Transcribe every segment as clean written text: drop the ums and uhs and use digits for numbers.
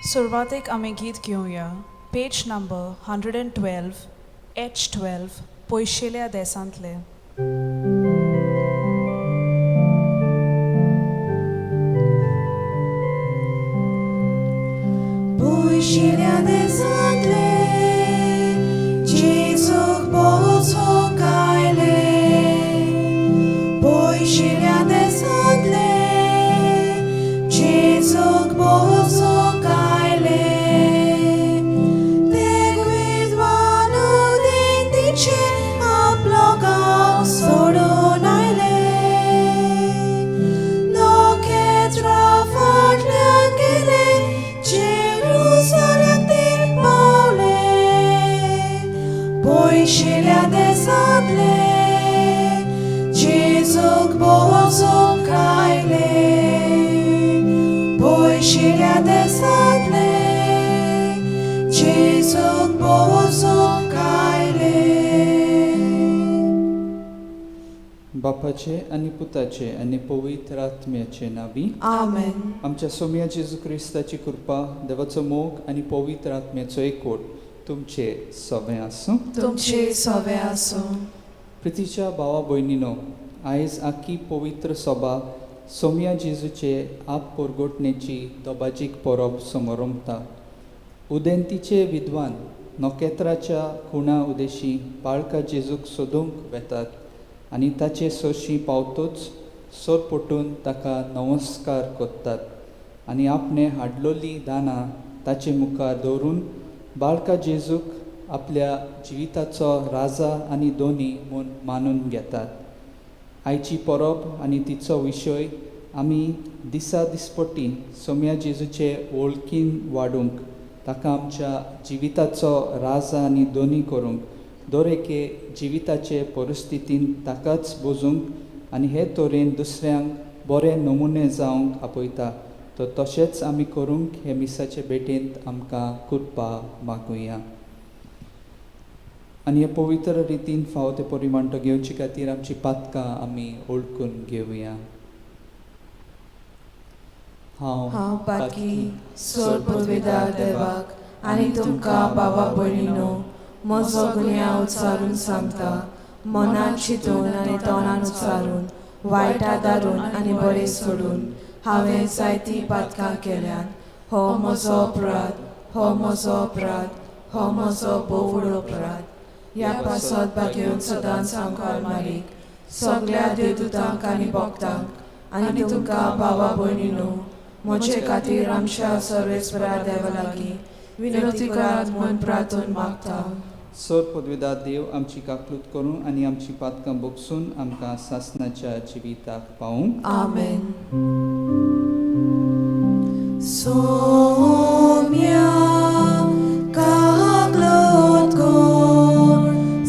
सुरवातेक आमी गीत घेवया पेज नंबर 112 H12 पयशेल्या देसांतले. पयशेल्या देसांतले जेजूक बोसोंक आयले. पयशेल्या देसांतले जेजूक बोसोंक आयले. ते विद्वान उदेंतीचे आपलो गांव सोडून आयले. नखेत्रा फाटल्यान गेले जेरुसलेम ते पावले. पयशेल्या देसांतले जेजूक बोसोंक आयले. पयशेल्या देसांतले जेजूक बोसोंक आयले. बापाचे आनी पुताचे आनी पवित्र आत्म्याचे नावी आमेन. आमच्या सोम्या जेजू क्रिस्ताची कृपा, देवाचो मोग आनी पवित्र आत्म्याचो एकवट तुमचे सगळे आसूं. तुमचे सवे आसूं. प्रितीच्या भावा भयणीनो, आयज आख्खी पवित्र सभा सोम्या जेजूचे आप परगोटणेची दोबाजीक परब समोर रमता. उदेंतीचे विद्वान नखेत्राच्या खुणा उदेशी बाळका जेजूक सोदूंक वेतात आनी ताचे सोशी पावतूच सोर पटून ताका नमस्कार करतात आनी आपणे हाडलोली दानां ताचे मुखार दवरून बाळका जेजूक आपल्या जिविताचो राजा आनी दोनी म्हूण मानून घेतात. आयची परब आनी तिचो विशय आमी दिसा दिसपट्टी सोम्या जेजूचे वळखीन वाडूंक, ताका आमच्या जिविताचो राजा आनी दोनी करूंक, दर एके जिविताचे परिस्थितीन ताकाच बुजूंक आनी हे तरेन दुसऱ्यांक बरे नमुने जावंक आपयता. तो तशेंच आमी करूंक हे मिसाचे भेटेंत आमकां कृपा मागुया. आनी हे पवित्र रितीन फाव ते परिमाणटो घेवचे खातीर आमची पातकां आमी ओळखून घेवया. हांव पातकी सोर पदवीदार देवाक आनी तुमकां भावा भयणीनो म्हजो गुन्यांव उचारून सांगता. मनान चिंतून आनी तोंडान उचारून, वायटा दारून आनी बरें सोडून हांवें जायतीं पातकां केल्यान. हो म्हजो अपराध, हो म्हजो अपराध, हो म्हजो भोव व्हडलो अपराध. ह्या पासत बागेवन सदांच सांगपाक मारीक सगळ्या देवदूतांक आनी भक्तांक आनी तुमकां भावा भयणीनो म्हजे खातीर आमच्या सर्वेस्परा देवा लागीं विनंती करात म्हूण प्रार्थना मागता. सोर पदवीदार देव आमची काकलूत करूं आनी आमची पातकां बोगसून आमकां सासणाच्या जिविताक पावूं. आमेन. सोम्या काकलूत कर.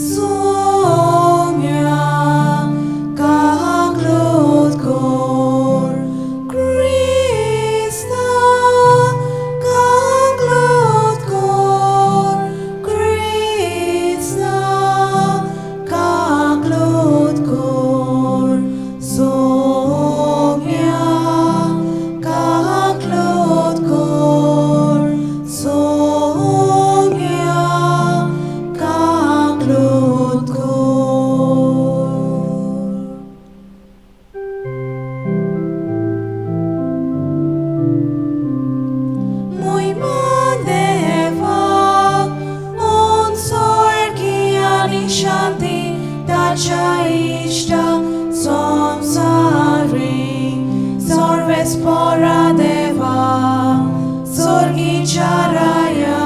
सोम्या काकलूत कर. क्रिस्ता काकलूत कर. क्रिस्ता काकलूत कर. सोम्या काकलूत कर. सोम्या काकलूत कर. Mój देवा उंचोळकी आनी शांती ताच्या इष्ट संसारी सर्वेस्परा देवा स्वर्गीच्या राया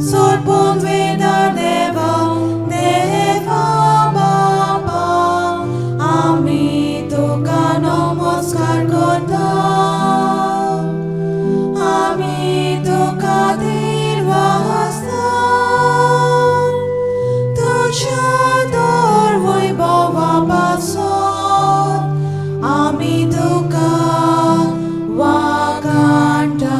सोर पदवीदार देवा देवा बापा आमी तुका नमस्कार करता. आमी तुका दिवासता. तुझ्या दर वैभवा पासत आमी तुका वाखाणटा.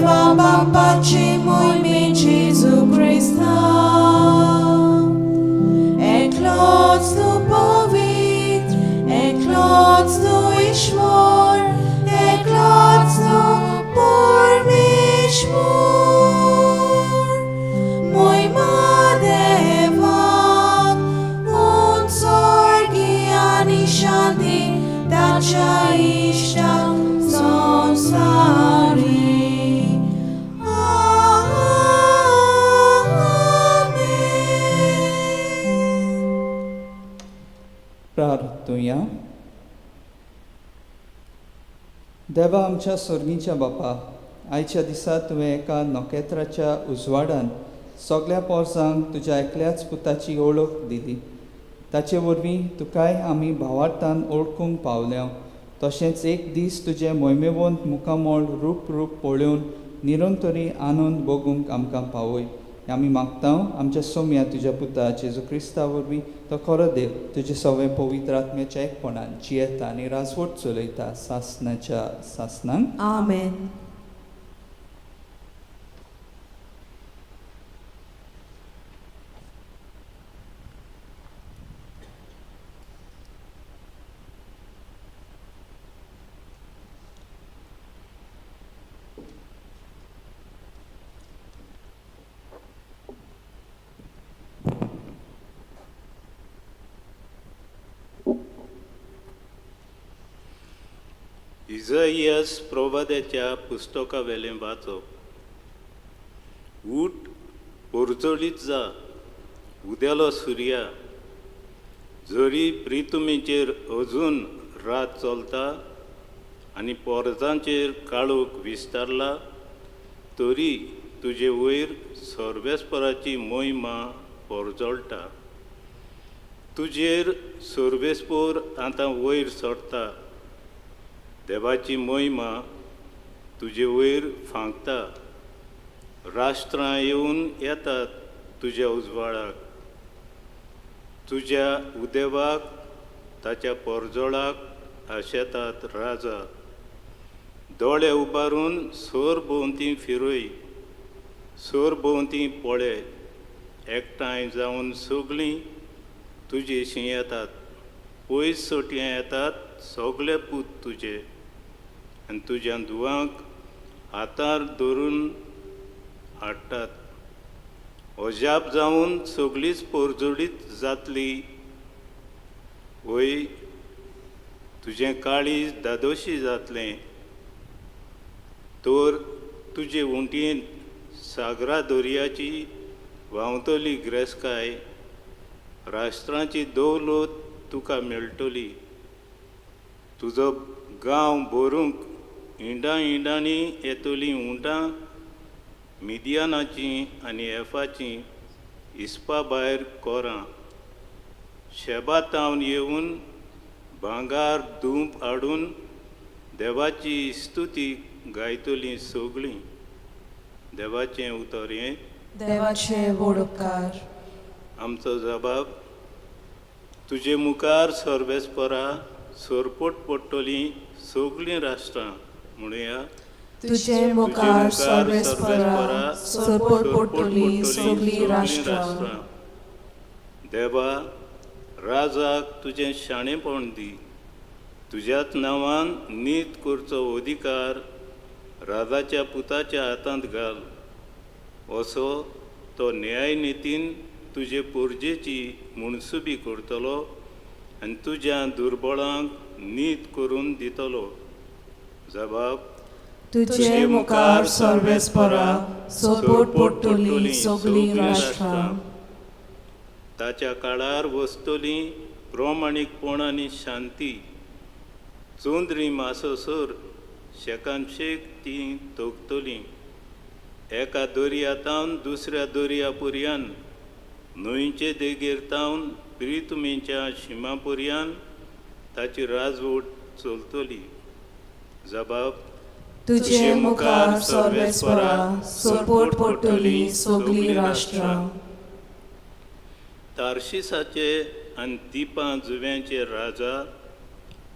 देवा बापाचे मोहिमे जेजू ख्रिस्ता एकलोच तू पवित्र एकलोच तू ईश्वर एकलोच तू परमेश्वर मोहिमा देवाक उंच स्वर्गी आणि शांती ताच्या इष्टाक संसारी प्रार्थूया. देवा आमच्या स्वर्गीच्या बापा, आयच्या दिसा तुवें एका नखेत्राच्या उजवाडान सगळ्या पोरसांक तुज्या एकल्याच पुताची ओळख दिली. ताचे वरवीं तुकाय आमी भावार्थान ओळखूंक पावल्या. तशेंच एक दीस तुजें मोहिमेवंत मुखामोळ रूप पळोवन निरंतरी आनंद भोगूंक आमकां पावय. आमी मागता आमच्या सोम्या तुज्या पुता जेजू क्रिस्ता वरवीं तो खरो देव तुजे सगळे पवित्र आत्म्याच्या एकपणान जियेता आनी राजवट चलयता सासणाच्या सासणांक. आमेन. इजाइयास प्रवाद्याच्या पुस्तका वेलें वाचप. ऊठ पोरजोळीत जा उदेलो सुर्या, जरी प्रितुमेचेर अजून रात चलता आनी पोरजांचेर काळोख विस्तारला, तरी तुजे वयर सर्वेस्पराची मोहिमा पोरजोळटा. तुजेर सर्वेस्पोर आतां वयर चडटा. देवाची मोहिमा तुजे वयर फांकता. राष्ट्रां येवन येतात तुज्या उजवाडाक. तुज्या उदेवाक ताच्या पोरजोळाक आशेतात राजा. दोळे उबारून सोर भोंवती फिरय, सोर भोंवती पळय. एकठांय जावन सगळीं तुजेशी येतात. पयस सोट्यां येतात सगळे पूत तुजे, आनी तुज्या दुवांक हातार धरून हाडटात. अजाप जावन सगळींच पोरजोळीत जातली. वय तुजें काळीज दादोशी जातलें. तर तुजे उंटीन सागरा दर्याची व्हांवतली ग्रेसकाय. राष्ट्रांची दौलत तुका मेळटली. तुजो गांव भरूंक इंडांनी येतलीं उंटां मिदियानाचीं आनी एफाचीं इस्पा भायर कोरां. शेबा तावन येवन भांगार धूप हाडून देवाची स्तुती गायतलीं सगळीं. देवाचें उतर हें. देवाचे वडोपकार. आमचो जबाब. तुजे मुखार सर्वेस्परा सोरपोट पडटलीं सगळीं राष्ट्रां. म्हणुया. तुजे मुखार सर्वेस्परा सोरपोट पडटलीं सगळीं राष्ट्रां. देवा, राजाक तुजें शाणेपण दी. तुज्याच नांवान नीत करचो अधिकार राजाच्या पुताच्या हातांत घाल. असो तो न्याय नितीन तुजे पोरजेची मुणसुबी करतलो आनी तुज्या दुर्बळांक नीत करून दितलो. जबाब. तुजे मुखार सर्वेस्परा सोरपोट पडटलीं सगळीं राष्ट्रां. ताच्या काळार वस्तली प्रमाणीकपण आनी शांती. चोंद्री मासोसोर शेकानशेक ती तोगतलीं. एका दर्यातावन दुसऱ्या दर्यापर्यान, न्हंयचे देगेर तावन प्रितुमेच्या शिमापर्यान ताची राजवट चलतली. जबाब. तुजे मुखार सर्वेस्परा सोरपोट पडटलीं सगळीं राष्ट्रां. तार्शिसाचे आनी दिपां जुव्यांचे राजा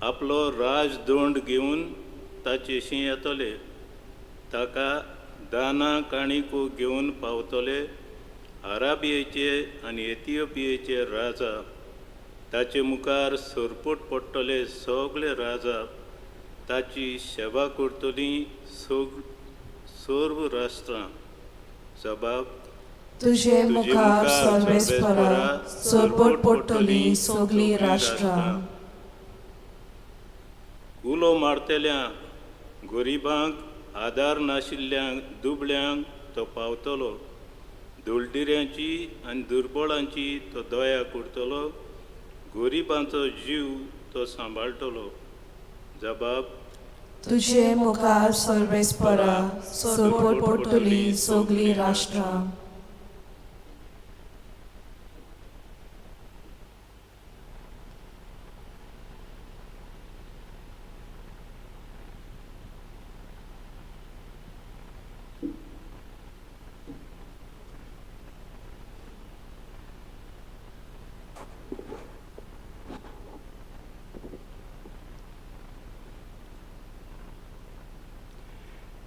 आपलो राजदंड घेवन ताचेशी येतले. ताका दाना काणिको घेवन पावतले अराबियेचे आनी एथिओपियेचे राजा ताचे मुखार सोरपूट पडटले सगळे राजा ताची सेवा करतलीं सर्व राष्ट्रां जबाब तुझे मुखार सर्वेस्परा सोरपोट पडटलीं सगळीं राष्ट्रां. उलो मारतल्यांक गरिबांक आदार नाशिल्ल्यांक दुबळ्यांक तो पावतलो दुलडिऱ्यांची आनी दुर्बळांची तो दया करतलो गरिबांचो जीव तो सांबाळटलो जबाब तुझे मुखार सर्वेस्परा सोरपोट पडटलीं सगळीं राष्ट्रां.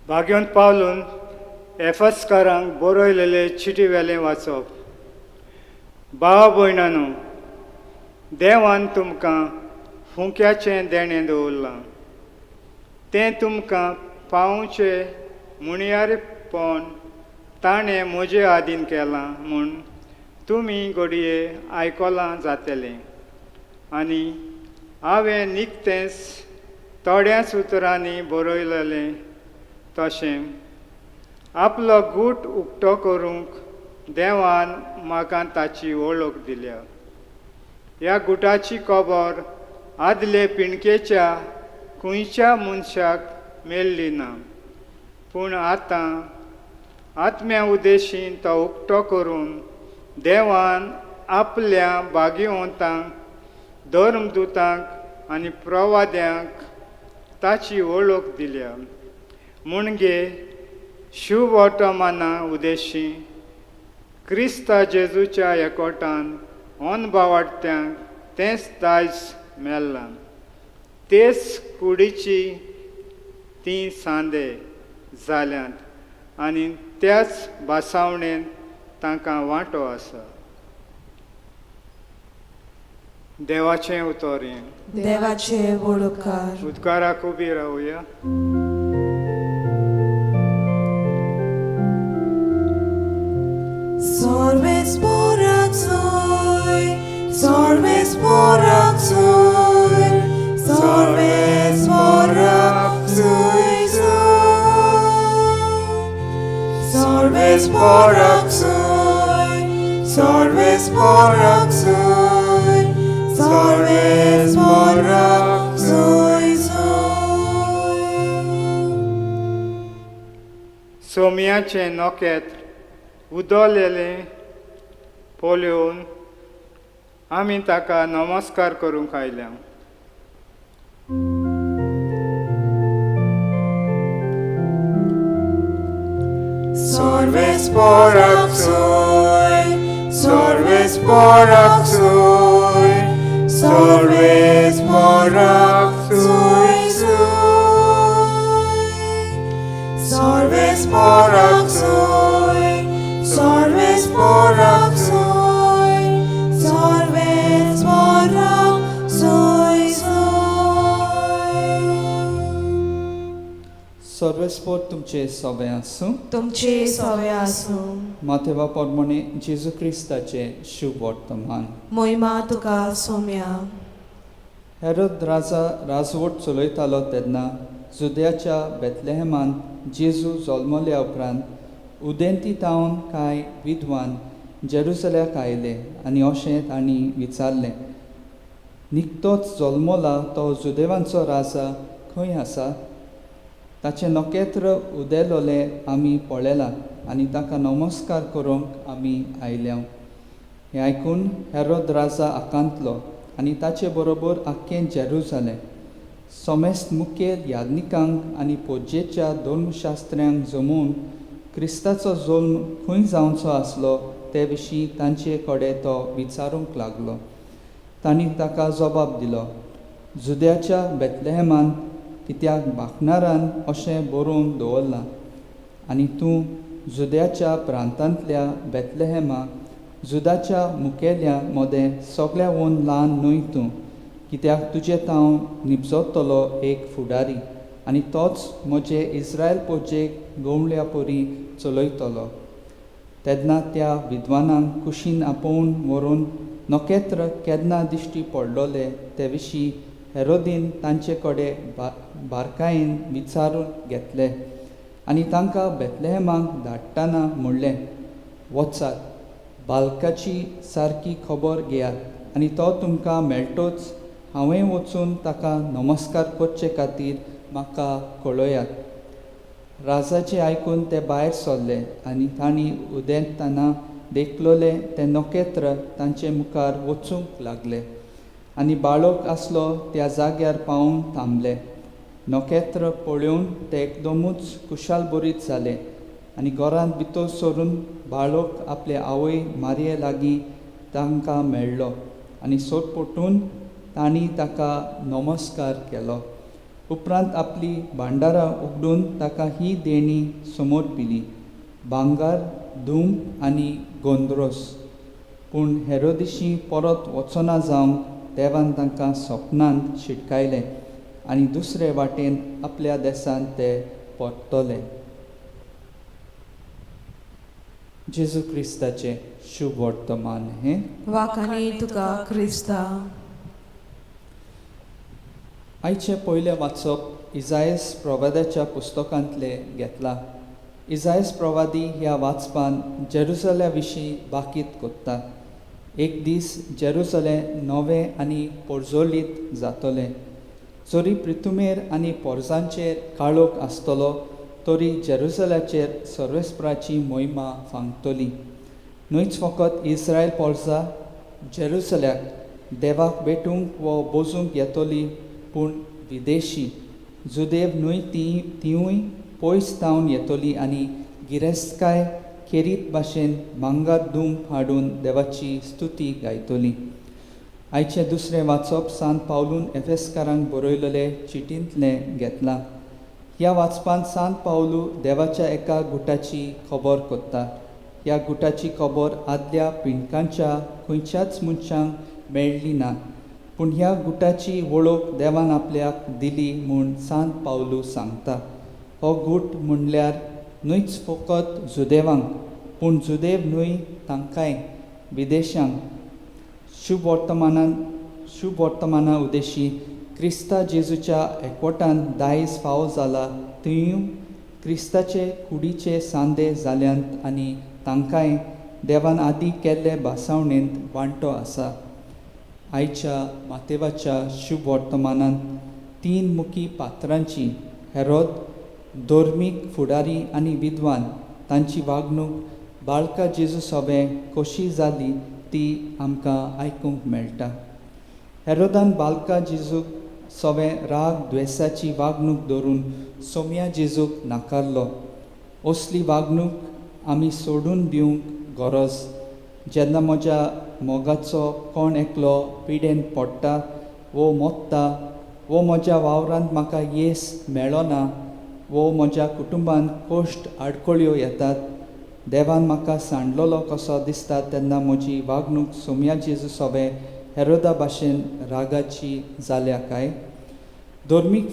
भाग्योंत पावलून एफस्कारांक बरयलेले चिटी वेलें वाचप. भावा भयणांनो, देवान तुमकां फुंक्याचें देणें दवरलां. तें तुमकां पावचें मुणयारेपण ताणें म्हजे आदीन केलां म्हूण तुमी घडये आयकलां जातलें. आनी हांवें निकतेंच थोड्याच उतरांनी बरयलेलें तशें आपलो गूट उक्तो करूंक देवान म्हाका ताची वळख दिल्या. ह्या गुटाची खबर आदले पिणकेच्या खंयच्या मनशाक मेळ्ळी ना, पूण आतां आत्म्या उद्देशीन तो उक्तो करून देवान आपल्या भाग्यवंतांक धर्मदूतांक आनी प्रवाद्यांक ताची वळख दिल्या. म्हणजे शुभ वर्तमाना उद्देशी क्रिस्ता जेजूच्या एकवटान अनभावार्थ्यांक तेंच दायज मेळ्ळां. तेच कुडीची तीं सांदे जाल्यांत आनी त्याच भासावणेन तांकां वांटो आसा. देवाचें उतोरें. देवाचे वळखकार. उद्गाराक उबी रावया. Sorvesporak soy, sorvesporak soy, sorvesporak soy, sorvesporak soy, sorvesporak soy, sorvesporak soy. सोमयाचें नोकेत्र उदोलेलें पळोवन आमी ताका नमस्कार करूंक आयल्या. Sorvesporak soy, sorvesporak soy, sorvesporak soy, sorvesporak soy, sorvesporak soy, sorvesporak soy. सर्वेस्पोर तुमचे सवे आसूं. तुमचे सवे आसूं. माथेवा पोरमोणे जेजू क्रिस्ताचे शुभ वर्तमान. मोहिमा तुका सोम्या. हेरोद राजा राजवट चलयतालो तेन्ना जुद्याच्या बेतलेहेमान जेजू जल्मल्या उपरांत उदेंती तावन कांय विद्वान जेरुसल्याक आयले आनी अशें तांणी विचारलें, निकतोच जल्मला तो जुदेवांचो राजा खंय आसा? ताचें नखेत्र उदेलोलें आमी पळयलां आनी ताका नमस्कार करूंक आमी आयल्या. हें आयकून हेरोद राजा आकांतलो आनी ताचे बरोबर आख्खें जेरुसलेम समेस्त मुखेल यादनिकांक आनी पोज्जेच्या धर्मशास्त्र्यांक जमून क्रिस्ताचो जल्म खंय जावचो आसलो ते विशीं तांचे कडेन तो विचारूंक लागलो. तांणी ताका जबाब दिलो, जुद्याच्या बेतलेहेमान, कित्याक बाखणारान अशें बरोवन दवरलां, आनी तूं जुद्याच्या प्रांतांतल्या बेतलेहेमा जुदाच्या मुखेल्या मोदें सगळ्या वोन ल्हान न्हय तूं, कित्याक तुजे तावन निपजोतलो एक फुडारी आनी तोच म्हजे इस्रायल पोजेक गवळ्या परी चलयतलो. तेन्ना त्या विद्वानांक कुशीन आपोवन व्हरून नखेत्र केन्ना दिश्टी पडलोले ते विशीं हेरोदीन तांचे कडेन बारकायेन विचारून घेतले आनी तांकां बेतलेहेमाक धाडटना म्हणलें, वचात, बालकाची सारकी खबर घेयात आनी तो तुमकां मेळटोच हांवें वचून ताका नमस्कार करचे खातीर म्हाका कळयात. राजाचें आयकून ते भायर सरले आनी तांणी उदेंतना देखलोले ते नखेत्र तांचे मुखार वचूंक लागले आनी बाळक आसलो त्या जाग्यार पावून थांबले. नखेत्र पळोवन ते एकदमूच कुशालभरीत जाले आनी घरांत भितर सरून बाळक आपले आवय मारये लागीं तांकां मेळ्ळो आनी सोटपटून तांणी ताका नमस्कार केलो. उपरांत आपली भांडारां उगडून ताका ही देणी समोर पिली, भांगर, धूम आनी गोंदरोस. पूण हेरोदेशी परत वचना जावन देवान तांकां सपनांत शिटकायलें आनी दुसरे वाटेन आपल्या देशांत ते परतले. जेजू क्रिस्ताचें शुभ वर्तमान हें वाखाणी तुका क्रिस्ता. आयचें पयलें वाचप इजायस प्रवाद्याच्या पुस्तकांतले घेतला. इजायस प्रवादी ह्या वाचपान जेरुसल्या विशीं बाकीत कोत्ता. एक दीस जेरुसलें नवें आनी पोरजोलीत जातलें. जरी पृथ्वीमेर आनी पोरजांचेर काळोख आसतलो तरी जेरुसल्याचेर सर्वेस्पराची मोहिमा फांगतली. न्हयच फकत इस्रायल पोरजां जेरुसल्याक देवाक भेटूंक वो बोजूंक येतली, पूण विदेशी जुदेव न्हय तिवूय पयस तावन येतली आनी गिरेस्तकाय खेरीत भाशेन भांगर धूम हाडून देवाची स्तुती गायतली. आयचें दुसरें वाचप सांत पावलून एफेसकारांक बरयलेले चिटींतलें घेतलां. ह्या वाचपांत सांत पावलू देवाच्या एका गुटाची खबर कोत्ता. ह्या गुटाची खबर आदल्या पिणकांच्या खंयच्याच मनशांक मेळ्ळी ना, पूण ह्या गुटाची वळख देवान आपल्याक दिली म्हूण सांत पावलू सांगता. हो गुट म्हणल्यार न्हयच फकत जुदेवांक, पूण जुदेव न्हय तांकांय विदेशांक शुभ वर्तमाना उदेशी क्रिस्ता जेजूच्या एकवटान दायज फावो जाला थंय क्रिस्ताचे कुडीचे सांदे जाल्यांत आनी तांकांय देवान आदी केल्ले भासावणेंत वांटो आसा. आयच्या मातेवाच्या शुभ वर्तमानांत 3 मुखी पात्रांची हेरोद, धर्मीक फुडारी आनी विद्वान तांची वागणूक बाळका जेजू सोबे कशी जाली ती आमकां आयकूंक मेळटा. हेरोदान बाळका जेजूक सोबे राग द्वेसाची वागणूक धरून सोम्या जेजूक नाकारलो. असली वागणूक आमी सोडून दिवंक गरज. जेन्ना म्हज्या मोगाचो कोण एकलो पिडेन पडटा वो मोत्ता, वो म्हज्या वावरांत म्हाका येस मेळना, वो म्हज्या कुटुंबान कश्ट आडखळ्यो येतात, देवान म्हाका सांडलोलो कसो दिसता, तेन्ना म्हजी वागणूक सोम्या जेजू सोबे हेरोदा भाशेन रागाची जाल्या काय? धर्मीक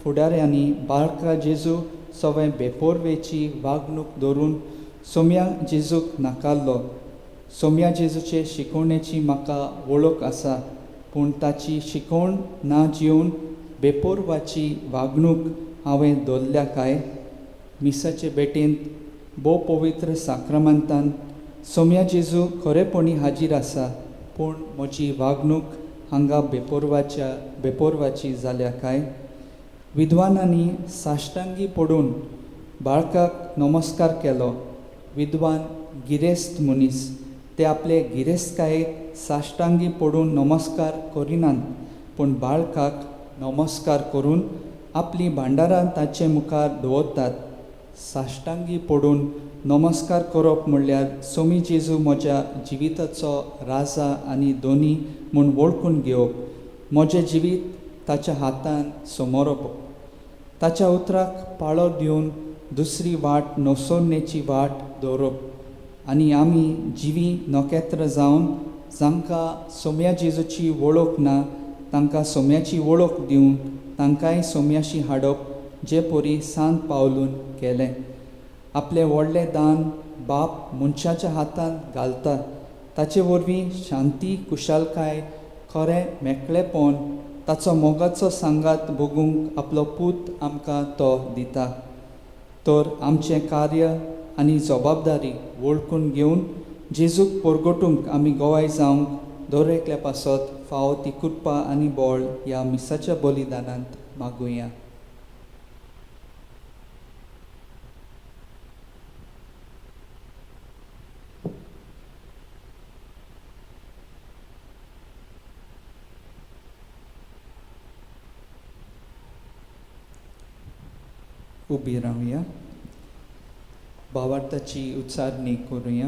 फुडाऱ्यांनी बाळका जेजू सोबे बेपोरवेची वागणूक धरून सोम्या जेजूक नाकारलो. सोम्या जेजूचे शिकवणेची म्हाका वळख आसा, पूण ताची शिकवण ना जिवन बेपोरवाची वागणूक हांवें दवरल्या काय? मिसाचे बेटेंत भोव पवित्र साक्रमंतान सोम्या जेजू खरेपणी हाजीर आसा, पूण म्हजी वागणूक हांगा बेपोरवाची जाल्या काय? विद्वानांनी साश्टांगी पडून बाळकाक नमस्कार केलो. विद्वान गिरेस्त मनीस, ते आपले गिरेस्तकायेक साश्टांगी पडून नमस्कार करिनात, पूण बाळकाक नमस्कार करून आपली भांडारां ताचे मुखार दवरतात. साश्टांगी पडून नमस्कार करप म्हणल्यार सोमी जेजू म्हज्या जिविताचो राजा आनी दोनी म्हूण वळखून घेवप, म्हजें जिवीत ताच्या हातान समोरप, ताच्या उतराक पाळो दिवन दुसरी वाट नोसोडणेची वाट दवरप आनी आमी जिवी नोकेत्र जावन जांकां सोम्या जेजूची वळख ना तांकां सोम्याची वळख दिवन तांकांय सोम्याशी हाडप जे परी सांत पावलून केलें. आपलें व्हडलें दान बाप मनशाच्या हातांत घालता ताचे वरवीं शांती कुशलकाय खरें मेकळेपण ताचो मोगाचो सांगात भोगूंक आपलो पूत आमकां तो दिता. तर आमचें कार्य आनी जबाबदारी वळखून घेवन जेजूक परगटूंक आमी गोवाय जावंक दरेकल्या पासत फावो ती कृपा आनी बोळ ह्या मिसाच्या बलिदानांत मागुया. उबी रावया. भावार्थाची उच्चारणी करुया.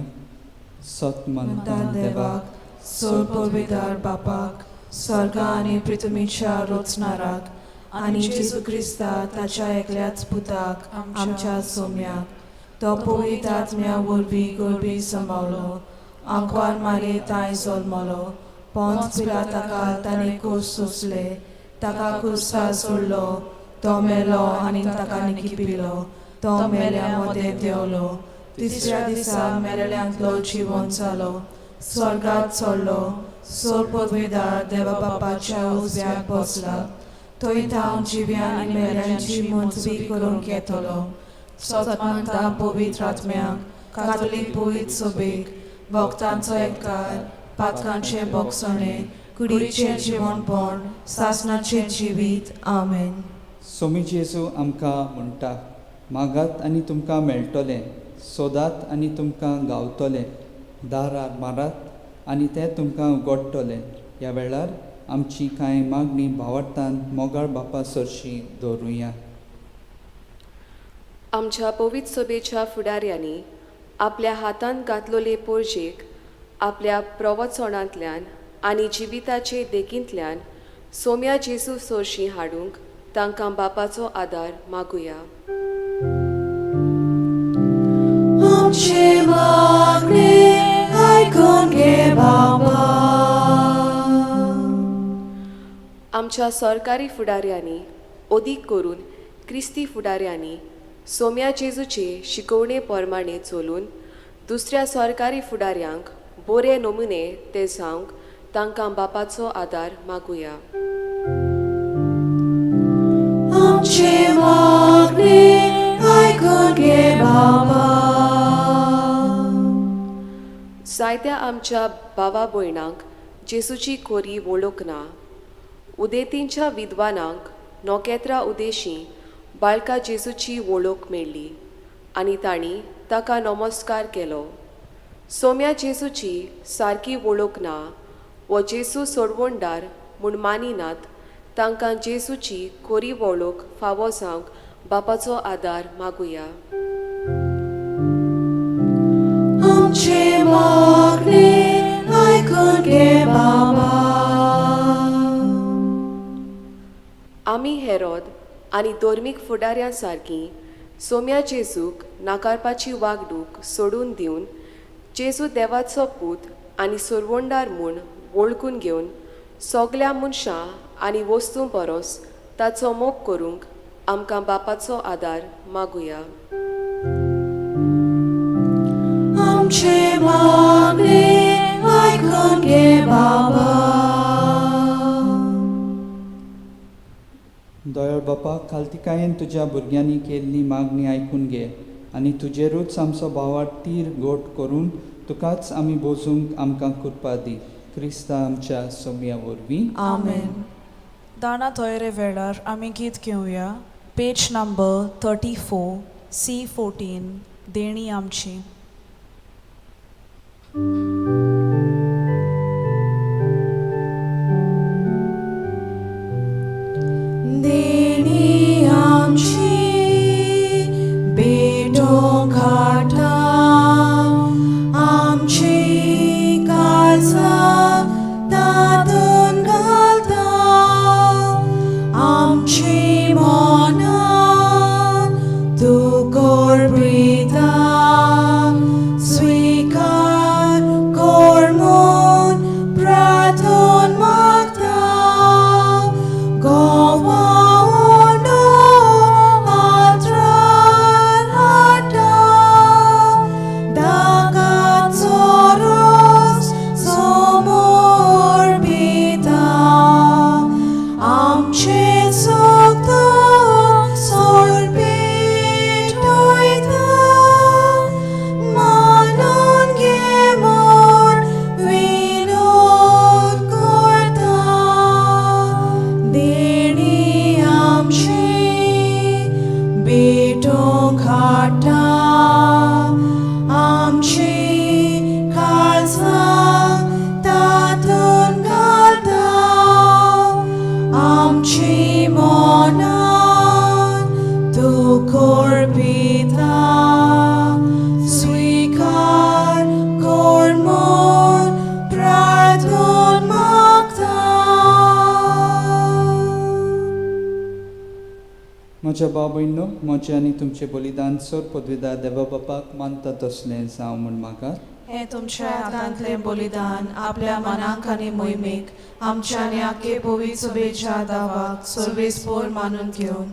सत म्हणटा देवाक, सोडपविदार बापाक, स्वर्गा आनी पृथ्वीच्या रोचणाराक आनी जेजू क्रिस्ता ताच्या एकल्याच पुताक आमच्या सोम्याक, तो पवित्र आत्म्या वरवीं गोरबी सांबाळलो, आंकवार मारे ताय जल्मलो, पोंच पिलाताका ताणें खूस सोंसले, ताका क्रुसार सोडलो, तो मेलो आनी ताका निखिपिलो, तो मेल्या मदें देंवलो, तिसऱ्या दिसा मेलेल्यांतलो जिवंत जालो, स्वर्गात चडलो, सोडपविदार देवा बापाच्या उजव्याक बसला, थंय तांव जिव्या आनी मेल्यांची मुंजवी करूंक येतलो. सतमंता पवित्र आत्म्याक, कातोलीक पवित्र सभेक, भक्तांचो एककार, पातकांचे बोगसणे, कुडीचें जिवणपण, सासणाचें जिवीत. आमेन. सोमी जेजू आमकां म्हणटा, मागात आनी तुमकां मेळटलें, सोदात आनी तुमकां गावतलें, दारार मारात आनी तें तुमकां उगडटलें. ह्या वेळार आमची कांय मागणी भावार्थांत मोगाळ बापा सरशी दवरुया. आमच्या पवित्र सभेच्या फुडाऱ्यांनी आपल्या हातांत घातलोले पोरजेक आपल्या प्रवचनांतल्यान आनी जिविताचे देखींतल्यान सोम्या जेजू सरशी हाडूंक तांकां बापाचो आदार मागुया. आमचे मागणे आयकून घे बाबा. आमच्या सरकारी फुडाऱ्यांनी ओदीक करून क्रिस्ती फुडाऱ्यांनी सोम्या जेजूचे शिकवणे प्रमाणे चलून दुसऱ्या सरकारी फुडाऱ्यांक बरे नमुने ते जावंक तांकां बापाचो आदार मागुया. आमचे मागणे आयकून घे बाबा. जायत्या आमच्या भावा भयणांक जेजूची खोरी वळख ना. उदेतींच्या विद्वानांक नोकेत्रा उदेशी बाळका जेजूची वळख मेळ्ळी आनी तांणी ताका नमस्कार केलो. सोम्या जेजूची सारकी वळख ना वो जेजू सोडवणदार म्हूण मानिनात तांकां जेजूची खोरी वळख फावो जावंक बापाचो आदार मागुया. आमचे मागणे आयकून घे बाबा. आमी हेरोद आनी धर्मीक फुडाऱ्यां सारकीं सोम्या जेजूक नाकारपाची वागणूक सोडून दिवन जेजू देवाचो पूत आनी सोडवणदार म्हूण वळखून घेवन सगल्या मनशां आनी वस्तू परस ताचो मोग करूंक आमकां बापाचो आदार मागुया. आमचे मागणे आयकून घे बाबा. दयाळ बापा, खालतिकायेन तुज्या भुरग्यांनी केल्ली मागणी आयकून घे आनी तुजेरूच आमचो भावार्थ तीर गोट करून तुकाच आमी बोजूंक आमकां कृपा दी. क्रिस्ता आमच्या सोम्या वरवीं. आमेन. दाना तोयरे वेळार आमी गीत घेवया. पेज नंबर 34 C14 देणी आमची. देणी आमची बेटो घाटा आमची काळजां तातून घालता आमची मनां तुका म्हज्या भाव भयणो, म्हजें आनी तुमचें बलिदान सर पदवीदार देवा बापाक मानता तसलें जावं म्हूण मागात. हे तुमच्या हातांतलें बलिदान आपल्या मनाक आनी मोहिमेक आमच्या आनी आख्खे पवित्र सभेच्या दावाक सर्वेस्पोर मानून घेवन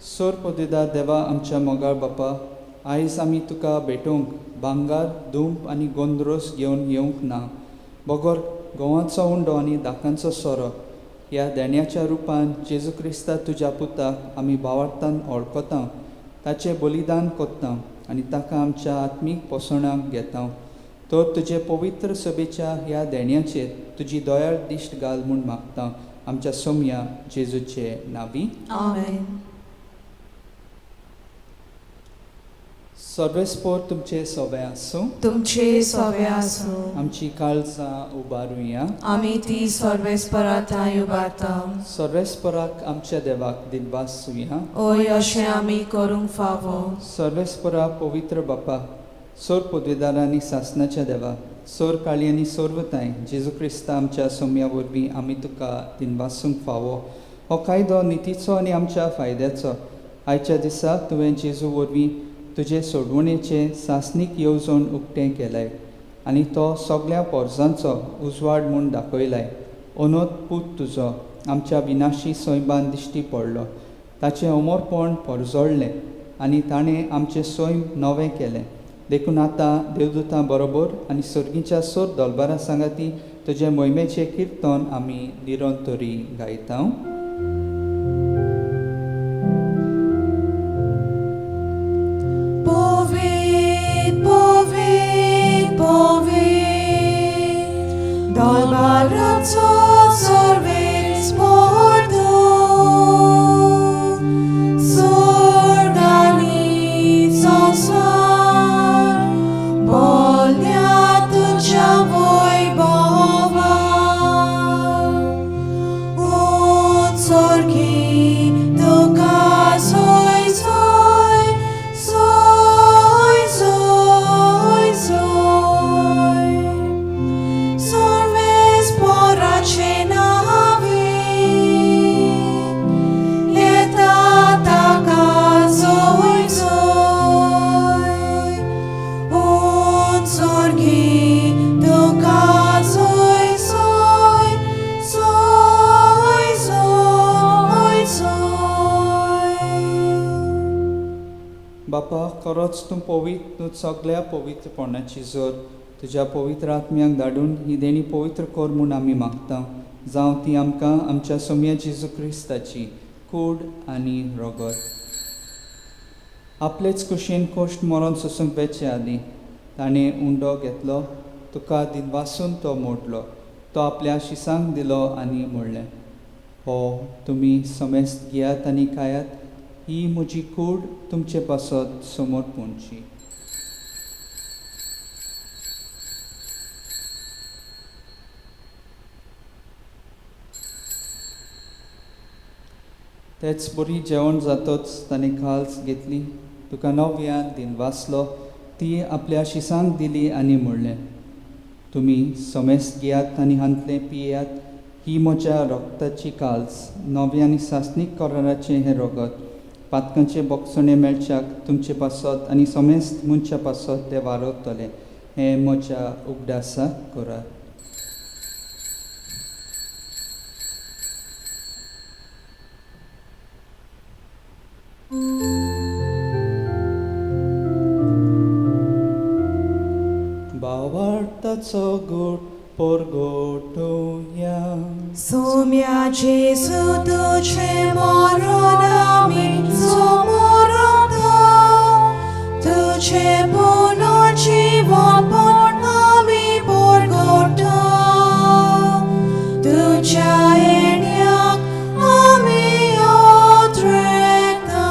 सर पदवीदार देवा आमच्या मोगाळ बापा, आयज आमी तुका भेटोवंक भांगार, धूप आनी गोंदरोस घेवन येवंक ना. बगोर गोवांचो उंडो आनी दाकांचो सोरो ह्या देण्याच्या रुपान जेजू क्रिस्ता तुज्या पुताक आमी भावार्थान वळखता, ताचें बलिदान कोत्ता आनी ताका आमच्या आत्मीक पोसणाक घेता. तर तुजे पवित्र सभेच्या ह्या देण्याचेर तुजी दयाळ दिश्ट घाल म्हूण मागता, आमच्या सोम्या जेजूचे नांवी. आमेन. सर्वेस्पोर तुमचे सोबे आसूं. तुमचे सोबे आसूं. आमची काळजां उबारुया. आमी ती सर्वेस्परांताय उबारता. सर्वेस्पराक आमच्या देवाक दिनवासूया. ओय अशें आमी करूंक फावो. सर्वेस्परा पवित्र बापा, सोर पदवीदारांनी सासणाच्या देवा, सोर काळी आनी सोर्वताय जेजू क्रिस्ता आमच्या सोम्या वरवीं आमी तुका दिनवासूंक फावो. हो कायदो नितीचो आनी आमच्या फायद्याचो. आयच्या दिसा तुवें जेजू वरवीं तुजे सोडवणेचे सासणीक येवजण उक्तें केलाय आनी तो सगळ्या पोरजांचो उजवाड म्हूण दाखयलाय. अंदोत पूत तुजो आमच्या विनाशी सैमान दिश्टी पडलो. ताचें अमरपण परजोडलें आनी ताणें आमचें सैम नवें केलें. देखून आतां देवदूतां बरोबर आनी सर्गीच्या सोर दलबारा सांगाती तुजे मोहिमेचें किर्तन आमी निरंतरी गायता. Dolbaraco सर्वेस्पोर सोर्गानी संसार बोल्या तुझ्या वैभवा उत्सर्गी तुका सोय सोय सोय सोय सोय सर्वेस्पोराचे नावे येता ताका सोय सोय उत्सर्गी तुका सोय सोय सोय सोय सोय. बापा, खरोच तूं पवित्र, तूं सगळ्या पवित्रपणाची जोर तुज्या पवित्र आत्म्याक धाडून ही देणी पवित्र कर म्हूण आमी मागता. जावं ती आमकां आमच्या सोम्या जेजू क्रिस्ताची कूड आनी रगत. आपलेच कुशीन कोश्ट मरोन सोसूंक वेचे आदी ताणें उंडो घेतलो, तुका दिनवासून तो मोडलो. तो आपल्या शिसांक दिलो आनी म्हणलें, हो तुमी समेस्त घेयात आनी खायात, ही म्हजी कूड तुमचे पासत समर्पणची. तेच बरी जेवण जातच ताणें काल्स घेतली, तुका नव्यान दिनवासलो, ती आपल्या शिसांक दिली आनी म्हणलें, तुमी समेस्त घेयात आनी हांतलें पियेयात, ही म्हज्या रगताची काल्स, नव्या आनी सासणीक कराराचें हें रगत, पातकांचे बोगसणे मेळच्याक तुमचे पासत आनी समेस्त मनच्या पासत ते वारवतले. हें म्हज्या उगडासाक करात. भावार्थाचो गोड परगोटुया. सोम्या जेजू तुझे मरण आमी समरता, तुझे पुनर्जीवनपण आमी परगटा, तुझ्या येण्याक आमी उद्रेकता.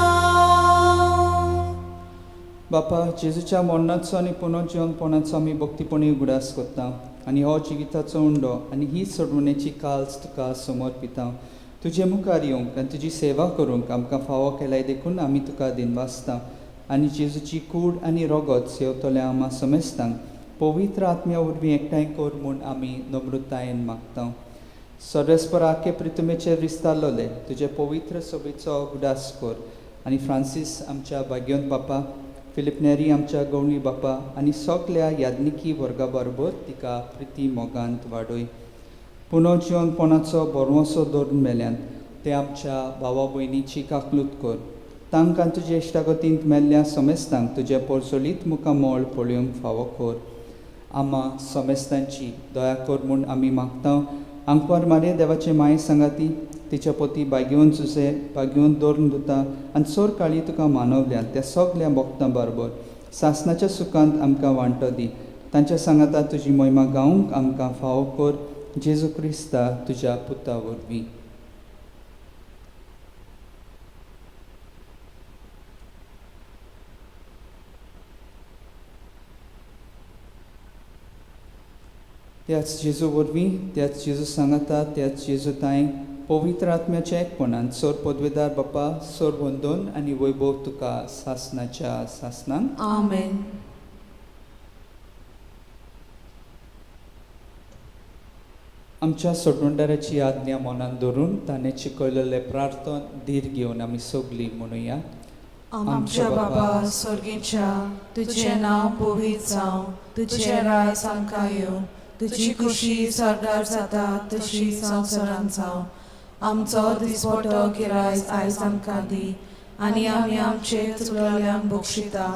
बापा, जेजूच्या मरणाचो आनी पुनर्जीवनपणाचो आमी भक्तीपणी उगडास करता आनी हो जिविताचो उंडो आनी ही सोडवणेची काल्स तुका समर्पिता. तुजे मुखार येवंक आनी तुजी सेवा करूंक आमकां फावो केल्याय देखून आमी तुका दिनवासता आनी जेजूची कूड आनी रगत सेवतल्या आमा समेस्तांक पवित्र आत्म्या वरवीं एकठांय कर म्हूण आमी नम्रतायेन मागता. सर्वेस्पर आख्खे पृथ्वीचेर विस्तारलोले तुजे पवित्र सभेचो उगडास कर आनी फ्रांसीस आमच्या बागयोन बापा, फिलिप नेरी आमच्या गवणी बापा आनी सगल्या यादनिकी वर्गा बरोबर तिका प्रिती मोगांत वाडोय. पुनो जिवनपणाचो बरवोसो दवरून मेल्यान ते आमच्या भावा भयणीची काकलूत कर. तांकां तुजे इश्टागतींत मेल्ल्या समेस्तांक तुजे पोरसोलीत मुखां मोळ पळोवंक फावो कर. आम्हा समेस्तांची दया कर म्हूण आमी मागता. आंकवार मारे देवाचे माये सांगाती तिच्या पोती बागेवन जुसे बागेवन दवरून दिता आनी चोर काळी तुका मानवल्यान त्या सगल्या भक्तां बरोबर सासणाच्या सुखांत आमकां वांटो दी. तांच्या सांगाता तुजी महिमा गावंक आमकां फावो कर. जेजू क्रिस्ता तुज्या पुता वरवीं. त्याच जेजू वरवीं, त्याच जेजू सांगाता, त्याच जेजू ताई पवित्र आत्म्याच्या एकपणान सोर पदवेदार बापा, सोर वंदन आनी वैभव तुका सासणाच्या सासणांक. आमेन. आमच्या सोडवंडाराची आज्ञा मनान धरून ताणें शिकयलेले प्रार्थन धीर घेवन आमी सगळीं म्हणुया. आमच्या बाबा स्वर्गीच्या, तुझे नाव पवित्र जावं, तुझे राज आमकां येवं, तुजी खुशी स्वर्गार जाता तशी संवसारांत जावं. आमचो दिसपटो गिरायज आयज आमकां दी आनी आमी आमचे चुकलोल्यांक बक्षिता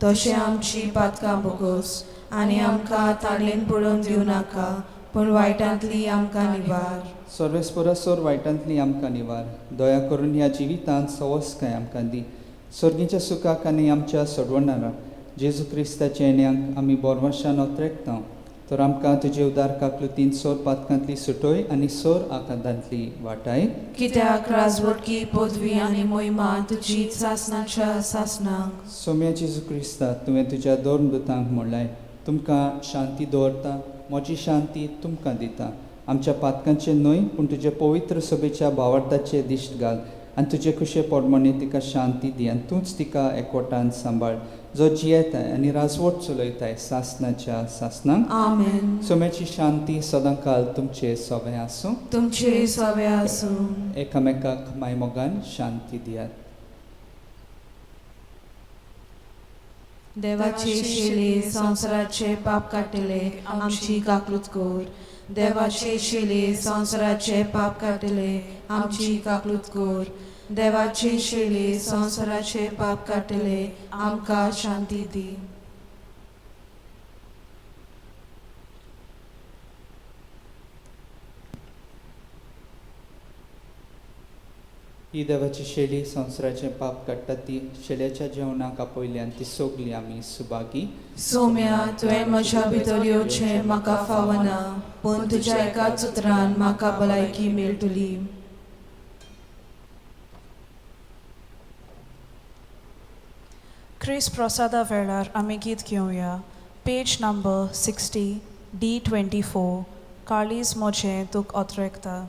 तशें आमची पातकां बोगोस आनी आमकां ताळेन पडोवन दिवं नाका पूण वायटांतली आमकां निवार. सर्वेस्परा सोर वायटांतली आमकां निवार. दया करून ह्या जिवितांत सवस्काय आमकां दी. सर्गीच्या सुखाक आनी आमच्या सोडवणारा जेजू क्रिस्ताच्या येण्याक आमी बोरवाशान ओत्रेकता. तर आमकां तुजे उदार काकलुतीन सोर पातकांतली सुटोय आनी सोर आकांतांतली वाटाय. कित्याक राजवटकी पदवी आनी मोहिमा तुजी सासणाच्या सासणांक. सोम्या जेजू क्रिस्ता तुवें तुज्या दोन दुतांक म्हणलाय, तुमकां शांती दवरता, म्हजी शांती तुमकां दिता. आमच्या पातकांचे न्हय पूण तुजे पवित्र सभेच्या भावार्थाचे दिश्ट घाल आनी तुजे कुशे पोरमोणे तिका शांती दी आनी तूंच तिका एकवटान सांबाळ, जो जियेताय आनी राजवट चलयताय सासणाच्या सासणांक. आमेन. सोम्याची शांती सदां काल तुमचे सोबे आसूं. तुमचे सवे आसूं. एकामेकाक मायमोगान शांती दियात. देवाचे शेले संवसाराचे पाप काटिले आमची काकलूत कोर. देवाचे शेले संवसाराचे पाप काटिले आमची काकलूत कोर. देवाचे शेले संवसाराचे पाप काटिले आमकां शांती दी. ही देवाची शेली संवसाराचे पाप काडटा ती शेल्याच्या जेवणाक आपयल्यान ती सोगली आमी सुभागी. सोम्या तुवें म्हज्या भितर येवचें म्हाका फावना पूण तुज्या एकाच उतरान म्हाका भलायकी मेळटली. क्रिस्त प्रसादा वेळार आमी गीत घेवया. Page number 60 D24. काळीज म्हजें तुक ओत्रेकता.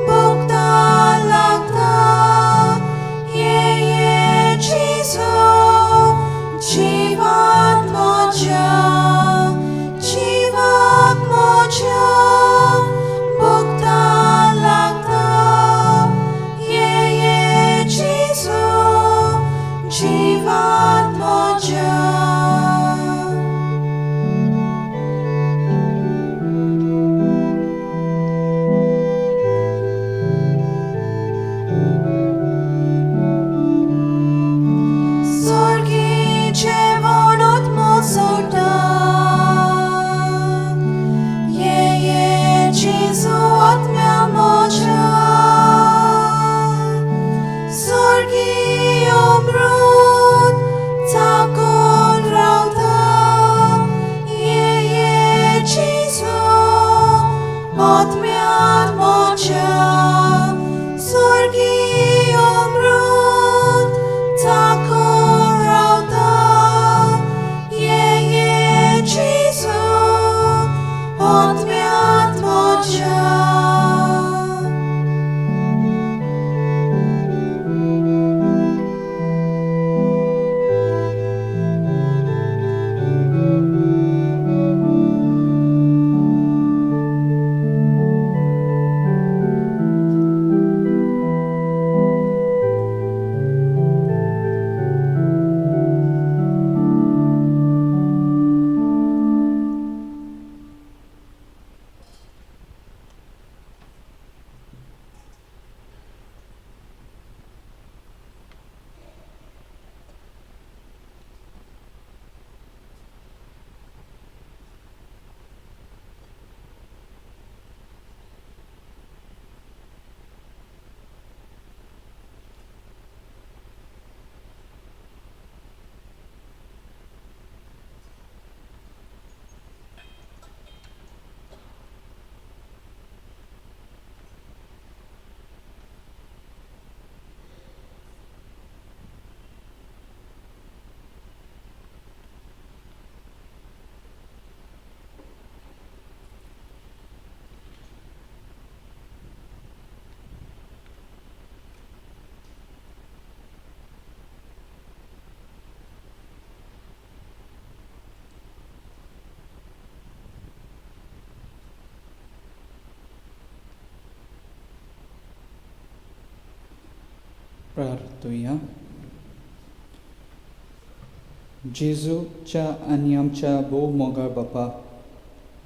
Bogdan प्रार्थुया. जेजूच्या आनी आमच्या भोव मोगाळ बापा,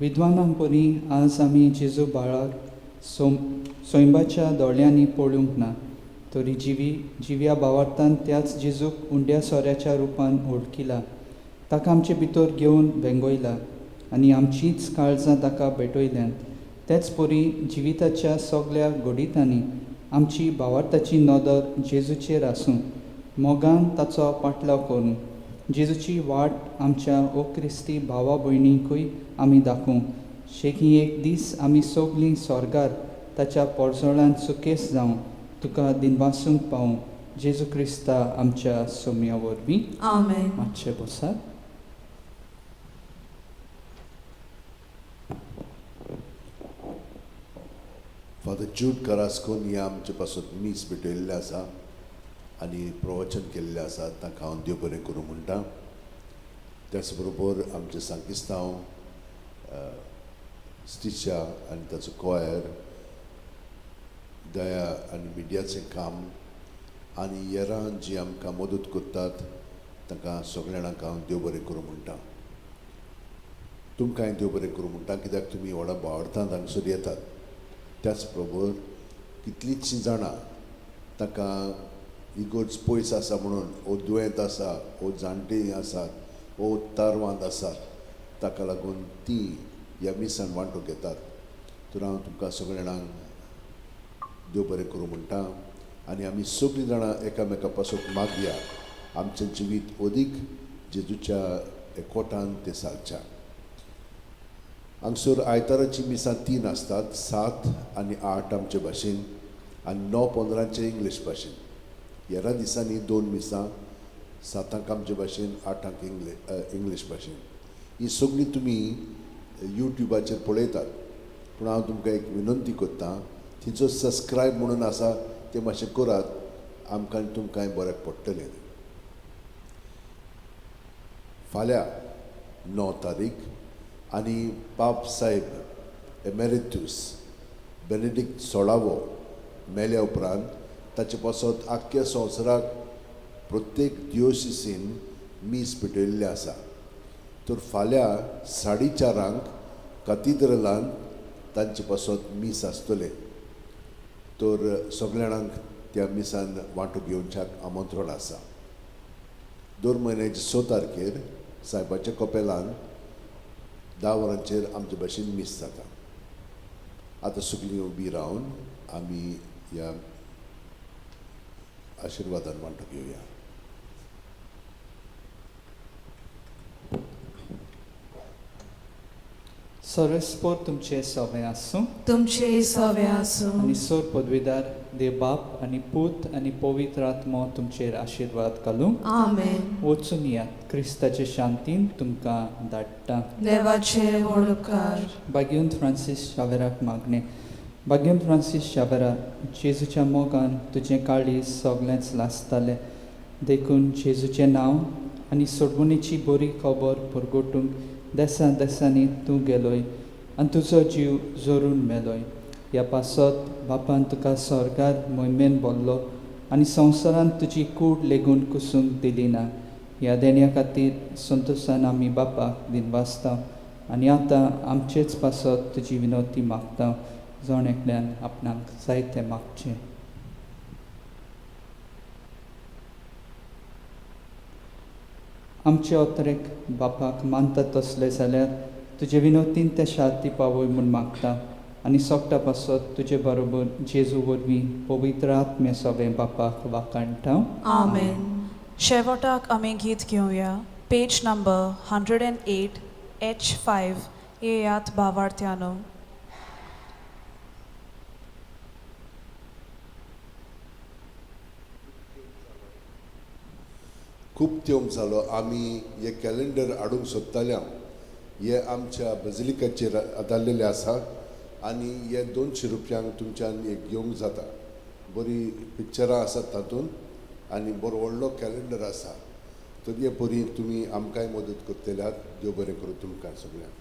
विद्वानांक परी आज आमी जेजू बाळाक सोयंबाच्या दोळ्यांनी पळोवंक ना, तरी जिव्या भावार्थान त्याच जेजूक उंड्या सोऱ्याच्या रुपान ओळखिला, ताका आमचे भितर घेवन भेंगोयला आनी आमचींच काळजां ताका भेटयल्यांत. तेच परी जिविताच्या सगळ्या घडीतांनी आमची भावार्थाची नदर जेजूचेर आसूं, मोगान ताचो पाटलाव करूं. जेजूची वाट आमच्या ओ क्रिस्ती भावा भयणींकूय आमी दाखोवं. शेकी एक दीस आमी सगळीं स्वर्गार ताच्या पोरजोळ्यान सुकेस जावं तुका दिनवासूंक पावूं. जेजू क्रिस्ता आमच्या सोम्या वरवीं. आमेन. मातशें बसात. फादर जूड करास्कोन ह्या आमचे पासून मीस भेटयल्ले आसा आनी प्रवचन केल्लें आसा, ताका हांव देव बरें करूं म्हणटा. त्याच बरोबर आमचे सांकिस्तांव स्टिचा आनी ताचो कॉयर, दया आनी मिडियाचें काम आनी येरां जीं आमकां मदत करतात तांकां सगळ्या जाणांक हांव देव बरें करूं म्हणटा. तुमकांय देव बरें करूं म्हणटा, कित्याक तुमी व्हडा भावार्थांत हांगसर येतात. त्याच बरोबर कितलींशीं जाणां ताका इगोर्ज पयस आसा म्हणून, वो दुयेंत आसा, वो जाणटी आसात, वो तारवांत आसात, ताका लागून तीं ह्या मिसान वांटो घेतात. तर हांव तुमकां सगळ्या जाणांक देव बरें करूं म्हणटा आनी आमी सगळीं जाणां एकामेका पासून मागया आमचें जिवीत अदीक जेजूच्या एकवटान तें सारच्या. हांगसर आयताराची मिसां 3 आसतात, 7 आनी 8 आमचे भाशेन आनी 9-15 इंग्लीश भाशेन. ह्या दिसांनी 2 मिसां, 7 आमचे भाशेन, 8 इंग्लीश भाशेन. ही सगळीं तुमी यूट्यूबाचेर पळयतात, पूण हांव तुमकां एक विनंती करतां, तिचो सबस्क्रायब म्हणून आसा तें मातशें करात, आमकां आनी तुमकांय बऱ्याक पडटलें. फाल्यां 9 तारीख आनी पाप साहेब एमेरिट्यूस बेनेडिक्ट 16वो मेल्या उपरांत ताचे पासत आख्ख्या संवसाराक प्रत्येक दियोसिसीन मीस भेटयल्लें आसा. तर फाल्यां 4:30 कॅथिड्रलांत तांचे पासत मीस आसतलें. तर सगळ्या जाणांक त्या मिसान वांटो घेवच्याक आमंत्रण आसा. दर म्हयन्याचे 6 तारखेर सायबाच्या कपेलान 10 वरांचेर आमचे भाशेन मीस जाता. आतां सगळीं उबी रावन आमी ह्या आशिर्वादान वांटो घेवया. सरस्पोर तुमचे सवे आसूं तुमचे सवे आसूं आनी सोर पदवीदार देव बाप आनी पूत आनी पवित्र आत्मो तुमचेर आशिर्वाद घालूं. आमेन. वचून या क्रिस्ताचे शांतीन तुमकां धाडटा. देवाचे व्हड उपकार. भाग्यवंत फ्रांसीस शावेराक मागणे. भाग्यवंत फ्रांसीस शावेरा, जेजूच्या मोगान तुजें काळीज सगळेंच लासतालें, देखून जेजूचें नांव आनी सोडवणेची बरी खबर परगोटूंक देसा देसांनी तूं गेलोय आनी तुजो जीव जोरून मेलोय. ह्या पासत बापान तुका स्वर्गार मोहिमेन भरलो आनी संवसारान तुजी कूड लेगून कुसूंक दिली ना. ह्या देण्या खातीर संतोशान आमी बापाक दिनवासता आनी आतां आमचेच पासत तुजी विनवती मागता. जण एकल्यान आपणाक जाय तें मागचें. आमचे ओतरेक बापाक मानता तसले जाल्यार तुजे विनोतीन ते शांती पावय म्हूण मागता आनी सोगटा पासत तुजे बरोबर जेजू वरवीं पवित्र आत्मे सवे बापाक वाकाणटा. आमेन. शेवटाक आमी गीत घेवया. पेज नंबर 108 H5 येयात भावार्थ्यानो. खूब तेंप जालो आमी हे कॅलेंडर हाडूंक सोदताले. हे आमच्या बेजिलिकाचेर आदारलेले आसा आनी हे 200 रुपयांक तुमच्यान एक घेवंक जाता. बरी पिक्चरां आसात तातूंत आनी बरो व्हडलो कॅलेंडर आसा. तर हे बरी तुमी आमकांय मदत करतल्यात. देव बरें करूं तुमकां सगळ्यांक.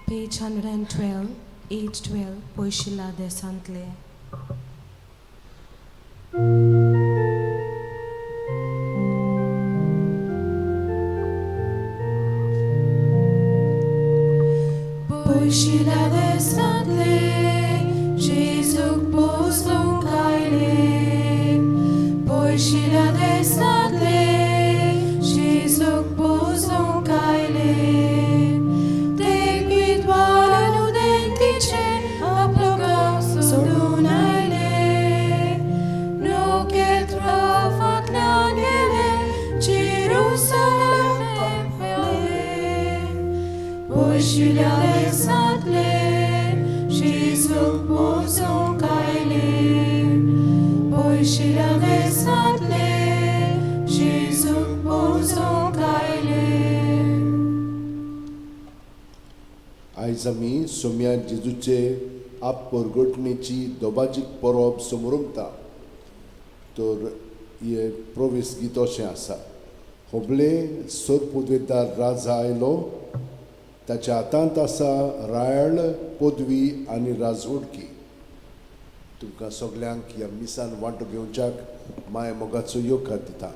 Page 112, 812, Poishila Desantle. Poishila Desantle, Jésus postum kaile. Poishila Desantle, Jésus postum kaile. Poishila Desantle, Jésus postum kaile. Poishila Desantle, Jésus postum kaile. आयज आमी सोम्या जेजूचे आप परगटणेची दोबाजीक परब समोरमता तर हे प्रवेश गीत अशें आसा. होबले सोर पदवेदार राजा आयलो ताच्या हातांत आसा रायळ पदवी आनी राजवडकी. तुमकां सगल्यांक ह्या मिसान वांटो घेवच्याक माय मोगाचो योग दिता.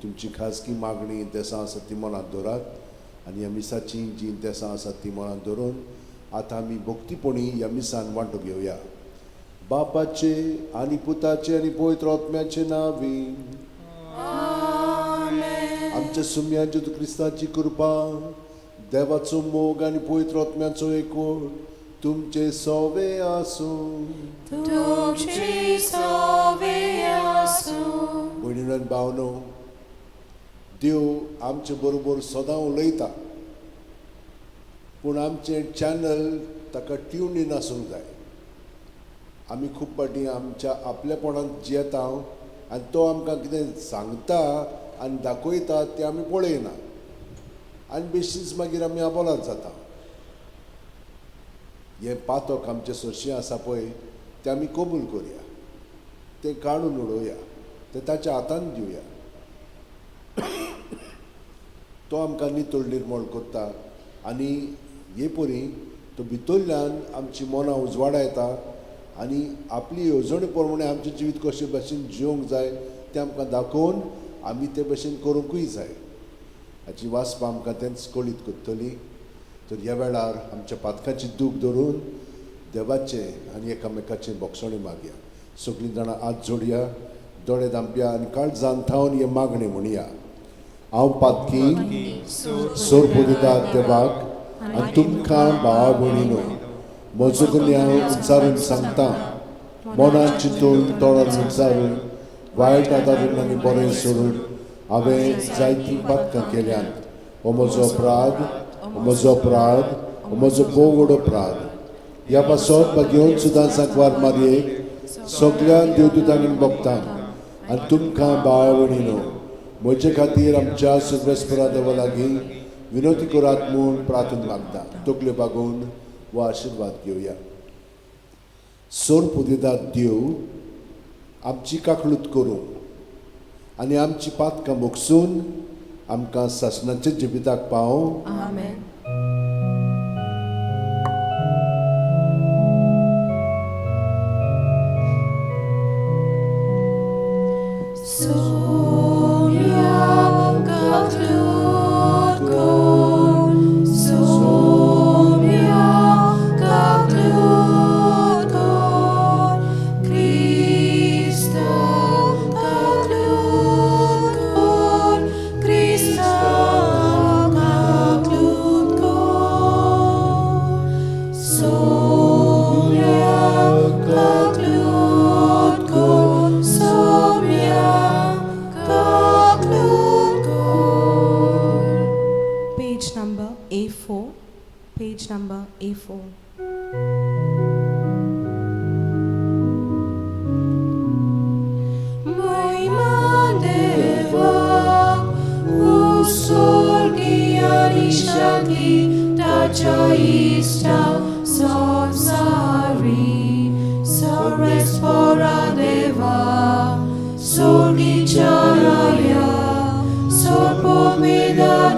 तुमची खाजगी मागणी देसां आसा ती मनांत दवरात आनी ह्या मिसाची जी देसां आसात ती मनांत दवरून आतां आमी भक्तीपणी ह्या मिसान वांटो घेवया. बापाचे आनी पुताचे आनी पवित्र आत्म्याचे नांवी. आमच्या सुम्या जेजू क्रिस्ताची कृपा, देवाचो मोग आनी पवित्र आत्म्याचो एकवट तुमचे सवे आसूं. तुमची सवे आसूं. भयणीनो आनी भावनो, देव आमचे बरोबर सदां उलयता पूण आमचें चॅनल ताका ट्यून इन आसूंक जाय. आमी खूब फावटी आमच्या आपलेपणांत जियेता आनी तो आमकां कितें सांगता आनी दाखयता तें आमी पळयना आनी बेश्टीच मागीर आमी आबोलाद जाता. हें पातक आमचें सरशें आसा पळय तें आमी कबूल करुया, तें काडून उडोवया, तें ताच्या हातांत दिवया. तो आमकां नितळ निर्मळ करता आनी हे परी तो भितरल्यान आमची मनां उजवाडा येता आनी आपली येवजणे प्रमाणे आमचें जिवीत कशे भाशेन जिवंक जाय तें आमकां दाखोवन आमी ते भशेन करूंकूय जाय. हाची वासप आमकां तेंच कळीत करतली. तर ह्या वेळार आमच्या पातकाची दूख धरून देवाचे आनी एकामेकाचे बोगसणे मागया. सगळीं जाणां हात जोडया, दोळे धांपया आनी काळजान थावन हे मागणे म्हणया. हांव पातकी सोर पदवेदार देवाक आनी तुमकां भावा भयणीनो म्हजो गुन्यांव उच्चारून सांगता. मनान चिंतून तोंडान विचारून वायट आदारून आनी बरें सोडून हांवें जायतीं पातकां केल्यात. हो म्हजो अपराध, हो म्हजो अपराध, हो म्हजो भोव व्हड अपराध. ह्या पासत घेवन सुद्दां सांकवार मारयेक सगळ्या देवदूतांनी भोगतांक आनी तुमकां भावा भयणीनो म्हजे खातीर आमच्या सर्वेस्परा देवा लागीं विनोदी करात म्हूण प्रार्थना मागता. तकल्यो बागोवन वो आशिर्वाद घेवया. सोर पदवेदार देव आमची काकळूत करूं आनी आमची पातकां मोगसून आमकां सासणाच्या जिविताक पावोवं. आमेन. Page number A4.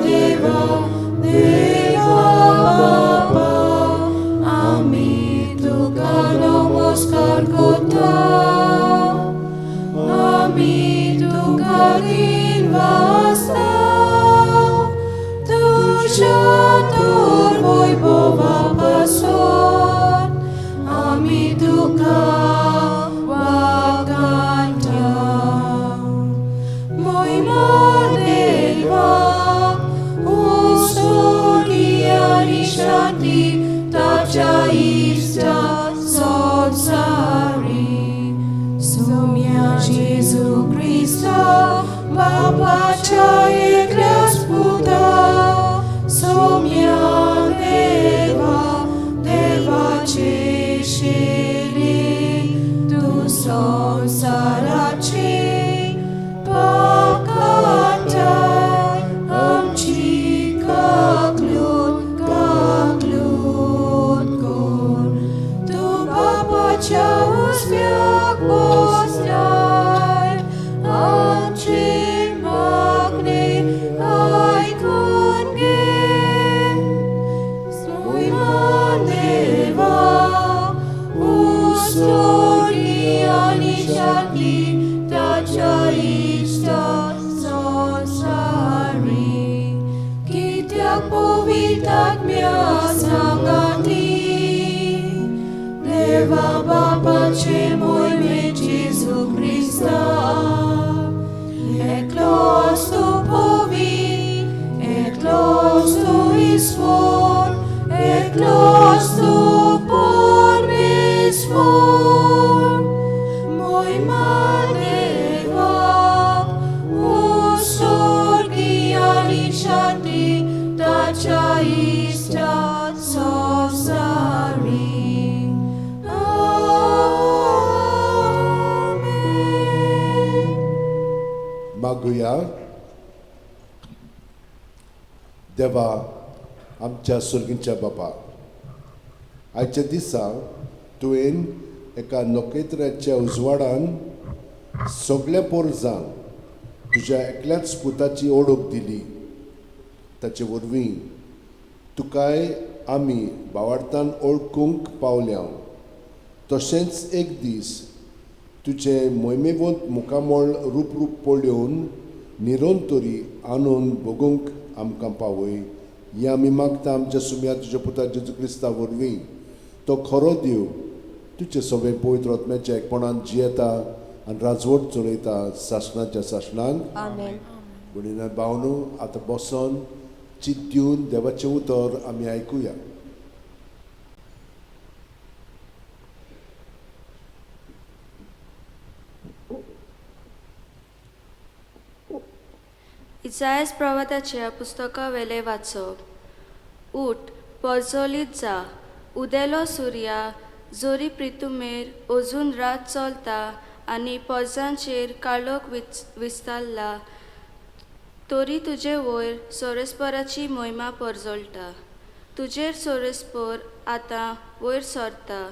Deva, Deva, Baba. दिन वाजता तुझ्या तोर वैभवापासून आम्ही तुका वाखाणया. महिमा देवा ओ स्तुती आणि शांती ताच्या इष्टा संसारी. सौम्या जेजू ख्रिस्ता बापाच्या एकल्याच पुता सौम्या देवा देवाचे शेरे तू संसाराचे पाकाटाय आमची काकलूत काकलूत कोर. तू बापाच्या उजव्याक बसलाय आमची मागणी ऐकून घे. महिमा देवा ओ स्तुती आणि शांती ताच्या इष्टा संसारी. कित्याक पवित्र आत्म्या सांगाती देवा बापाचे मोहिमे जेजू ख्रिस्ता. एकलोच तू पवित्र एकलोच तू ईश्वर एकलोच तू परमेश्वर. महिमा देवा ओ स्वर्गी आणि शांती ताच्या इष्टा संसारी. मागुया. देवा आमच्या सुर्गीच्या बाबा, आयच्या दिसा तुवें एका नोकेत्राच्या उजवाडान सगळ्या पोरजांक तुज्या एकल्याच पुताची ओळख दिली. ताचे वरवीं तुकाय आमी भावार्थान ओळखूंक पावल्या. तशेंच एक दीस तुजें मोहिमेवंत मुखामोळ रूप पळोवन निरोंतरी आनून बगूंक आमकां पावय. हें आमी मागता आमच्या सुम्या तुज्या पुता जेजू क्रिस्ता वरवीं. तो खरो देव तुजे सगळे पवित्र आत्म्याच्या एकपणान जियेता आनी राजवट चलयता शासनाच्या शासनांत. आमेन. म्हणून भावनू आतां बसून चित दिवन देवाचें उतर आमी आयकुया. इसायास प्रवाताच्या पुस्तका वेले वाचप. उठ, परजोलीत जा, उदेलो सुर्या जोरी प्रितुमेर अजून रात चलता आनी पर्जांचेर काळोख विस्तारला. तोरी तुजे वयर सोरेस्पराची मोहिमा परजोलता. तुजेर सोरेस्पर आतां वयर सरता.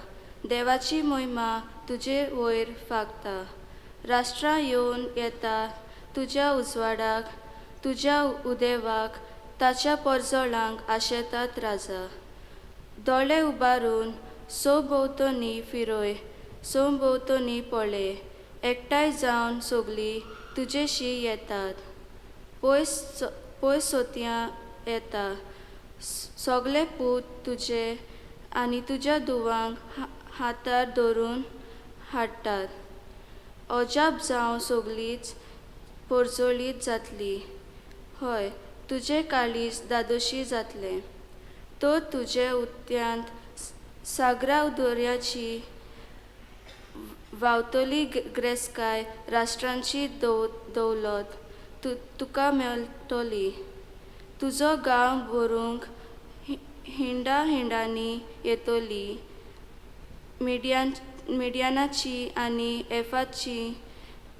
देवाची मोहिमा तुजे वयर फागता. राष्ट्रां येवन येता तुज्या उजवाडाक, तुज्या उदेवाक, ताच्या परजोळांक आशेतात राजा. दोळे उबारून सोभोवतणी फिरोय, सोभोवतणी पळे, एकठांय जावन सगळीं तुजेशी येतात. पयस सोत्यां येता सगळे पूत तुजे आनी तुज्या धुवांक हातार धरून हाडटात. अजाप जावं सगळींच परजोळीत जातली. हय, तुजे काळीज दादोशी जातलें. तो तुजे उद्यांत सागरा दर्याची वावतली ग्रेसकाय राष्ट्रांची दौलत तुका मेळटली. तुजो गांव भरूंक हिंडांनी येतली. मिडियानाची आनी एफाची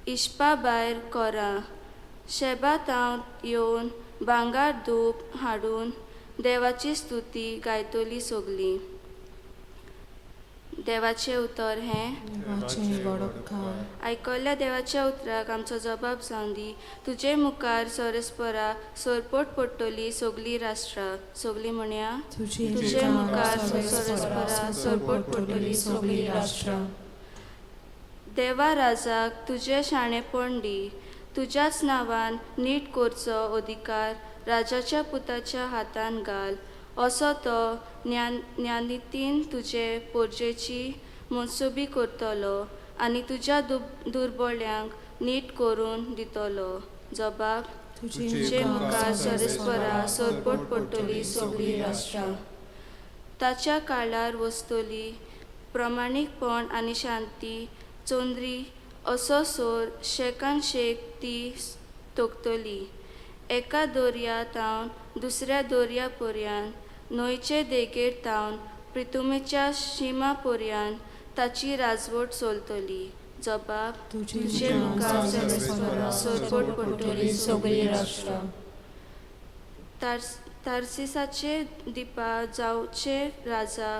इश्पा भायर कोरां. शेबातांव येवन भांगार धूप हाडून देवाची स्तुती गायतली सगळीं. देवाचें उतर हें. आयकल्ल्या देवाच्या उतराक आमचो जबाब जावन दी. तुजे मुखार सोरेस्परा सोरपोट पडटली सगळीं राष्ट्रां. सगळीं म्हणया. तुजे मुखार सोरेस्परा सोरपोट पडटली सगळीं राष्ट्रां. देवा राजाक तुजे शाणेपण दी. तुज्याच नांवान नीट करचो अधिकार राजाच्या पुताच्या हातान घाल, असो तो ज्ञानितीन तुजे पोरजेची मनसुबी करतलो आनी तुज्या दुर्बळ्यांक नीट करून दितलो. जबाब तुजे मुखार सरस्परा सोरपोट पडटली सगळी राष्ट्रां. ताच्या काळार वस्तली प्रमाणीकपण आनी शांती चोंद्री असो सोर शेकान शेक ती तोखतली. एका दोर्या तावन दुसऱ्या दोर्या पर्यंत न्हंयचे देगेर तावन पृथ्वीच्या शिमा पर्यंत ताची राजवट चलतली. जबाब तुजे मुखार सरस्परा सोरपोट पडटली सगळी राष्ट्रां. तार्सिसाचे दिपा जावचे राजा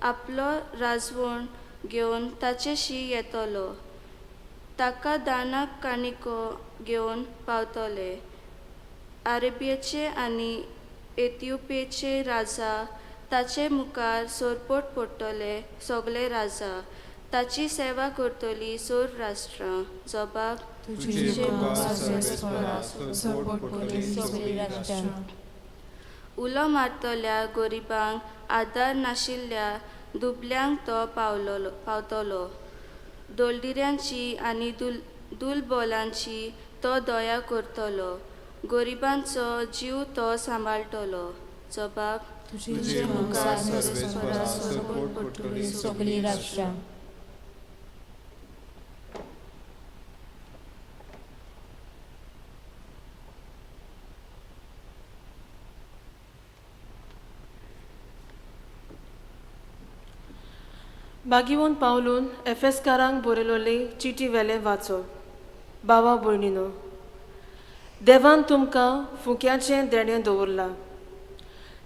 आपलो राजवण घेवन ताचेशी येतलो. ताका दानाक काणिको घेवन पावतले. अरेबियाचे आनी इथिओपियाचे राजा ताचे मुखार सोरपोट पडटले सगळे राजा. ताची सेवा करतली सोर राष्ट्रां. जबाब तुजे मुखार सरस्परा सोरपोट पडटली सगळी राष्ट्रां. उलो मारतल्या गरिबांक आदार नाशिल्ल्या दुबल्यांक तो पावतलो. दोलदिऱ्यांची आनी दुलबोलांची तो दया करतलो. गरिबांचो जीव तो सांबाळटलो. जबाब तुजे मुखार सरस्परा सोरपोट पडटली सगळी राष्ट्रां. बागीवन पावलून एफेसकारांक बरयलोले चिटी वेले वाचो. भावा भयणीनो, देवान तुमकां फुक्याचें देणें दवरलां.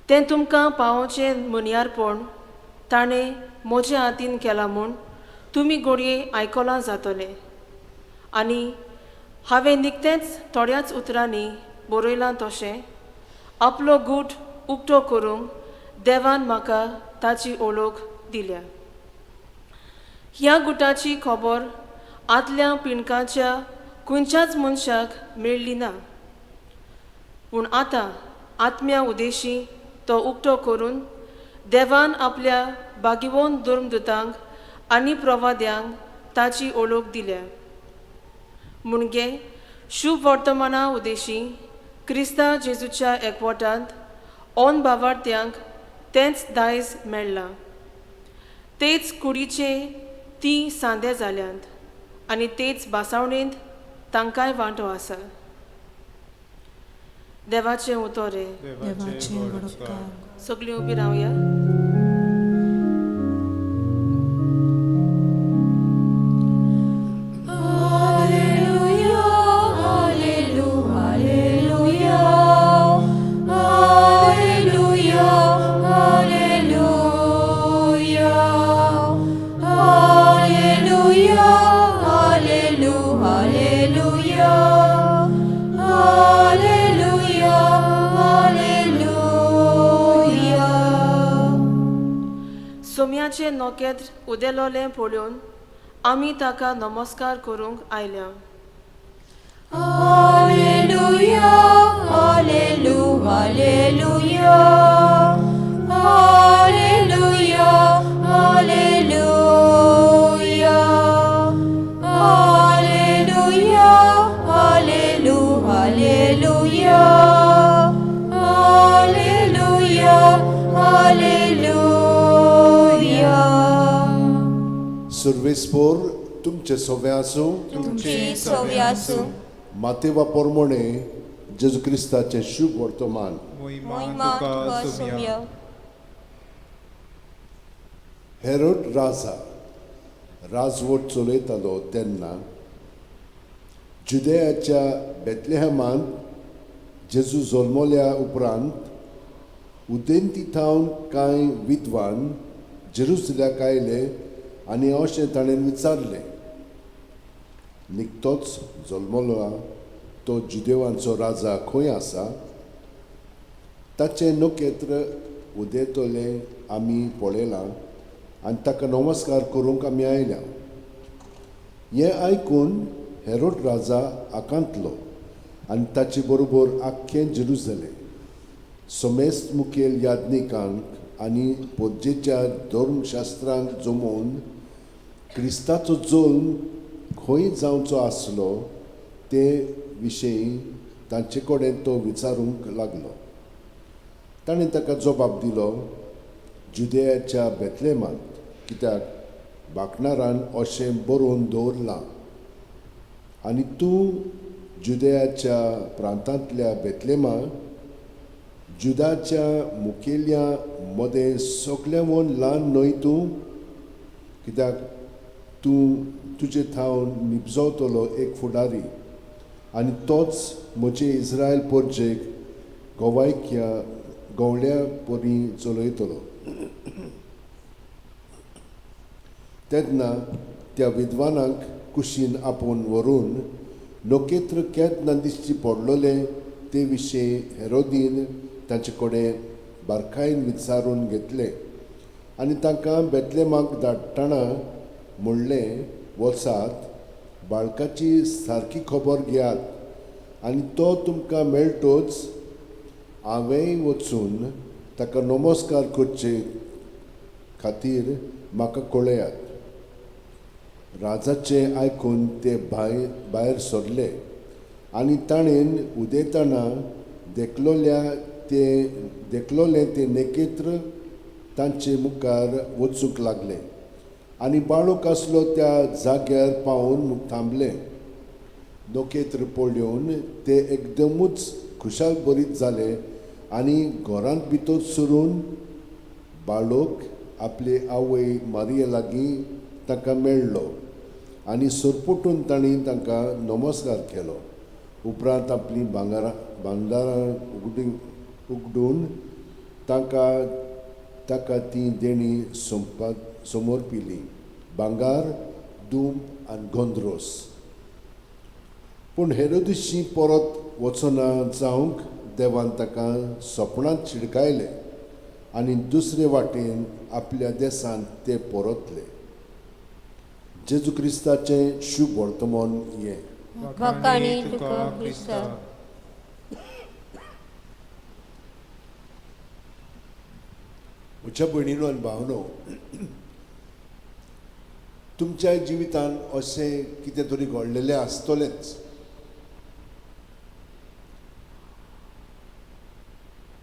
तें तुमकां पावोवचें मनियारपण ताणें म्हज्या हातीन केलां म्हूण तुमी घडये आयकलां जातलें. आनी हांवें निकतेंच थोड्याच उतरांनी बरयलां तशें आपलो गूट उक्तो करूंक देवान म्हाका ताची ओळख दिल्या. ह्या गुटाची खबर आदल्या पिणकाच्या खंयच्याच मनशाक मेळ्ळी ना. पूण आतां आत्म्या उदेशी तो उक्तो करून देवान आपल्या बागीवोन धर्मदुतांक आनी प्रवाद्यांक ताची ओळख दिल्या. म्हणजे शुभ वर्तमाना उदेशी क्रिस्ता जेजूच्या एकवटांत ओन भावार्थ्यांक तेंच दायज मेळ्ळां. तेच कुडीचे ती सांदे जाल्यांत आनी तेच बासावणेंत तांकांय वांटो आसा. देवाचें उतोरे. देवाचें वडकार. सगळीं उबी रावया. सोम्याचे नोकेत्र उदेलोलें पळोवन आमी ताका नमस्कार करूंक आयल्या. Hallelujah, hallelujah, hallelujah, hallelujah, hallelujah, hallelujah, hallelujah, hallelujah, hallelujah, hallelujah. सर्वेस्पोर तुमचे सोवे आसूं. तुमची सोवी आसूं. मातेवा पोरमोणे जेजू क्रिस्ताचे शुभ वर्तमान. महिमा तुका सोम्य. हेरोड राजा राजवट चलयतालो तेन्ना जुदेयाच्या बेतलेहमांत जेजू जल्मल्या उपरांत उदेंतीथावन कांय विद्वान जेरुसल्याक आयले आनी अशें ताणें विचारलें, निकतोच जल्मला तो जुदेवांचो राजा खंय आसा? ताचें नोकेत्र उदेतलें आमी पळयलां आनी ताका नमस्कार करूंक आमी आयल्या. हें आयकून हेरोड राजा आकांतलो आनी ताचे बरोबर आख्खें जेरुसलेम समेस्त मुखेल याज्ञिकांक आनी पोज्जेच्या धर्मशास्त्रांक जमोवन क्रिस्ताचो जल्म खंय जावचो आसलो ते विशयी तांचे कडेन तो विचारूंक लागलो. ताणें ताका जबाब दिलो, जुदेयाच्या बेतलेमांत, कित्याक बाकणारान अशें बरोवन दवरलां आनी तूं जुदेयाच्या प्रांतांतल्या बेतलेमा जुदाच्या मुखेल्या मदें सगळ्यावन ल्हान न्हय तूं, कित्याक तूं तुजे थावन निपजवतलो एक फुडारी आनी तोच म्हजे इस्रायल पोरजेक गवळ्या परी चलयतलो. तेन्ना त्या विद्वानांक कुशीन आपोवन व्हरून नोकेत्र केन्ना दिश्टी पडलोले ते विशयी हेरोदीन तांचे कडेन बारकायेन विचारून घेतले आनी तांकां बेतलेमाक धाडटना म्हणलें, वचात, बाळकाची सारकी खबर घेयात आनी तो तुमकां मेळटोच हांवेंय वचून ताका नमस्कार करचे खातीर म्हाका कळयात. राजाचें आयकून ते भायर सरले आनी ताणें उदेतना देखलोलें ते नेकेत्र तांचे मुखार वचूंक लागले आनी बाळूक आसलो त्या जाग्यार पावून थांबले. नोकेत्र पळोवन ते एकदमूच खुशाल भरीत जाले आनी घरांत भितर सरून बाळूक आपले आवय मारये लागीं ताका मेळ्ळो आनी सरपुटून तांणी तांकां नमस्कार केलो. उपरांत आपली भांगरां उगडून ताका ती देणी समर्पिली, भांगार, दूम आनी गोंदरोस. पूण हेरोदेशी परत वचना जावंक देवान ताका सपनांत शिडकायले आनी दुसरे वाटेन आपल्या देशांत ते परतले. जेजू क्रिस्ताचें शुभ वर्तमान हें. वखाणी तुका क्रिस्ता. म्हज्या भयणीनो आनी भावनो, तुमच्या जिवितांत अशें कितें तरी घडलेलें आसतलेंच.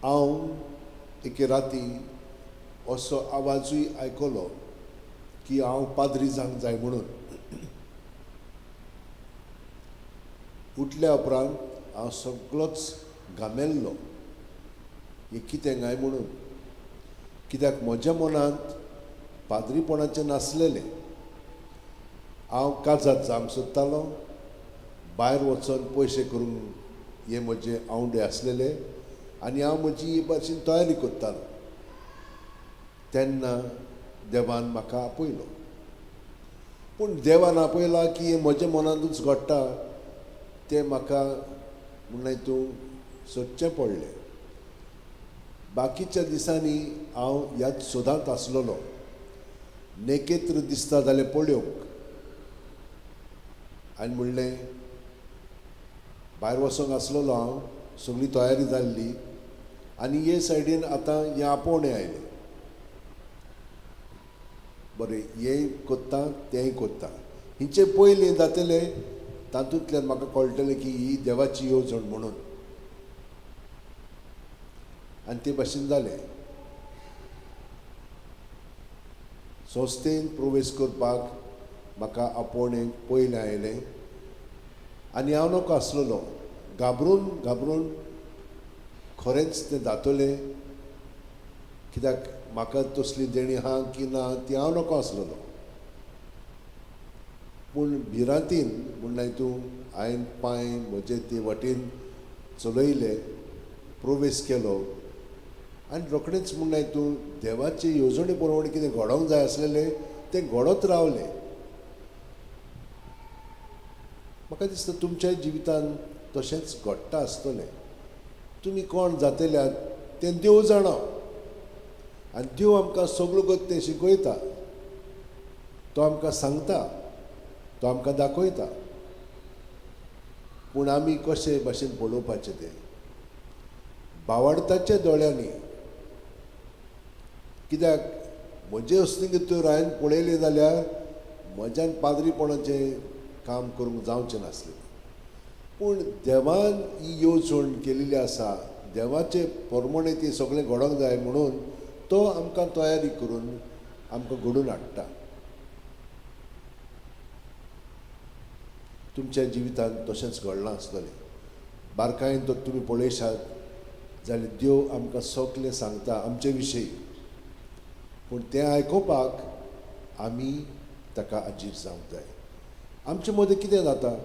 हांव एके राती असो आवाजूय आयकलो की हांव पाद्री जावंक जाय म्हणून. उठल्या उपरांत हांव सगळोच घामेल्लो, हें कितें काय म्हणून, कित्याक म्हज्या मनांत पाद्रीपणाचें नासलेलें. हांव काजात जावंक सोदतालो, भायर वचून पयशे करूंक हे म्हजे आवडे आसलेले आनी हांव म्हजी हे भाशेन तयारी करतालो. तेन्ना देवान म्हाका आपयलो. पूण देवान आपयला की हे म्हज्या मनांतूच घडटा तें म्हाका म्हणलें तूं सोदचें पडलें. बाकीच्या दिसांनी हांव ह्याच सोदांत आसलोलो, नेकेत्र दिसता जाल्यार पळोवंक, आनी म्हणलें भायर वचोंक आसलोलो हांव, सगळी तयारी जाल्ली आनी हे सायडीन आतां हें आपोवणें आयलें. बरें, हेंय कोत्ता तेंय कोत्ता. हिंचे पयलीं जातलें तातूंतल्यान म्हाका कळटलें की ही देवाची येवजण म्हणून. आनी ते भाशेन जालें. संस्थेन प्रवेश करपाक म्हाका आपोवणें पयलें आयलें आनी हांव नोको आसलोलो. घाबरून खरेंच तें जातलें, कित्याक म्हाका तसली देणी आहा की ना ती हांव नोको आसलोलो. पूण भिरांतीन म्हणलें तूं हांवें पांय म्हजे ते वाटेन चलयले, प्रवेश केलो आनी रोखडेंच म्हणलें तूं देवाचे येवजणे प्रमाणे कितें घडोवंक जाय आसलेलें तें घडत रावलें. म्हाका दिसता तुमच्या जिवितांत तशेंच घडटा आसतलें. तुमी कोण जातल्यात तें देव जाणा आनी देव आमकां सगळो गत तें शिकयता. तो आमकां सांगता, तो आमकां दाखयता. पूण आमी कशे भाशेन पळोवपाचें तें भावार्थाच्या दोळ्यांनी. कित्याक म्हजे अस्तिगतीवर हांवें पळयलें जाल्यार म्हज्यान पाद्रीपणाचें काम करूंक जावचें नासलें. पूण देवान ही येवजण केलेली आसा, देवाचे प्रमाणे ती सगळें घडोवंक जाय म्हणून तो आमकां तयारी करून आमकां घडोवन हाडटा. तुमच्या जिवितांत तशेंच घडलां आसतलें. बारकायेन तो तुमी पळयशात जाल्यार देव आमकां सगळें सांगता आमचे विशीं. पूण तें आयकोपाक आमी ताका अजीब जावंक जाय. आमचे मदें कितें जाता,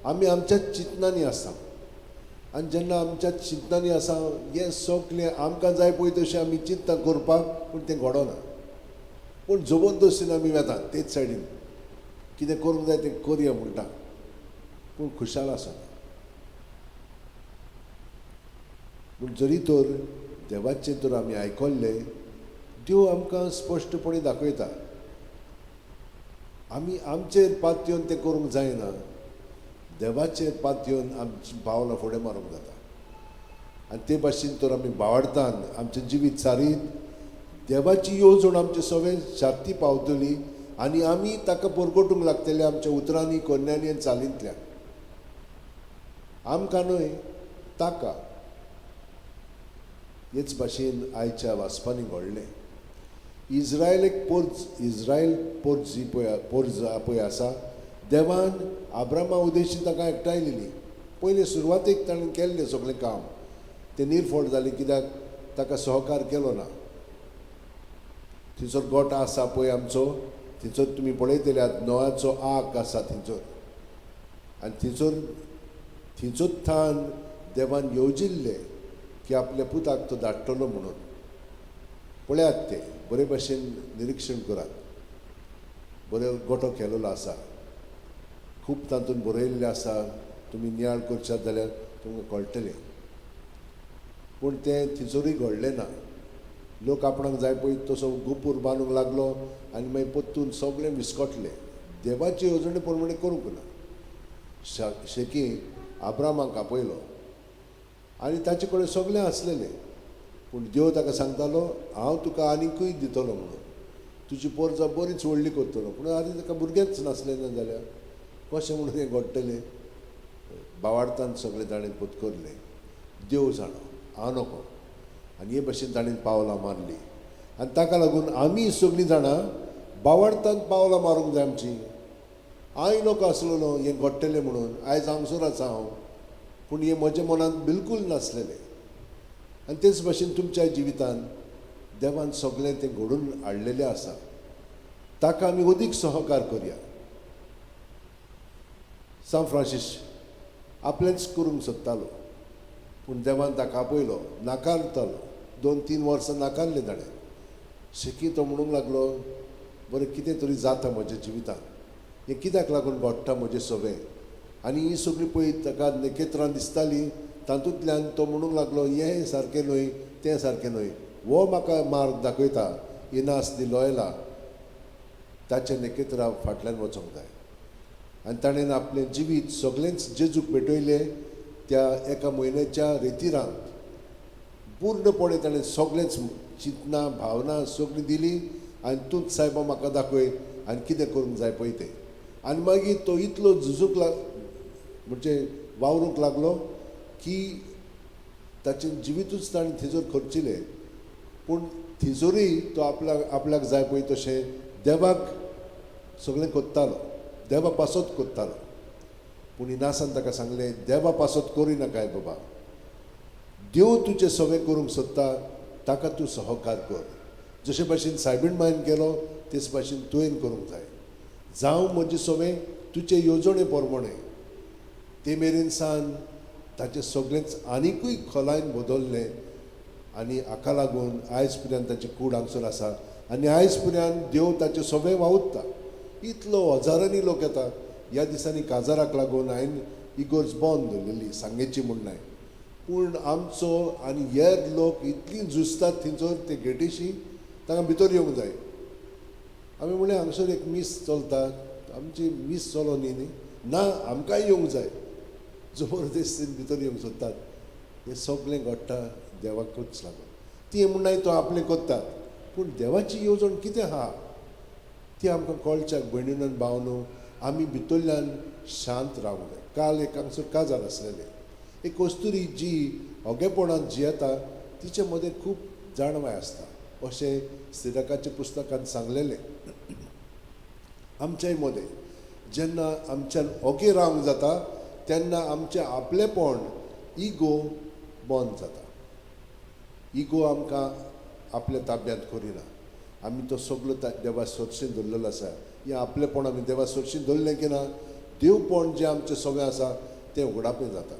आमी आमच्याच चिंतनांनी आसा आनी जेन्ना आमच्याच चिंतनांनी आसा हें सगळें आमकां जाय पळय तशें आमी चिंतता करपाक, पूण तें घडोना. पूण जबरदस्तीन आमी वेतात तेच सायडीन कितें करूंक जाय तें करया म्हणटा, पूण खुशाल आसना. पूण जरी तर देवाचें तर आमी आयकल्लें, देव आमकां स्पश्टपणी दाखयता आमी आमचेर पातयेवन तें करूंक जायना. देवाचेर पातयेवन आमची पावलां फुडें मारूंक जाता. आनी ते भाशेन तर आमी भावार्थान आमचें जिवीत सारीत देवाची येवजण आमचे सगळे शार्ती पावतली आनी आमी ताका परगटूंक लागतले आमच्या उतरांनी, कन्यांनी आनी चालींतल्यान. आमकां न्हय ताका. हेच भाशेन आयच्या वाचपांनी घडलें. इस्रायल पोर्ज पळय आसा, देवान आब्रामा उद्देशीन ताका एकठांयलेली. पयले सुरवातेक ताणें केल्लें सगळें काम तें निर्फळ जालें, कित्याक ताका सहकार केलो ना. थंयसर गोठ आसा पळय आमचो, थंयसर तुमी पळयतल्यात नोआचो आर्क आसा थंयसर. आनी थंयसर थान देवान येवजिल्लें की आपल्या पुताक तो धाडटलो म्हणून. पळयात तें बरे भाशेन निरीक्षण करात. बरो गोठो केलेलो आसा, खूब तातूंत बरयल्लें आसा. तुमी नियाळ करशात जाल्यार तुमकां कळटलें. पूण तें थंयसरूय घडलें ना. लोक आपणाक जाय पळय तसो गुपूर बांदूंक लागलो आनी मागीर परतून सगळें विस्कटलें. देवाचे येवजणे प्रमाणे करूंक ना. शेकी आब्रामाक आपयलो आनी ताचे कडेन सगळें आसलेलें, पूण देव ताका सांगतालो हांव तुका आनिकूय दितलो म्हणून, तुजी पोरजां बरीच व्हडली करतलो. पूण आनी ताका भुरगेंच नासलें ना जाल्यार कशें म्हणून हें घडटलें. भावार्थान सगळें ताणें पत्करलें. देव जाणो, हांव नको. आनी हे भाशेन ताणें पावलां मारलीं. आनी ताका लागून आमी सगळीं जाणां भावार्थान पावलां मारूंक जाय आमचीं. हांव नको आसलेलो हें घडटलें म्हणून. आयज हांगसर आसा हांव, पूण हें म्हज्या मनांत बिलकूल नासलेलें. आनी तेच भाशेन तुमच्या जिवितांत देवान सगळें तें घडून हाडलेलें आसा. ताका आमी अदीक सहकार करया. सान फ्रांसीस आपलेंच करूंक सोदतालो, पूण देवान ताका आपयलो, नाकारतालो. 2-3 वर्सां नाकारलें ताणें. शेकी तो म्हणूंक लागलो बरें कितें तरी जाता म्हज्या जिवितांत, हें कित्याक लागून घडटा म्हजें सगळें. आनी ही सगळीं पळय ताका नखेत्रां दिसतालीं, तातूंतल्यान तो म्हणूंक लागलो हें सारकें न्हय, तें सारकें न्हय. हो म्हाका मार्ग दाखयता, इनास दी लॉयला, ताच्या नखेत्रा फाटल्यान वचोंक जाय. आनी ताणें आपलें जिवीत सगळेंच जेजूक भेटयलें. त्या एका म्हयन्याच्या रितीरांत पूर्णपणे ताणें सगळेंच चिंतना भावना सगळीं दिली आनी तूंच सायबा म्हाका दाखय आनी कितें करूंक जाय पळय तें. आनी मागीर तो इतलो झुजूंक म्हणजे वावरूंक लागलो की ताचें जिवीतूच ताणें थंयसर खर्चिलें. पूण थंयसरूय तो आपल्याक जाय पळय तशें देवाक सगळें कोत्तालो, देवा पासत कोत्तालो. पूण इनासान ताका सांगलें देवा पासत करिनाकाय बाबा. देव तुजें सगळें करूंक सोदता, ताका तूं सहकार कर. जशे भाशेन सायबीण मायन केलो तेच भाशेन तुवें करूंक जाय. जावं म्हजें सगळें तुजे येवजणे प्रमाणे. ते मेरेन सान ताचें सगळेंच आनिकूय खोलायन बदल्लें आनी हाका लागून आयज पर्यंत ताची कूड हांगसर आसा. आनी आयज पर्यंत देव ताचें सगळें वावुरता. इतलो हजारांनी लोक येता. ह्या दिसांनी काजाराक लागून हांवें इगोर्ज बंद दवरलेली सांगेची म्हूण न्हय, पूण आमचो आनी हेर लोक इतलीं झुजतात थंयसर ते गेटीशी, तांकां भितर येवंक जाय. आमी म्हणलें हांगसर एक मीस चलता, आमची मीस चलो न्ही ना, आमकांय येवंक जाय. जबरदस्तीन भितर येवंक सोदतात हें सगळें घडटा देवाकूच लागून. ती म्हणनाय तो आपलें करतात पूण देवाची येवजण कितें आहा ती आमकां कळच्याक भयणीन आनी भावनो आमी भितरल्यान शांत रावंक जाय. काल एक हांगसर काजार आसलेलें एक कस्तुरी जी ओगेपणान जियेता तिचे मदें खूब जाणवाय आसता अशें सिरकाच्या पुस्तकांत सांगलेलें. आमच्याय मदें जेन्ना आमच्यान ओगे रावंक जाता तेन्ना आमचें आपलेपण इगो बंद जाता. इगो आमकां आपल्या ताब्यांत करिना. आमी तो सगळो देवा सोरशीं दवरलेलो आसा. हें आपलेपण आमी देवा सोरशीं दवरलें की ना देवपण जें आमचें सगळें आसा तें उगडापें जाता.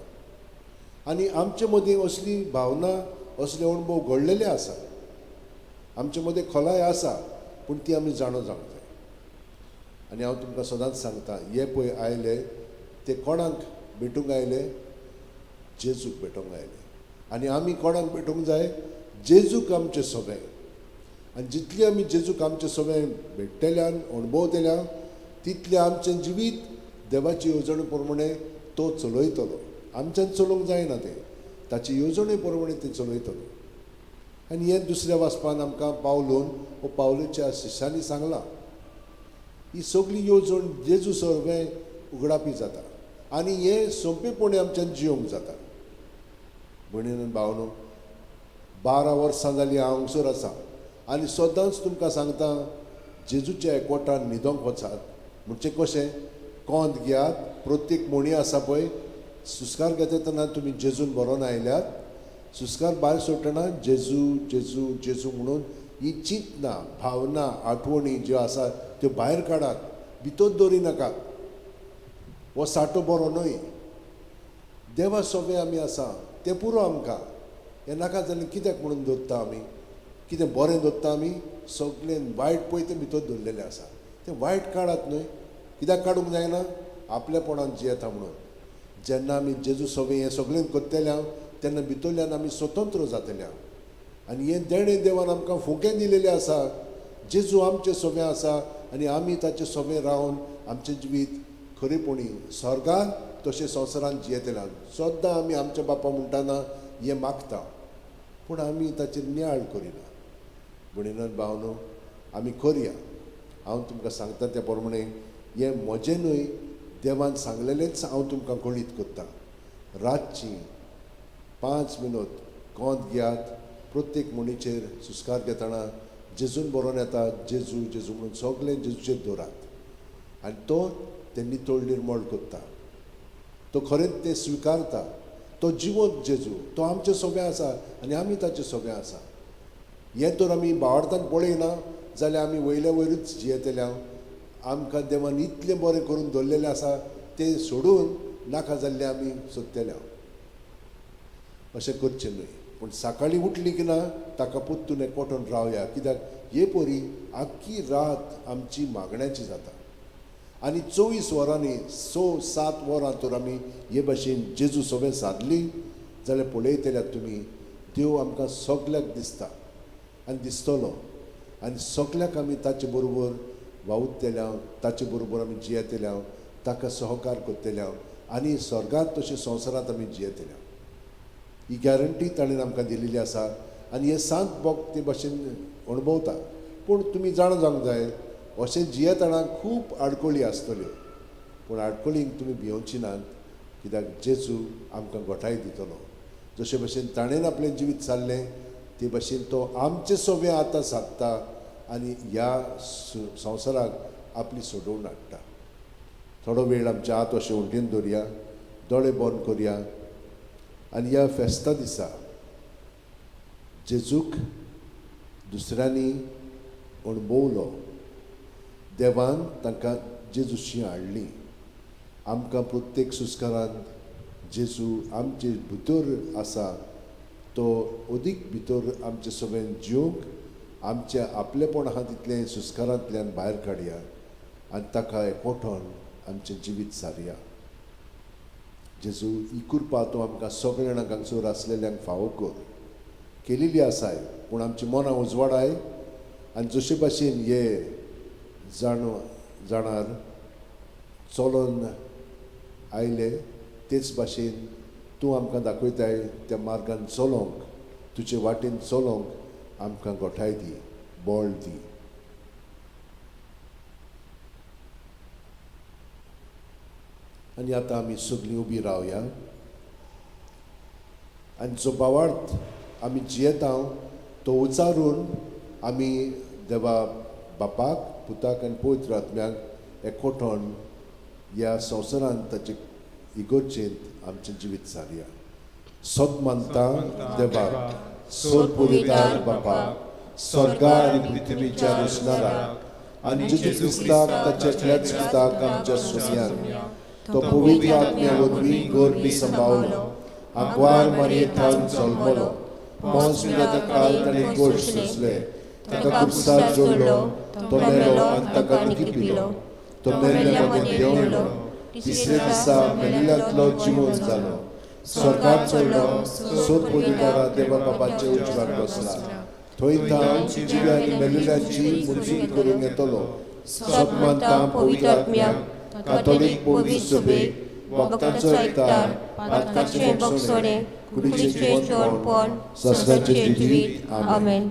आनी आमचे मदीं असली भावना असले अणभव घडलेले आसा. आमचे मदें खोलाय आसा पूण ती आमी जाणो जावंक जाय. आनी हांव तुमकां सदांच सांगता हे पळय आयले ते कोणाक भेटूंक आयले जेजूक भेटोंक आयले. आनी आमी कोणाक भेटोंक जाय जेजूक आमचें सगळें. आनी जितली आमी जेजूक आमचें सगळें भेटलेल्यान अणभवतल्या तितलें आमचें जिवीत देवाची येवजणे प्रमाणे तो चलयतलो. आमच्यान चलोवंक जायना तें ताची येवजणे प्रमाणे तें चलयतलो. आनी हें दुसऱ्या वाचपान आमकां पावलोन वो पावलोच्या शिश्यांनी सांगलां ही सगळी येवजण जेजू सगळें उगडापी जाता आनी हें सोंपेपणी आमच्यान जियोंक जाता. भयणीन भावनो 12 वर्सां जालीं हांव हांगसर आसा आनी सदांच तुमकां सांगता जेजूच्या एकवटान न्हिदोंक वचात. म्हणजे कशें कोंत घेयात प्रत्येक मोणी आसा पळय सुस्कार घेता तेन्ना तुमी जेजून बरोवन आयल्यात. सुस्कार भायर सोडटना जेजू जेजू जेजू म्हणून ही चिंतना भावना आठवणी ज्यो आसा त्यो भायर काडात. भितर दवरी नाकात. हो साठो बरो न्हय. देवा सगळें आमी आसा तें पुरो आमकां. हें नाका जाल्यार कित्याक म्हणून दवरता आमी कितें बरें दवरता आमी सगळें वायट पळय तें भितर दवरलेलें आसा. तें वायट काडात न्हय. कित्याक काडूंक जायना आपलेपणान जियेता म्हणून. जेन्ना आमी जेजू सगळें हें सगळें करतल्या तेन्ना भितरल्यान आमी स्वतंत्र जातल्या. आनी हें देणें देवान आमकां फुकें दिलेलें आसा. जेजू आमचें सगळें आसा आनी आमी ताचें सगळें रावन आमचें जिवीत खरेपणी स्वर्गांत तशें संवसारांत जियेतल्या. सद्दां आमी आमच्या बापा म्हणटाना हें मागता पूण आमी ताचेर नियाळ करिना. भयणीन भावनो आमी करया. हांव तुमकां सांगता त्या प्रमाणे हें म्हजें न्हय देवान सांगलेलेंच हांव तुमकां कळीत करता. रातची 5 मिनट कोंत घेयात प्रत्येक मणीचेर सुस्कार घेतना जेजून बरोवन येता जेजू जेजू म्हणून सगळें जेजूचेर दवरात आनी तो तें नितळ निर्मळ करता. तो खरेंच तें स्विकारता. तो जिवंत जेजू तो आमचें सगळें आसा आनी आमी ताचें सगळें आसा. हें तर आमी भावार्थान पळयना जाल्यार आमी वयल्या वयरूच जियेतल्या. आमकां देवान इतलें बरें करून दवरलेलें आसा तें सोडून नाका जाल्लें आमी सोदतल्या. अशें करचें न्हय. पूण सकाळीं उठली की ना ताका पोत्तून एकवटून रावया. कित्याक हे परी आख्खी रात आमची मागण्याची जाता आनी 24 वरांनी 6-7 वरां तर आमी हे भाशेन जेजू सगळें सादली जाल्यार पळयतल्यात तुमी देव आमकां सगळ्याक दिसता आनी दिसतलो आनी सगळ्याक आमी ताचे बरोबर वावुरतल्या ताचे बरोबर आमी जियेतल्या ताका सहकार करतल्या आनी स्वर्गांत तशें संवसारांत आमी जियेतल्या. ही गॅरंटी ताणें आमकां दिलेली आसा आनी हे सांत भोग ते भाशेन अणभवता. पूण तुमी जाणा जावंक जाय अशें जियेतना खूब आडखळी आसतल्यो पूण आडखळींक तुमी भियोवची नात. कित्याक जेजू आमकां घोटाय दितलो. जशे भशेन ताणेन आपलें जिवीत सारलें ते भशेन तो आमचें सगळें आतां सादता आनी ह्या संवसाराक आपली सोडवण हाडटा. थोडो वेळ आमच्या हात अशें उलटेन दवरया. दोळे बंद करया आनी ह्या फेस्ता दिसा जेजूक दुसऱ्यांनी अणभवलो. देवान तांकां जेजूशी हाडली. आमकां प्रत्येक सुस्कारांत जेजू आमचे भितर आसा. तो अदीक भितर आमचें सगळें जिवंक आमचें आपलेपण आहा तितलें सुस्कारांतल्यान भायर काडया आनी ताका एकवटोन आमचें जिवीत सारया. जेजू ही कृपा तूं आमकां सगळ्या जाणांक हांगसर आसलेल्यांक फावो कर. केलेली आसाय पूण आमची मनां उजवाडाय आनी जशे भाशेन हे जाणार चलोन आयले तेच भाशेन तूं आमकां दाखयताय त्या मार्गान चलोंक, तुजे वाटेन चलोंक आमकां गोठाय दी, बळ दी. आनी आतां आमी सगळीं उबी रावया आनी जो भावार्थ आमी जियेता तो उचारून आमी देवा बापाक, पुताक आनी पवित्र आत्म्याक एकवटोन ह्या संवसारांत ताचे इगोर्जेंत आमचें जिवीत सारया. सोत मानता देवाक, सोत पवित्र बापाक, स्वर्गा आनी पृथ्वीच्या रचणाराक आनी जेजू क्रिस्ताक ताच्या एकल्याच पुताक आमच्या सोम्यान तो पवित्र आत्म्या वरवीं गोरबी सांबाळलो, आग्वार मारयेंतल्यान जल्मलो, पोंस पिलाता काळ ताणें गोड सोंसले, ताका क्रुसार जोडलो, तो मेलो आनी ताका दुखी पिलो, तो मेल्ल्या मदें देंवलो, तिसरे दिसा मेल्ल्यांतलो जिवंत जालो, स्वर्गाक चडलो, सोत पवित्र देवा बापाचे उजवाड बसला, थंय तां जिव्या आनी मेल्लेल्यांची मुजूत करूंक येतलो. सोत मानता पवित्र आत्म्याक, कातोलीक पवित्र सभेक, वक्तांचो एकठार, पातकाचें भक्षणे, कुडीचें जेवणपण, ससऱ्याचें जिवीत. आमेन.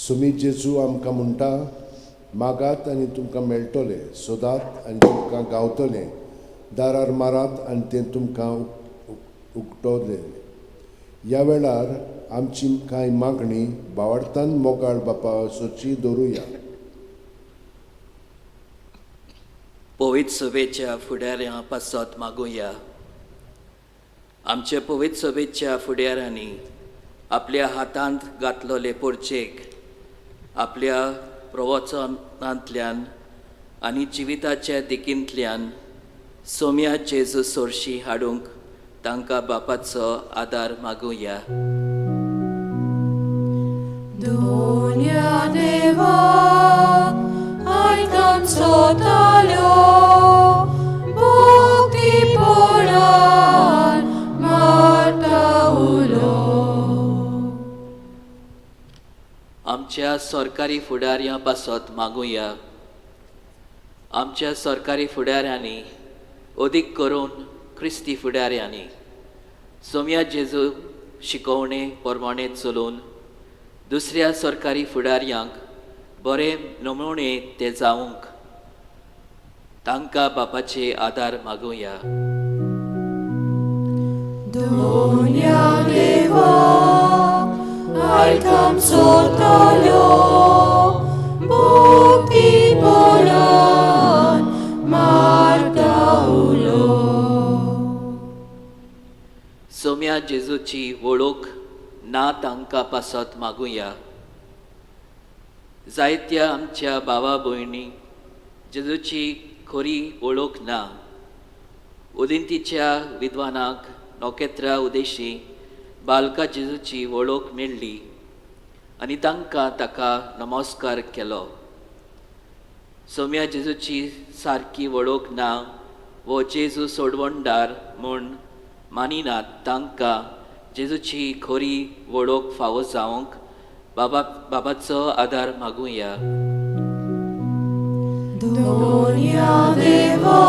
सुमी जेजू आमकां म्हणटा, मागात आनी तुमकां मेळटलें, सोदात आनी तुमकां गावतलें, दारार मारात आनी तें तुमकां उगटलें. ह्या वेळार आमची कांय मागणी भावार्थान मोगाळ बापा सोची दवरुया. पवित्र सभेच्या फुडाऱ्यां पासत मागुया. आमच्या पवित्र सभेच्या फुडाऱ्यांनी आपल्या हातांत घातलोले पोरचेक आपल्या प्रवचनांतल्यान आनी जिविताच्या दिकेंतल्यान सोम्या जेजू सोरशी हाडूंक तांकां बापाचो आदार मागुया. दोन्या देवा आयकांचो ताल्यो भोक्तीपणान मारता उलो. आमच्या सरकारी फुडाऱ्यां पासत मागुया. आमच्या सरकारी फुडाऱ्यांनी अदीक करून क्रिस्ती फुडाऱ्यांनी सोम्या जेजू शिकवणे प्रमाणे चलून दुसऱ्या सरकारी फुडाऱ्यांक बरे नमुणे ते जावंक तांकां बापाचे आदार मागुया. दोन्या देवा आयकांचो ताल्यो भोक्तीपणान मारता उलो. सोम्या जेजूची वळख ना तांकां पासत मागुया. जायत्या आमच्या भावा भयणी जेजूची खरी वळख ना. उदेंतीच्या विद्वानाक नोकेत्रा उदेशी बालका जेजूची वळख मेळ्ळी आनी तांकां ताका नमस्कार केलो. सोम्या जेजूची सारकी वळख ना वो जेजू सोडवणदार म्हूण मानिनात तांकां जेजूची खरी वळख फावो जावंक बाबाचो आदार मागुया. दोन्या देवा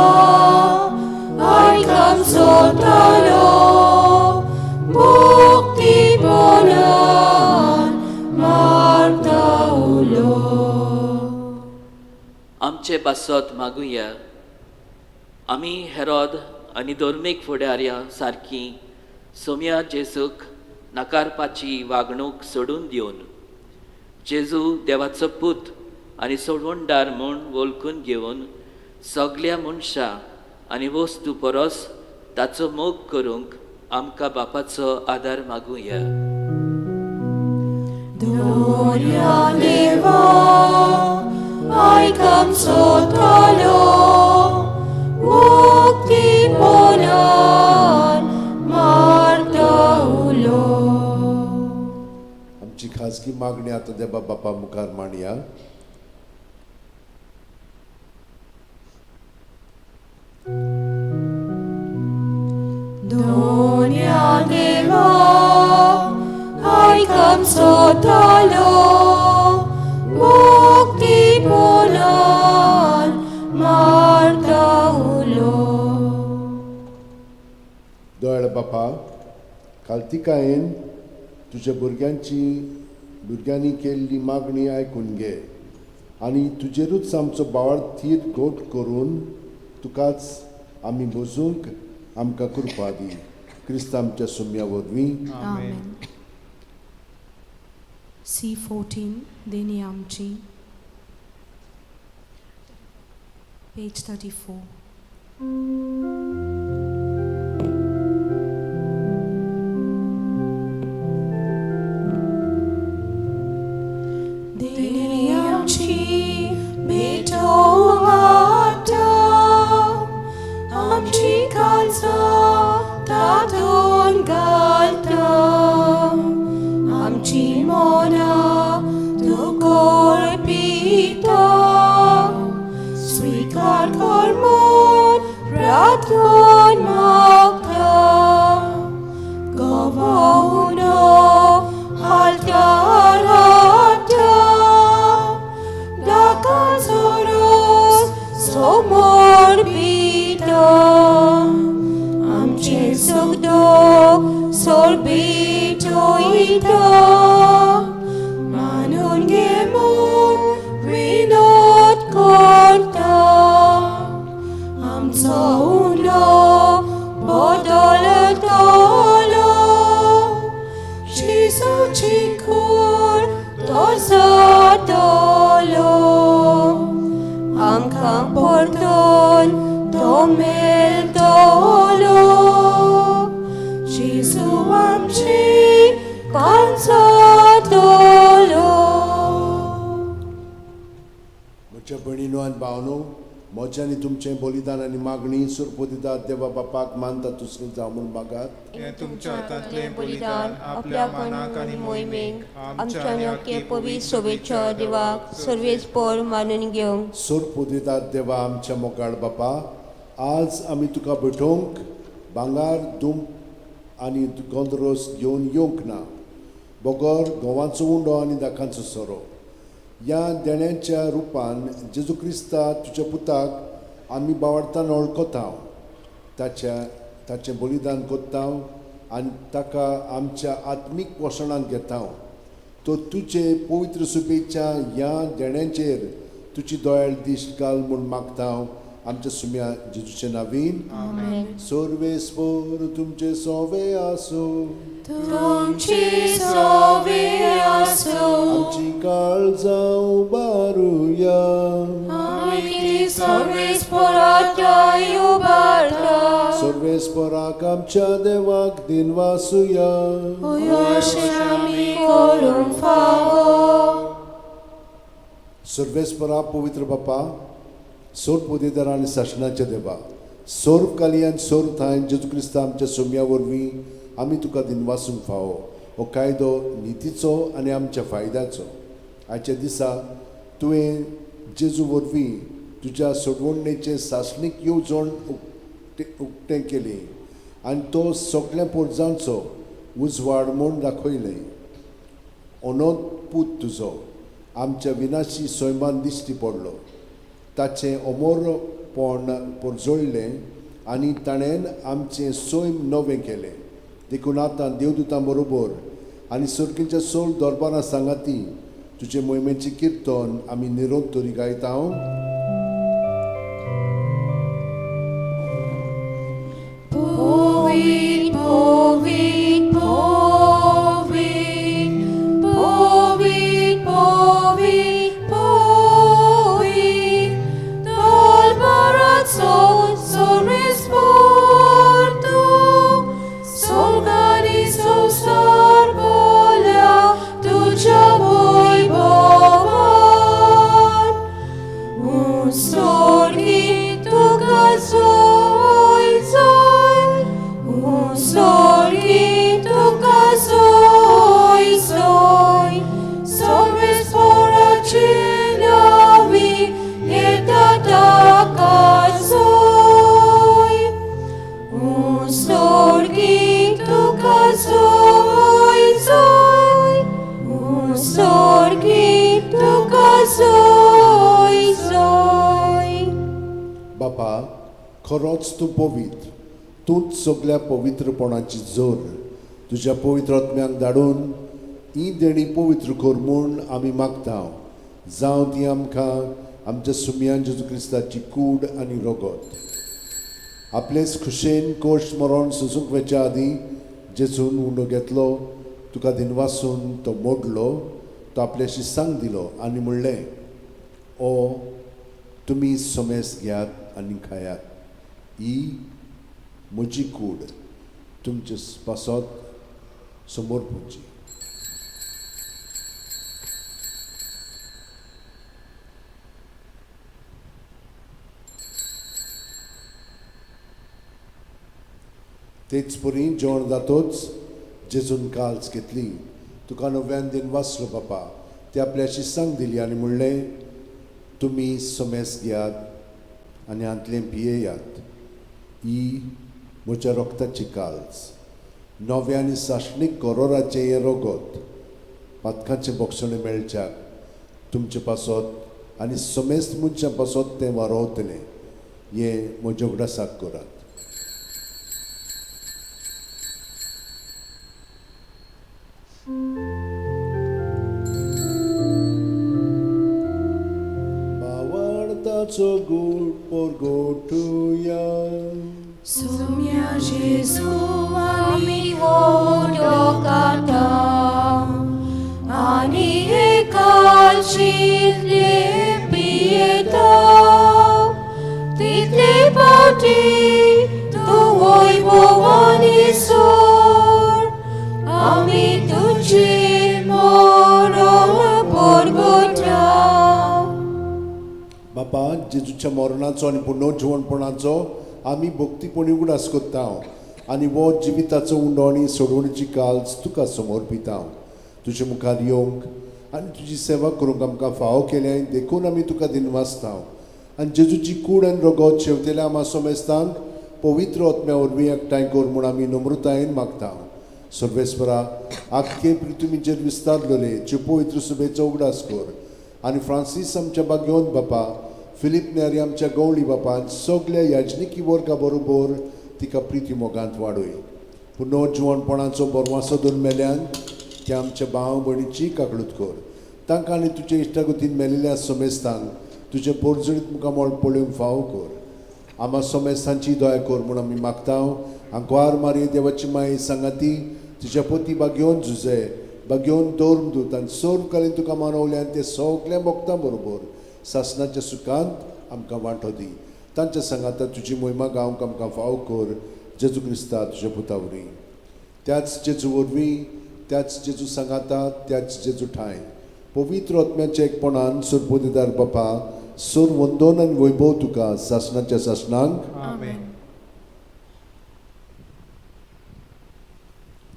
आयकांचो ताल्यो भोक्तीपणान मारता उलो. आमचे पासत मागुया. आमी हेरोद आनी धर्मीक फुडाऱ्यां सारकी सोम्या जेजूक नाकारपाची वागणूक सोडून दिवन जेजू देवाचो पूत आनी सोडवणदार म्हूण वळखून घेवन सगळ्या मनशां आनी वस्तू परस ताचो मोग करूंक आमकां बापाचो आदार मागुया. दोन्या देवा आयकांचो ताल्यो भोक्तीपणान मारता उलो. आमची खाजगी मागणी आतां देवा बापा मुखार मांडया. Donia deva, ai kamsotalo, mukti polan, marta ulo. Dayal बापा, कालतिकायेन तुझ्या भुरग्यांनी केल्ली मागणी आयकून घे आनी तुजेरूच आमचो बाळार्थीर गोट करून तुकाच आमी बसूंक आमकां कृपा दी. क्रिस्त आमच्या सुम्या वरवीं. Amen. C14 देणी आमची, page 34. देणी आमची भेटो आता, आमची काळजां तातून घालता, आमची मोना तुकोर पिता, स्वीकार कर म्हूण प्रार्थून मागता, गवाऊन हालत्यार हाडटा, दाकाचो रोस समोर पिता, आमचे सुख-दूख सोर्बीत वयता, मानून घे म्हूण विनोद करता, आमचो उलो बदलतलो, जेसूची खूण तोसतलो, आमकां परतून तो मेळटलो, जेसू आमची वांचतलो. म्हज्या भयणीनो आनी भावनो, म्हजें आनी तुमचें बलिदान आनी मागणी सुरपो दितात देवा बापाक मानता तुसरी जावं म्हूण मागात. हे तुमच्या हातांतलें बलिदान आपल्या मनाक आनी मोहिमेक आमच्या नखे पवित्र शुभेच्छा देवाक सर्वेस्पर मानून घेवंक. सुरपो दितात देवा आमच्या मोगाळ बापा, आज आमी तुका भेटोवंक भांगार दूम आनी गोंदरोस घेवन येवंक ना, बोगोर गोवांचो उंडो आनी दाखांचो सोरो. ह्या देण्याच्या रुपान जेजू क्रिस्ता तुज्या पुताक आमी बावडतान वळखता, ताचें बलिदान कोत्ता आनी ताका आमच्या आत्मीक पोशणान घेता. तो तुजे पवित्र सुपेच्या ह्या देण्याचेर तुजी दोयाळ दिश्ट घाल म्हूण मागता आमच्या सुम्या जेजूचे नांवीन. सर्वेस्पर तुमचे सोवे आसो, तुमची सोवे आसो, आमची काळजां उबारुया, आमी सर्वेस्परांताय उबारता, सर्वेस्पराक आमच्या देवाक दिनवासुया, अशें आमी करूंक फावो. सर्वेस्परा पवित्र बापा, सोर पोदेदार आनी शासनाचे देवा, सोर काली आनी सोर थाय जेजू क्रिस्ता आमच्या सोम्या वरवीं आमी तुका दिनवासूंक फावो. हो कायदो नितीचो आनी आमच्या फायद्याचो. आयच्या दिसा तुवें जेजू वरवीं तुज्या सोडवणेचें सासणीक येवजण उक्तें केली आनी तो सगळ्या पोरजांचो उजवाड म्हूण दाखयलें. अनोद पूत तुजो आमच्या विनाशी सैमान दिश्टी पडलो, ताचें अमरपण परजळ्ळें आनी ताणें आमचें सैम नवें केलें. देखून आतां देवदूतां बरोबर आनी सर्गीच्या सोल दरबारां सांगाती तुजे मोहिमेचें किर्तन आमी निरोधतरी गायता. Povit, povit, povit, povit, povit, povit, darbarac sorrisportu, solgari sosarbola, tuja voivovan, un sorgi tuka zoi zoi, un sorgi tuka zoi zoi, solves fora cielavi, eta taka zoi, un sorgi खरोच तूं पवित्र, तूंच सगळ्या पवित्रपणाची जोर. तुज्या पवित्र आत्म्याक धाडून ही देणी पवित्र कर म्हूण आमी मागता. जावं ती आमकां आमच्या सुमयान जेजू क्रिस्ताची कूड आनी रगत. आपलेच खुशेन कोश मरण सुसूंक वचे आदीं जेजून उंडो घेतलो, तुका दिनवासून तो मोडलो, तो आपल्या शिसांक दिलो आनी म्हणलें, ओ तुमी सोमेस घेयात आनी खायात, ही म्हजी कूड तुमचे पासत समोर पुंजी. तेच परी जेवण जातोच जेजून काल्स घेतली, तुका नव्यान दिन वाचलो बापा, ते आपल्या शिसांक दिली आनी म्हणलें, तुमी सोमेस घेयात आनी हांतलें पियेयात, ही म्हज्या रोगताची काल्स, नवे आनी साश्णीक करोराचें हें रगत, पातकांचे बोक्षणे मेळच्याक तुमचे पासत आनी सोमेस मनशां पासत तें वारोवतलें, हें म्हज्या उगडासाक करात. So good for gotuya. Sumya Jesu ami vodokata ani ekalchit lepieta title pati tu oi bovani sor ami tuji moro porgota. बापा जेजूच्या मरणाचो आनी पुनर्जीवनपणाचो आमी भक्तीपणी उगडास करता आनी वो जिविताचो उंडो आनी सोडवणीची काल्स तुका समर्पिता. तुजे मुखार येवंक आनी तुजी सेवा करूंक आमकां फावो केलें देखून आमी तुका दिनवासता. आनी जेजूची कूड आनी रगत शेवतेल्या आमा सोमेस्तांक पवित्र आत्म्या वरवीं एकठांय कर म्हूण आमी नम्रतायेन मागता. सर्वेस्परा आख्खे पृथ्वीचेर विस्तारलेले चे पवित्र सुबेचो उगडास कर आनी फ्रांसीस आमच्या बागेवन बापा, फिलीप नेरी आमच्या गवळी बापान सगळ्या याजनिकी वर्गा बरोबर तिका प्रिती मोगांत वाडय. पुनर्जीवनपणाचो बरवासो दोन मेल्यान त्या आमच्या भाव भयणीची काकळूत कर. तांकां आनी तुजे इश्टागतीन मेलिल्ल्या सोमेस्तांक तुजे पोरजळीत मुखामोळ पळोवंक फावो कर. आमा सोमेस्तांची दया कर म्हूण आमी मागता. आंकवार मारी देवाची माई सांगाती तुज्या पती बागेवन झुजे बागेवन दौर्म दूत आनी सर्वकालीन तुका मानवल्यान ते सगळ्या भक्तां बरोबर सासणाच्या सुखांत आमकां वांटो दी. तांच्या सांगाता तुजी महिमा गावंक आमकां फावो कर. जेजू क्रिस्ता तुज्या पुता वरवीं, त्याच जेजू वरवीं, त्याच जेजू सांगाता, त्याच जेजू ठाय पवित्र आत्म्याच्या एकपणान सुरपोदेदार बापा सुर वंदन आनी वैभव तुका सासणाच्या सासणांक. आमेन.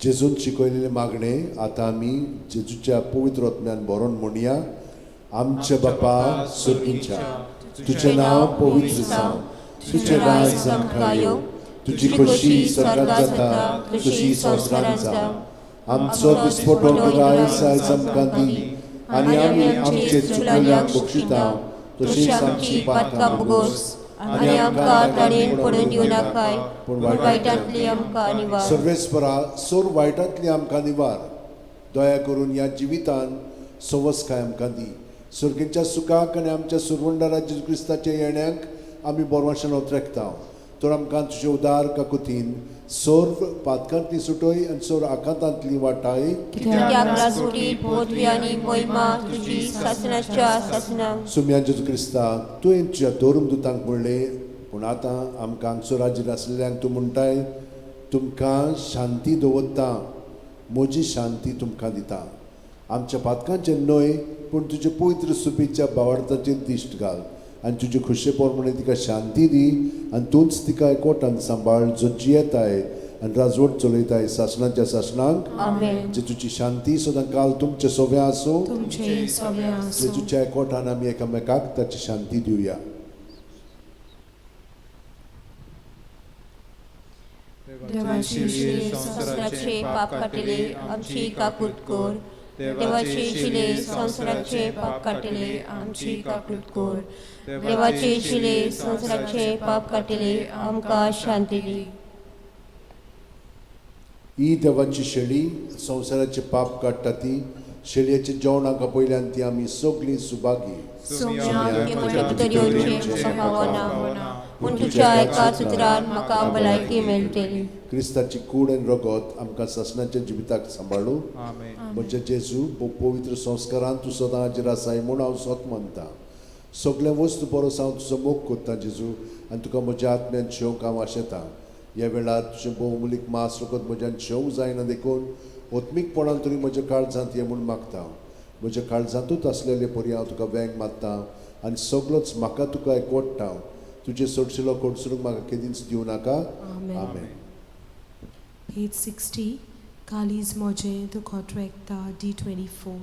जेजून शिकयलेले मागणे आतां आमी जेजूच्या पवित्र आत्म्यान बरोवन म्हणया. आमचे बापा सुर्गीच्या, तुजें नांव पवित्र जावं, तुजें राज आमकां येवं, तुजी खोशी स्वर्गांत जाता तशी संवसारांत जावं. आमचो दिसपटो आयज आमकां दी आनी आमी आमचे चुकल्यांक बक्षिता तशीच आमची पातकां बगोस आनी आमकां ताणेन पडून दिवं नाकाय, पूण वायटांतली आमकां निवार. सर्वेस्परा सोर वायटांतली आमकां निवार. दया करून ह्या जिवितान सवस्काय आमकां दी. सर्गेच्या सुखाक आनी आमच्या सुरवंडारा जेजू क्रिस्ताच्या येण्याक आमी बोरवाशान ओतरेकता. तर आमकां तुजे उदार काकुतीन सोर पातकांतली सुटय आनी सोर आकांतांतली वाटाय. सुम्या जेजू क्रिस्ता तुवें तुज्या दोरूम दुतांक म्हणले, पूण आतां आमकां हांगसर हाजीर आसलेल्यांक तूं म्हणटाय, तुमकां शांती दवरता, म्हजी शांती तुमकां दिता. आमच्या पातकांचें न्हय पूण तुजे पवित्र सुपीच्या भावार्थाचेर दिश्ट घाल आनी तुजे खुशे पोरमणे तिका शांती दी आनी तूंच तिका एकवटान सांबाळ जो जियेताय आनी राजवट चलयताय सासणाच्या सासणांक. जेजूची शांती सदां काल तुमचे सोबे आसूं. जेजूच्या एकवटान आमी एकामेकाक ताची शांती दिवया. देवाची संवसाराचे पाप काटिले आमची काकूट कर देवाचे शिले संसाराचे पाप काटिले आमची काकूट कोर देवाचे शिले संसाराचे पाप काटिले आमकां शांती दी ही देवाची शेळी संवसाराचे पाप काडटा ती शेळयेचे जेवण आमकां पयल्यान ती आमी सगळीं सुभागी म्हज्या भितर येवचें म्हाका भावना पूण तुज्या एका सुत्रान म्हाका भलायकी मेळटली क्रिस्ताची कूड आनी रगत आमकां ससनाच्या जिविताक सांबाळूं म्हज्या जेजू पवित्र संस्कारांत तूं सदांचेर आसाय म्हूण हांव सत मानतां सगळे वस्तू परस हांव तुजो मोग करतां जेजू आनी तुका म्हज्या आत्म्यान शेवंक हांव आशेतां ह्या वेळार तुजें भोवमुलीक मास रगत म्हज्यान शेवंक जायना देखून ओत्मीकपणान तरी म्हज्या काळजांत ये म्हूण मागतां म्हज्या काळजांतूच आसलेले परी हांव तुका वेंग मारतां आनी सगळोच म्हाका तुका एकवटां तुजे सोडशिलो कोडसरूंक म्हाका केदींच दिवं नाका आमेन Page 60, Kali's Moje, the Contracta, D24.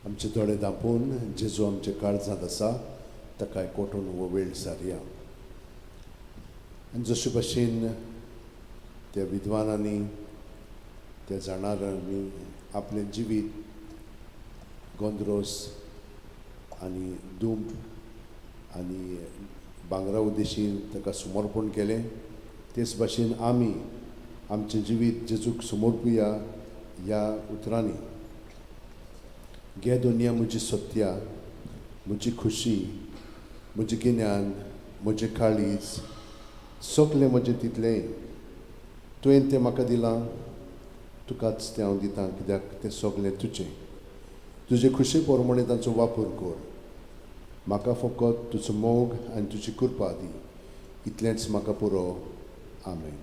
आमचे दोळे धांपून जेजू आमचे काळजांत आसा ताका कोटून वो वेळ सारया. आनी जशे भाशेन त्या विद्वानांनी त्या जाणारांनी आपलें जिवीत गोंदरोस आनी दूब आनी भांगरा उद्देशीं ताका समर्पण केलें, तेच भाशेन आमी आमचें जिवीत जेजूक समर्पुया ह्या उतरांनी. गे दुनिया म्हजी सत्या, म्हजी खुशी, म्हजें गिन्यान, म्हजें काळीज, सगलें म्हजें तितलें तुवें तें म्हाका दिलां, तुकाच तें हांव दितां, कित्याक तें सगलें तुजें. तुजे खुशे पोरमणे ताचो वापर कर. म्हाका फकत तुजो मोग आनी तुजी कृपा दी. इतलेंच म्हाका पुरो. आमेन.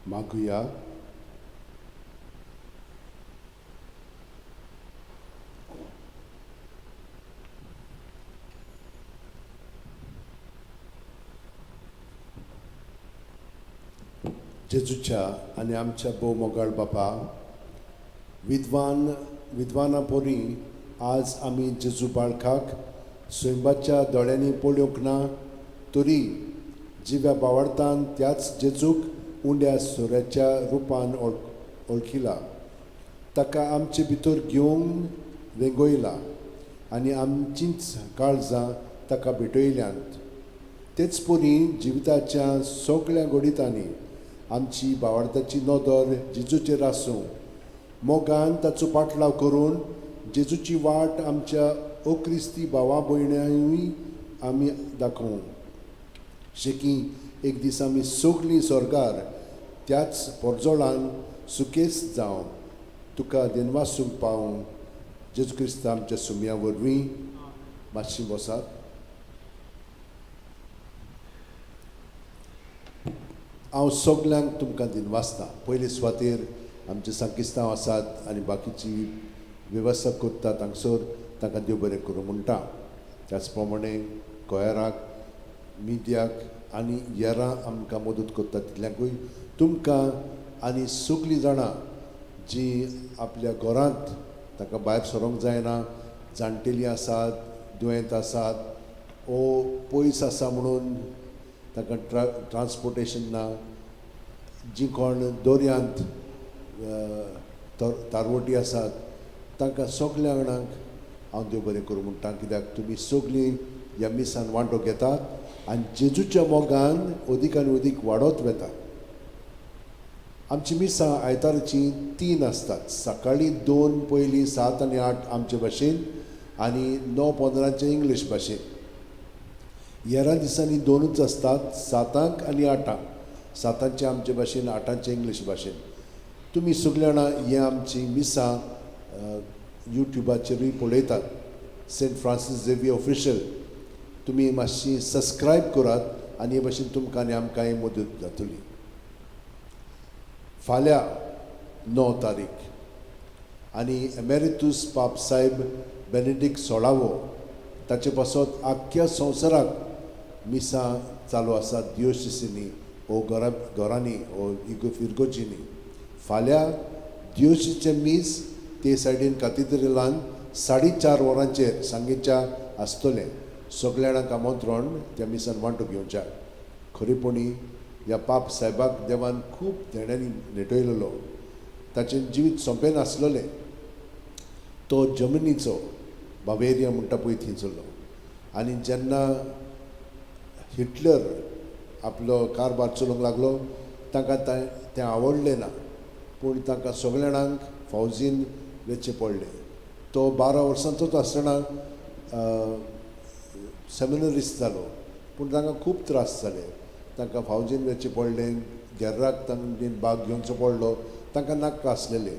मागुया. जेजूच्या आनी आमच्या भोव मोगाळ बापा, विद्वाना पोरी आज आमी जेजू बाळकाक स्वयंबाच्या दोळ्यांनी पळोवंक ना, तरी जिव्या बावडतान त्याच जेजूक उंड्या सोऱ्याच्या रुपान वळखिला. ताका आमचे भितर घेवंक वेंगोयला आनी आमचींच काळजां ताका भेटयल्यांत. तेच परी जिविताच्या सगळ्या घडितांनी आमची बावडताची नदर जेजूचेर आसूं, मोगान ताचो पाटलाव करून जेजूची वाट आमच्या अक्रिस्ती भावा भयण्यांयूय आमी दाखोवं. शेकी एक दीस आमी सगळीं स्वर्गार त्याच पोरजोळान सुकेस जावं तुका देनवासूंक पावूं. जेजू क्रिस्त आमच्या सुमया वरवीं. मातशी बसात. हांव सगल्यांक तुमकां दिनवासता. पयले सुवातेर आमचे सांकिस्तांव आसात आनी बाकीची वेवस्था करतात हांगसर तांकां देव बरें करूं म्हणटा. त्याच प्रमाणे गोंयाराक, मिडियाक आनी हेरां आमकां मदत करतात तितल्यांकूय तुमकां आनी सगळीं जाणां जीं आपल्या घरांत ताका भायर सरोंक जायना, जाणटेलीं आसात, दुयेंत आसात, वो पयस आसा म्हणून ताका ट्रान्सपोर्टेशन ना, जीं कोण दर्यांत तारवटी आसात, तांकां सगल्या जाणांक हांव देव बरें करूं म्हणटा. कित्याक तुमी सगळीं ह्या मिसान वांटो घेतात आनी जेजूच्या मोगान अदीक आनी अदीक वाडत वेतात. आमची मिसां आयतारची 3 आसतात. सकाळीं 2 पयलीं 7 आनी 8 आमचे भाशेन आनी 9:15 इंग्लीश भाशेन. हेरां दिसांनी 2च आसतात, 7 आनी 8. 7 आमचे भाशेन, 8 इंग्लीश भाशेन. तुमी सगळे जाणां हे आमची मिसां यूट्यूबाचेरूय पळयतात. सेंट फ्रांसीस झेवियर ऑफिशियल तुमी मातशी सबस्क्रायब करात आनी हे भाशेन तुमकां आनी आमकांय मदत जातली. फाल्यां 9 तारीख आनी एमेरिटूस पाप साहेब बेनेडिक्ट 16वो ताचे पासत आख्ख्या संवसाराक मिसां चालू आसात दियोसिसींनी वो घरांनी वो इगोर्जींनी. फाल्यां दियोसीचे मीस ते सायडीन कॅथिड्रलान 4:30 वरांचेर सांजेच्या आसतलें. सगळ्या जाणांक आमंत्रण त्या मिसान वांटो घेवच्या. खरेपणी ह्या पाप साहेबाक देवान खूब देण्यांनी नेटयलेलो. ताचें जिवीत सोंपें नासलेलें. तो जर्मनीचो बावेरिया म्हणटा पळय थंयचलो. आनी जेन्ना हिटलर आपलो कारभार चलोवंक लागलो तांकां तें आवडलें ना, पूण तांकां सगळ्या जाणांक फौजीन वेचचें पडलें. तो 12 वर्सांचोच आसतना सेमिनरिस्ट जालो, पूण तांकां खूब त्रास जाले. तांकां फावजीन वेचचें पडलें, गेर्राक तांणी भाग घेवचो पडलो, तांकां नाका आसलेलें.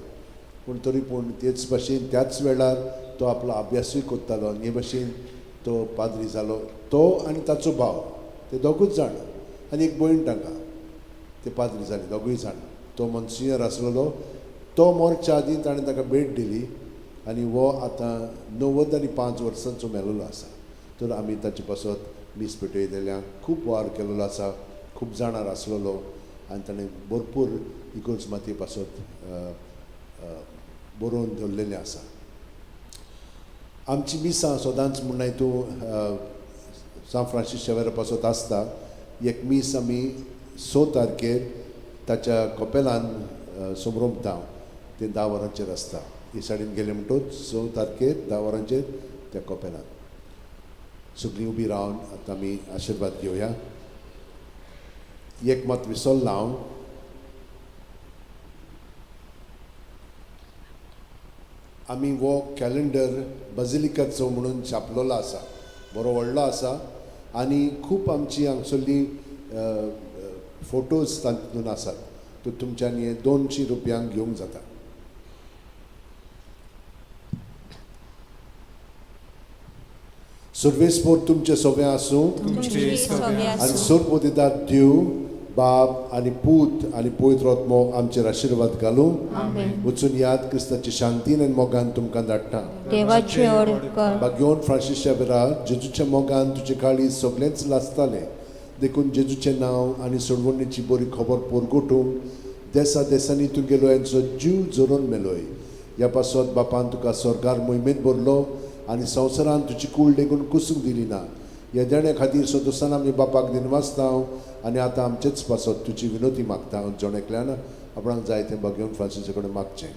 पूण तरी पूण तेच भाशेन त्याच वेळार तो आपलो अभ्यासूय करतालो आनी हे भाशेन तो पाद्री जालो. तो आनी ताचो भाव ते दोगूच जाण आनी एक भयण तांकां ते पाद्री जाले दोगूय जाण. तो मॉन्सिन्योर आसलेलो. तो मरच्या आदीं ताणें ताका भेट दिली आनी हो आतां 95 वर्सांचो मेलोलो आसा. तर आमी ताचे पासत मीस पेटयलेल्या खूब वार केलेलो आसा, खूब जाणां आसलेलो आनी ताणें भरपूर इगोर्ज मातये पासत बरोवन दवरलेलें आसा. आमची मिसां सदांच म्हणून हितूं सान फ्रांसीस शेवेरा पासत आसता. एक मीस आमी 6 तारखेर ताच्या कपेलान सोमरोंबता. ते 10 वरांचेर आसता. हे सायडीन गेले म्हणटूच 6 तारखेर 10 वरांचेर त्या कपेलान. सगळीं उबी रावन आतां आमी आशिर्वाद घेवया. एक मात विसरला हांव. आमी हो कॅलेंडर बाजिलिकाचो म्हणून छापलेलो आसा. बरो व्हडलो आसा आनी खूब आमची हांगसरली फोटोज तातूंत आसात. तो तुमच्यांनी हे 200 रुपयांक घेवंक जाता. सर्वेस्पोर तुमचे सगळे आसूं आनी सर्वोदिदार देव बाप आनी पूत आनी पवित्र आत्मो आमचेर आशिर्वाद घालूं. वचून याद क्रिस्ताची शांतीन आनी मोगान तुमकां धाडटा. देवाची ओड कर. भाग्यवान फ्रांसीस शेवेरा, जेजूच्या मोगान तुजे काळी सगळेंच लासतालें. देखून जेजूचें नांव आनी सोडवणेची बरी खबर पोरगोटूंक देसा देसांनी तूं गेलो यांचो जीव जोरून मेलोय. ह्या पासत बापान तुका स्वर्गार मोहिमेंत भरलो आनी संवसारान तुजी कूळ लेगून कुसूंक दिली ना. ह्या देण्या खातीर सदोसान आमी बापाक दिनवासता आनी आतां आमचेच पासत तुजी विनोती मागता. जोणेकल्यान आपणाक जाय तें भाग्यवान फ्रांसीसा कडेन मागचें.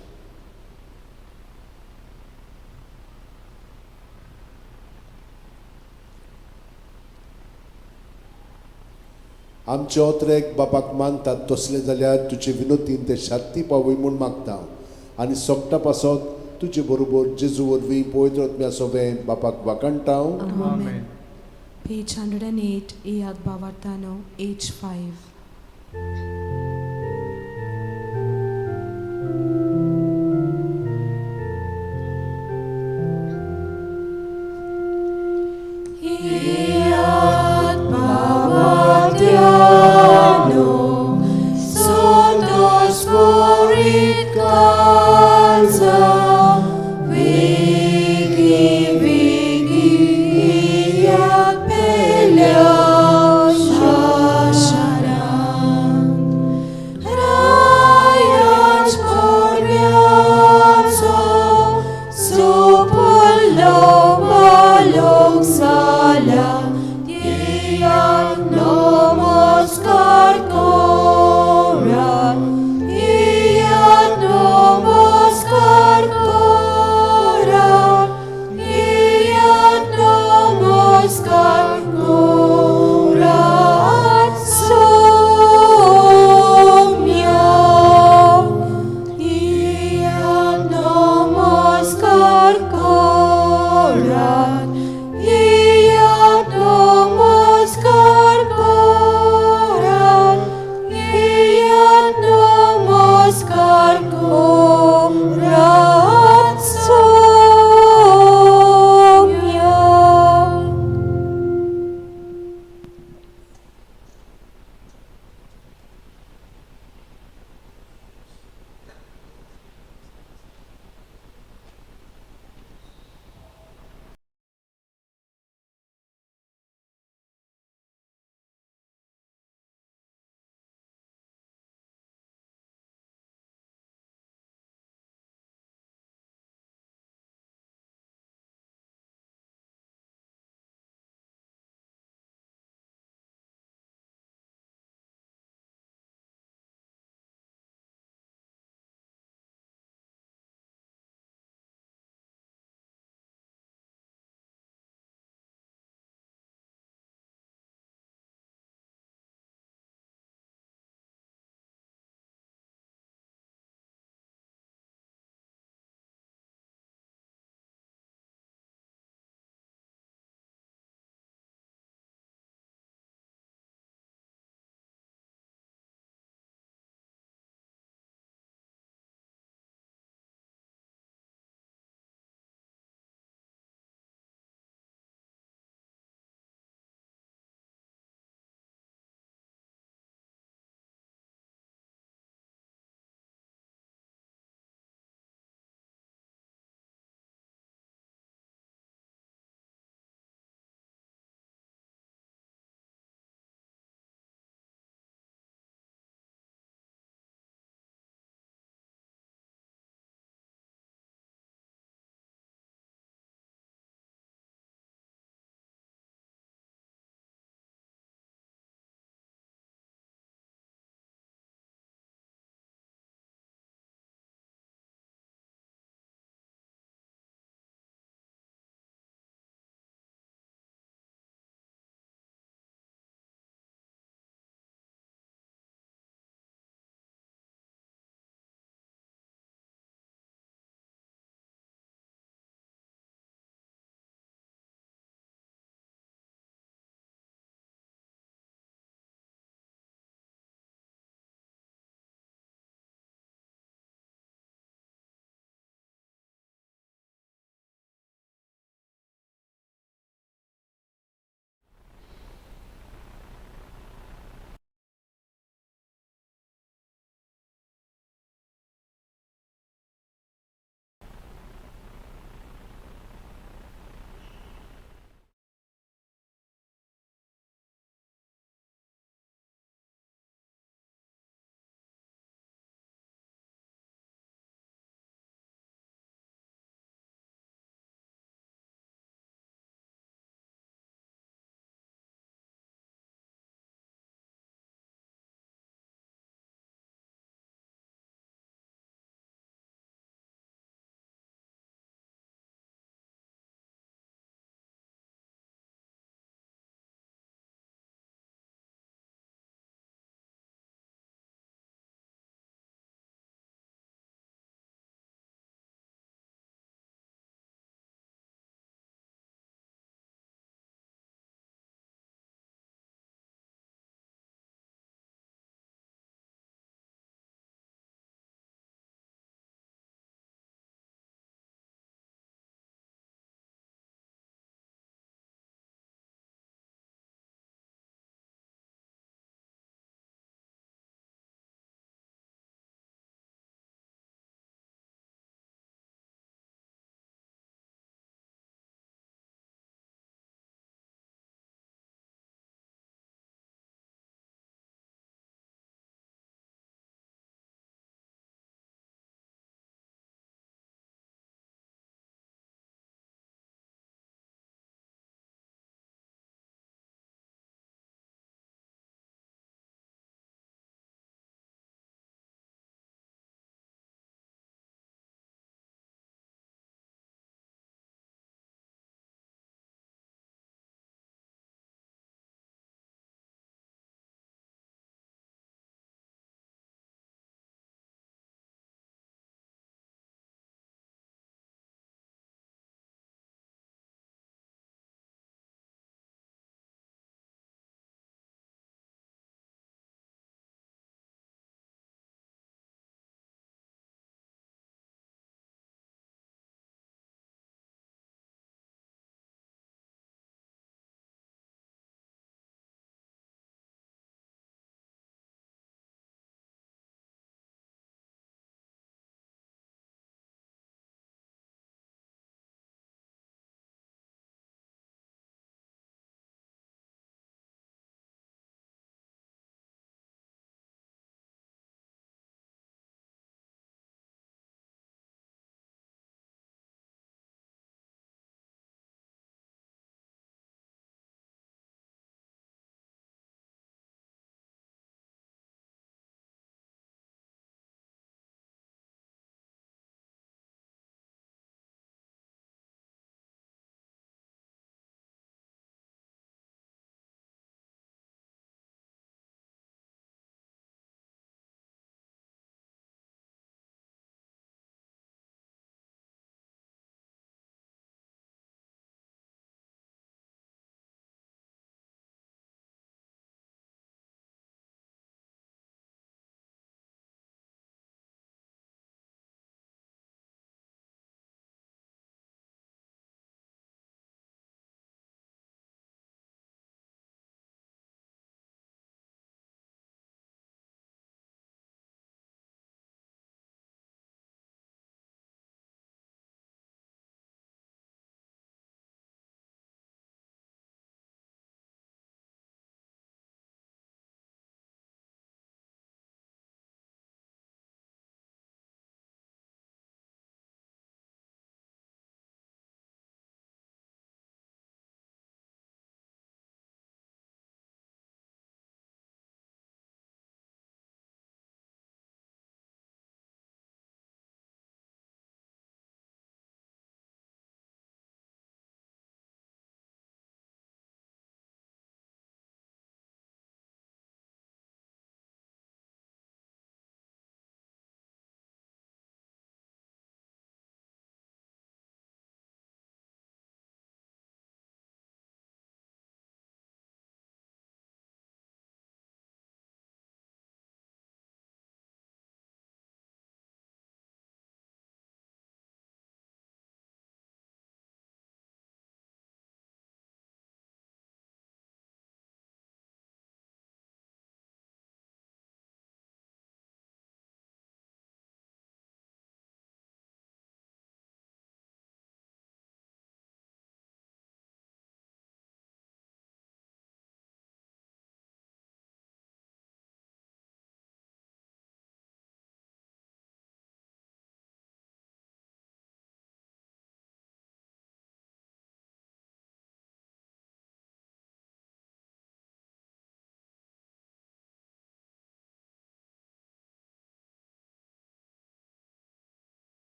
आमचे ओत्रेक बापाक मानतात तसले जाल्यार तुजे विनोतीन ते शांती पावय म्हूण मागता आनी सोगटा पासत तुजे बरोबर जेजू वरवीं पवित्र आत्म्या सोबे बापाक वाकणटा. Amen. Page 108, Iyad Bavartano, age 5. Iyad Bavartano, Santos Sporit Kansa, Vigi Vigi Iyad Pelea Shasharan,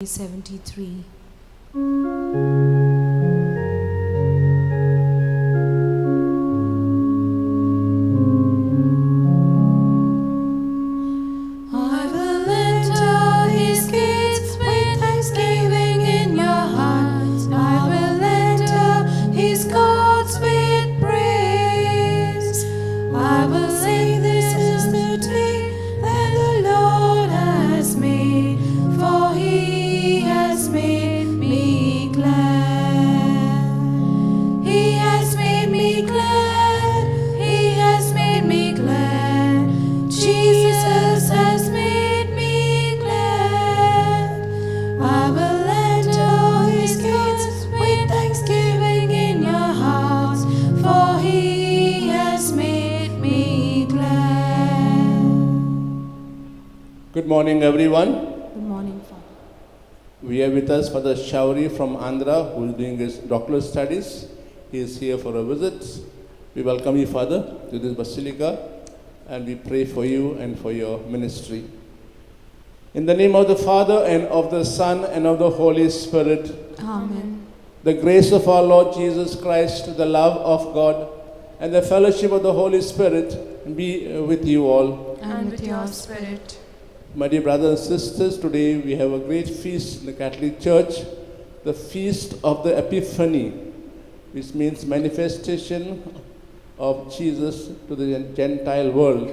73. I will enter his gates with thanksgiving in your hearts. I will enter his courts with praise. I will say, this is the day that the Lord has made, for he has made me glad. He has made me glad. He has made me glad. Jesus has made me glad. I will enter his gates with thanksgiving in your hearts, for he has made me glad. Good morning, everyone. Good morning, Father. We have with us Father Xavier from Andhra, who is doing his doctoral studies. He is here for a visit. We welcome you, Father, to this Basilica, and we pray for you and for your ministry. In the name of the Father, and of the Son, and of the Holy Spirit, Amen. the grace of our Lord Jesus Christ, the love of God, and the fellowship of the Holy Spirit be with you all. And with your spirit. My dear brothers and sisters, today we have a great feast in the Catholic Church, the Feast of the Epiphany, which means manifestation of Jesus to the Gentile world.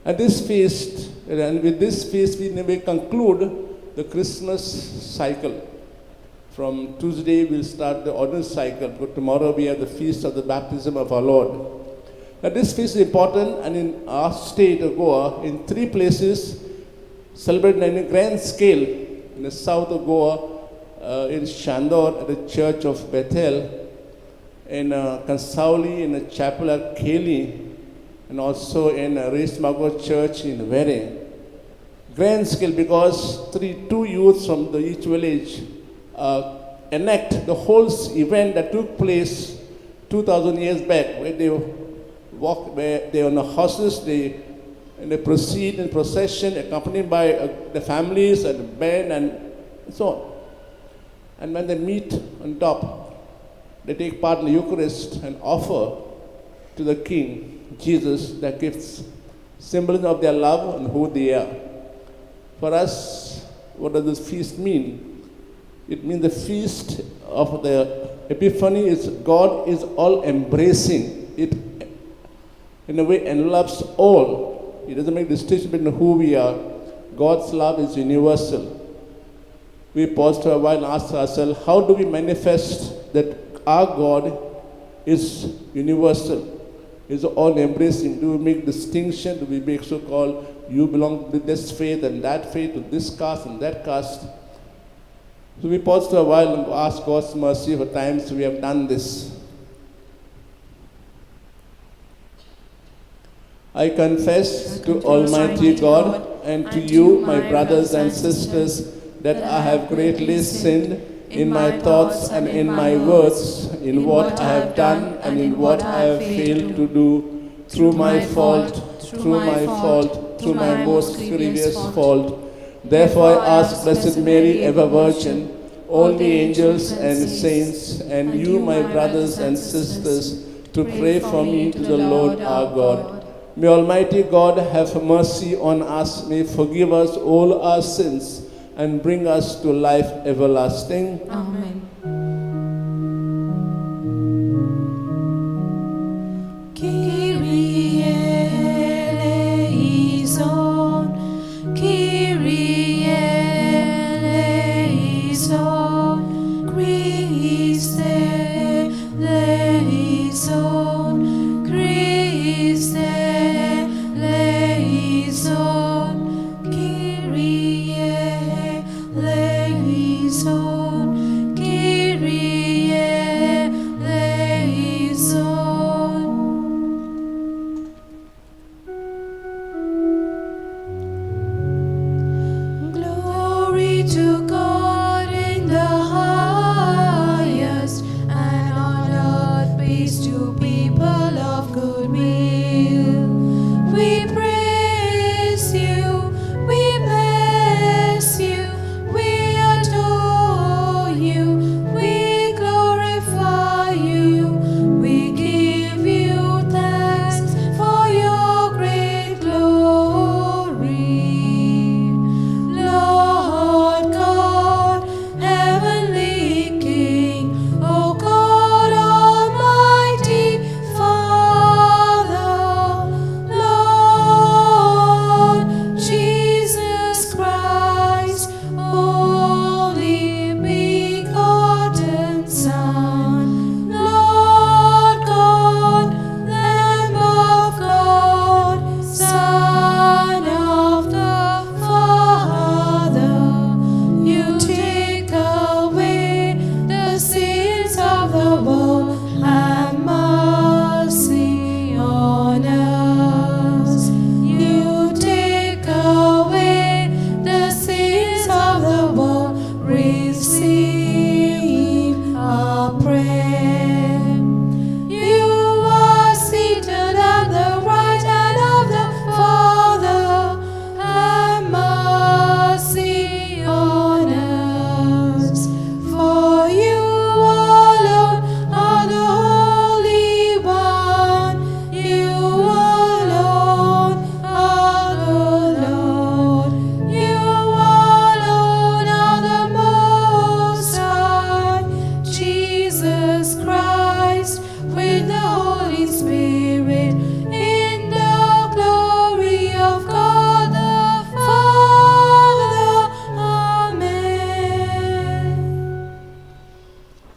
And this feast, and with this feast we may conclude the Christmas cycle. From Tuesday we'll start the ordinary cycle, but tomorrow we have the Feast of the Baptism of our Lord. Now this feast is important, and in our state of Goa, in 3 places, celebrated on a grand scale. In the south of Goa, in Shandor at the Church of Bethel, in Kansauli in the chapel at Keli, and also in Reismago Church in wherein. Grand scale because 2 youths from each village enact the whole event that took place 2,000 years back, where they walk, where they on the horses, they proceed in procession accompanied by the families and the band and so on. And when they meet on top, they take part in the Eucharist and offer to the King, Jesus, their gifts, symbols of their love and who they are. For us, what does this feast mean? It means the feast of the Epiphany is God is all embracing. It in a way envelops all. It doesn't make distinction between who we are. God's love is universal. We pause for a while and ask ourselves, how do we manifest that our God is universal, is all embracing? Do we make distinction? Do we make so-called, you belong to this faith and that faith, to this caste and that caste? So we pause for a while and ask God's mercy for times we have done this. I confess to Almighty God and to you, my brothers and sisters, that I have greatly sinned in my thoughts and in my words, in what I have done and in what I have failed to do, through my fault, through my most grievous fault. Therefore I ask Blessed Mary, ever Virgin, all the angels and saints, and you, my brothers and sisters, to pray for me to the Lord our God. May Almighty God have mercy on us, may forgive us all our sins, and bring us to life everlasting. Amen. Kyrie eleison, Kyrie eleison, Christe eleison, Christe eleison, Kyrie eleison, Kyrie eleison. Glory to God in the highest, and on earth peace to people of good will. We praise you,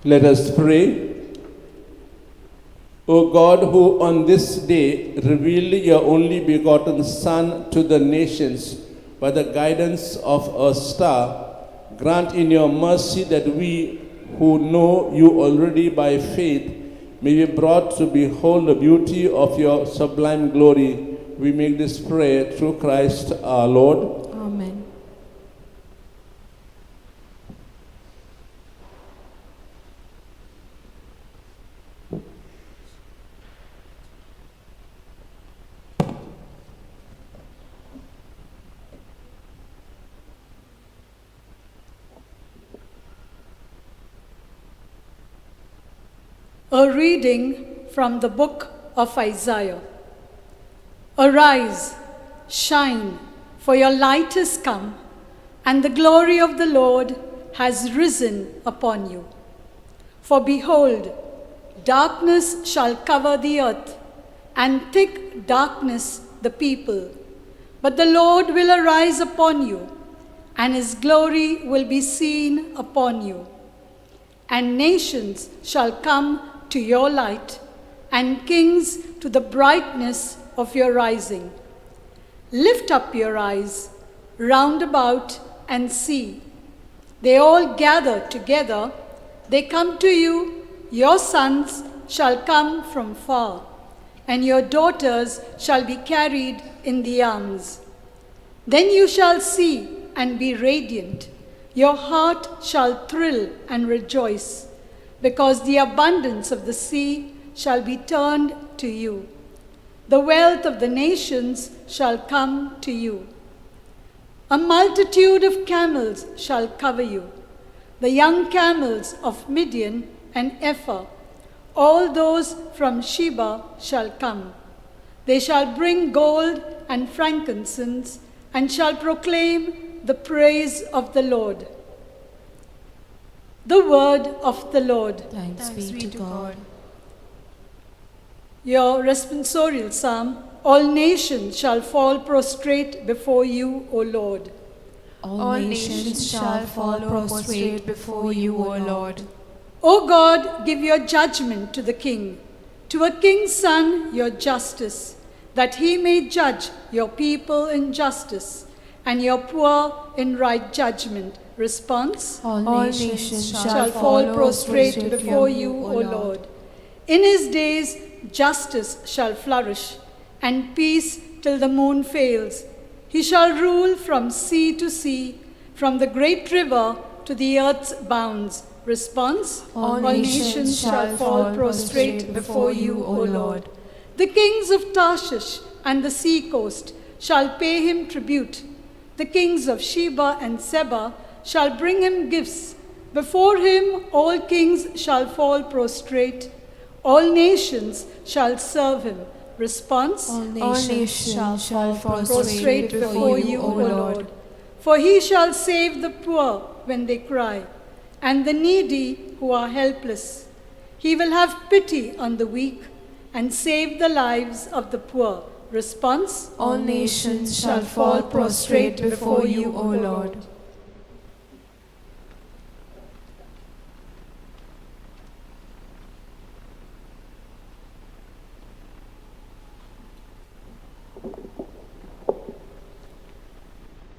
Let us pray. O God, who on this day revealed your only begotten Son to the nations by the guidance of a star, grant in your mercy that we who know you already by faith may be brought to behold the beauty of your sublime glory. We make this prayer through Christ our Lord. Amen. A reading from the book of Isaiah. Arise, shine, for your light is come, and the glory of the Lord has risen upon you. For behold, darkness shall cover the earth, and thick darkness the people. But the Lord will arise upon you, and his glory will be seen upon you. And nations shall come to your light, and kings to the brightness of your rising. Lift up your eyes round about and see. They all gather together, they come to you. Your sons shall come from far, and your daughters shall be carried in the arms. Then you shall see and be radiant. Your heart shall thrill and rejoice, because the abundance of the sea shall be turned to you. The wealth of the nations shall come to you. A multitude of camels shall cover you, the young camels of Midian and Ephah. All those from Sheba shall come. They shall bring gold and frankincense, and shall proclaim the praise of the Lord. The word of the Lord. Thanks be to God. Your responsorial psalm. All nations shall fall prostrate before you, O Lord. All nations shall fall prostrate before you, O Lord. O God, give your judgment to the king, to a king's son your justice, that he may judge your people in justice, and your poor in right judgment. Response. All nations shall fall prostrate before you, O Lord. In his days justice shall flourish, and peace till the moon fails. He shall rule from sea to sea, from the great river to the earth's bounds. Response. All nations shall fall prostrate before you, O Lord. The kings of Tarshish and the sea coast shall pay him tribute. The kings of Sheba and Seba shall bring him gifts. Before him all kings shall fall prostrate. All nations shall serve him. Response. All nations shall fall prostrate before you, O Lord. For he shall save the poor when they cry, and the needy who are helpless. He will have pity on the weak and save the lives of the poor. Response. All nations shall fall prostrate before you, O Lord.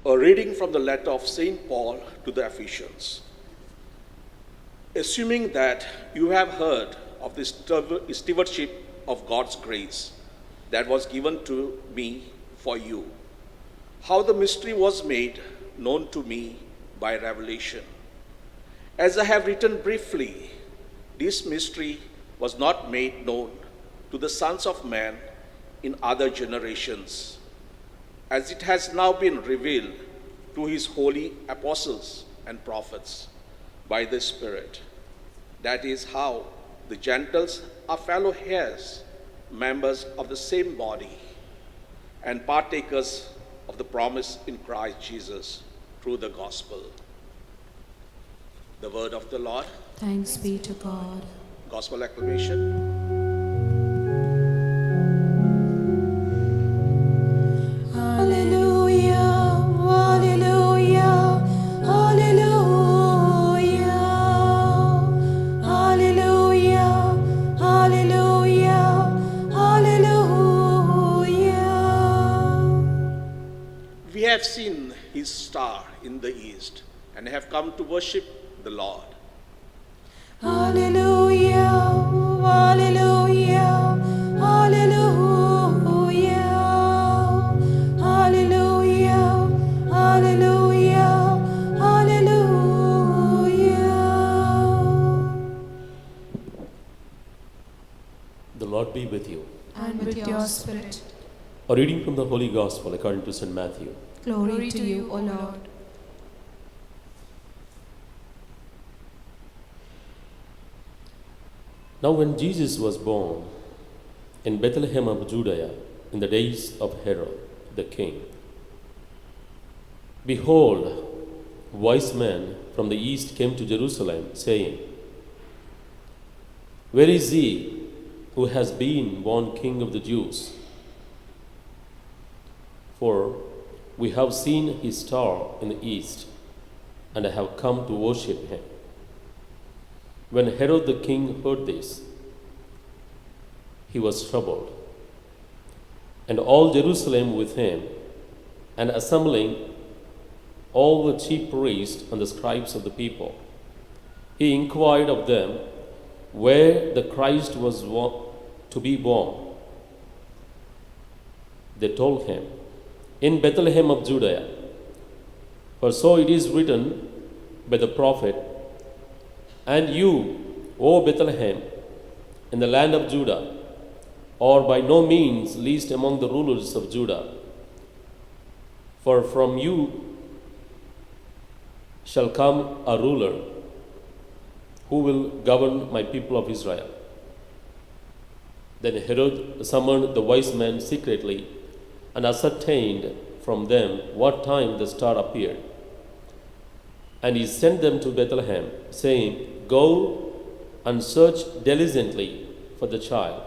A reading from the letter of St. Paul to the Ephesians. Assuming that you have heard of the stewardship of God's grace that was given to me for you, how the mystery was made known to me by revelation. As I have written briefly, this mystery was not made known to the sons of men in other generations, as it has now been revealed to his holy apostles and prophets by the Spirit. That is how the Gentiles are fellow heirs, members of the same body, and partakers of the promise in Christ Jesus through the gospel. The word of the Lord. Thanks be to God. Gospel acclamation. Hallelujah, hallelujah, hallelujah, we have seen his star in the east and have come to worship the Lord. Hallelujah, hallelujah, hallelujah, hallelujah, hallelujah, hallelujah. The Lord be with you. And with your spirit. A reading from the Holy Gospel according to St. Matthew. Glory to you, O Lord. Now when Jesus was born in Bethlehem of Judea in the days of Herod the king, behold, wise men from the east came to Jerusalem, saying, Where is he who has been born King of the Jews? For we have seen his star in the east, and have come to worship him. When Herod the king heard this, he was troubled, and all Jerusalem with him, and assembling all the chief priests and the scribes of the people, he inquired of them where the Christ was to be born. They told him, In Bethlehem of Judea, for so it is written by the prophet, And you, O Bethlehem, in the land of Judah, are by no means least among the rulers of Judah, for from you shall come a ruler who will govern my people of Israel. Then Herod summoned the wise men secretly and ascertained from them what time the star appeared. And he sent them to Bethlehem, saying, Go and search diligently for the child.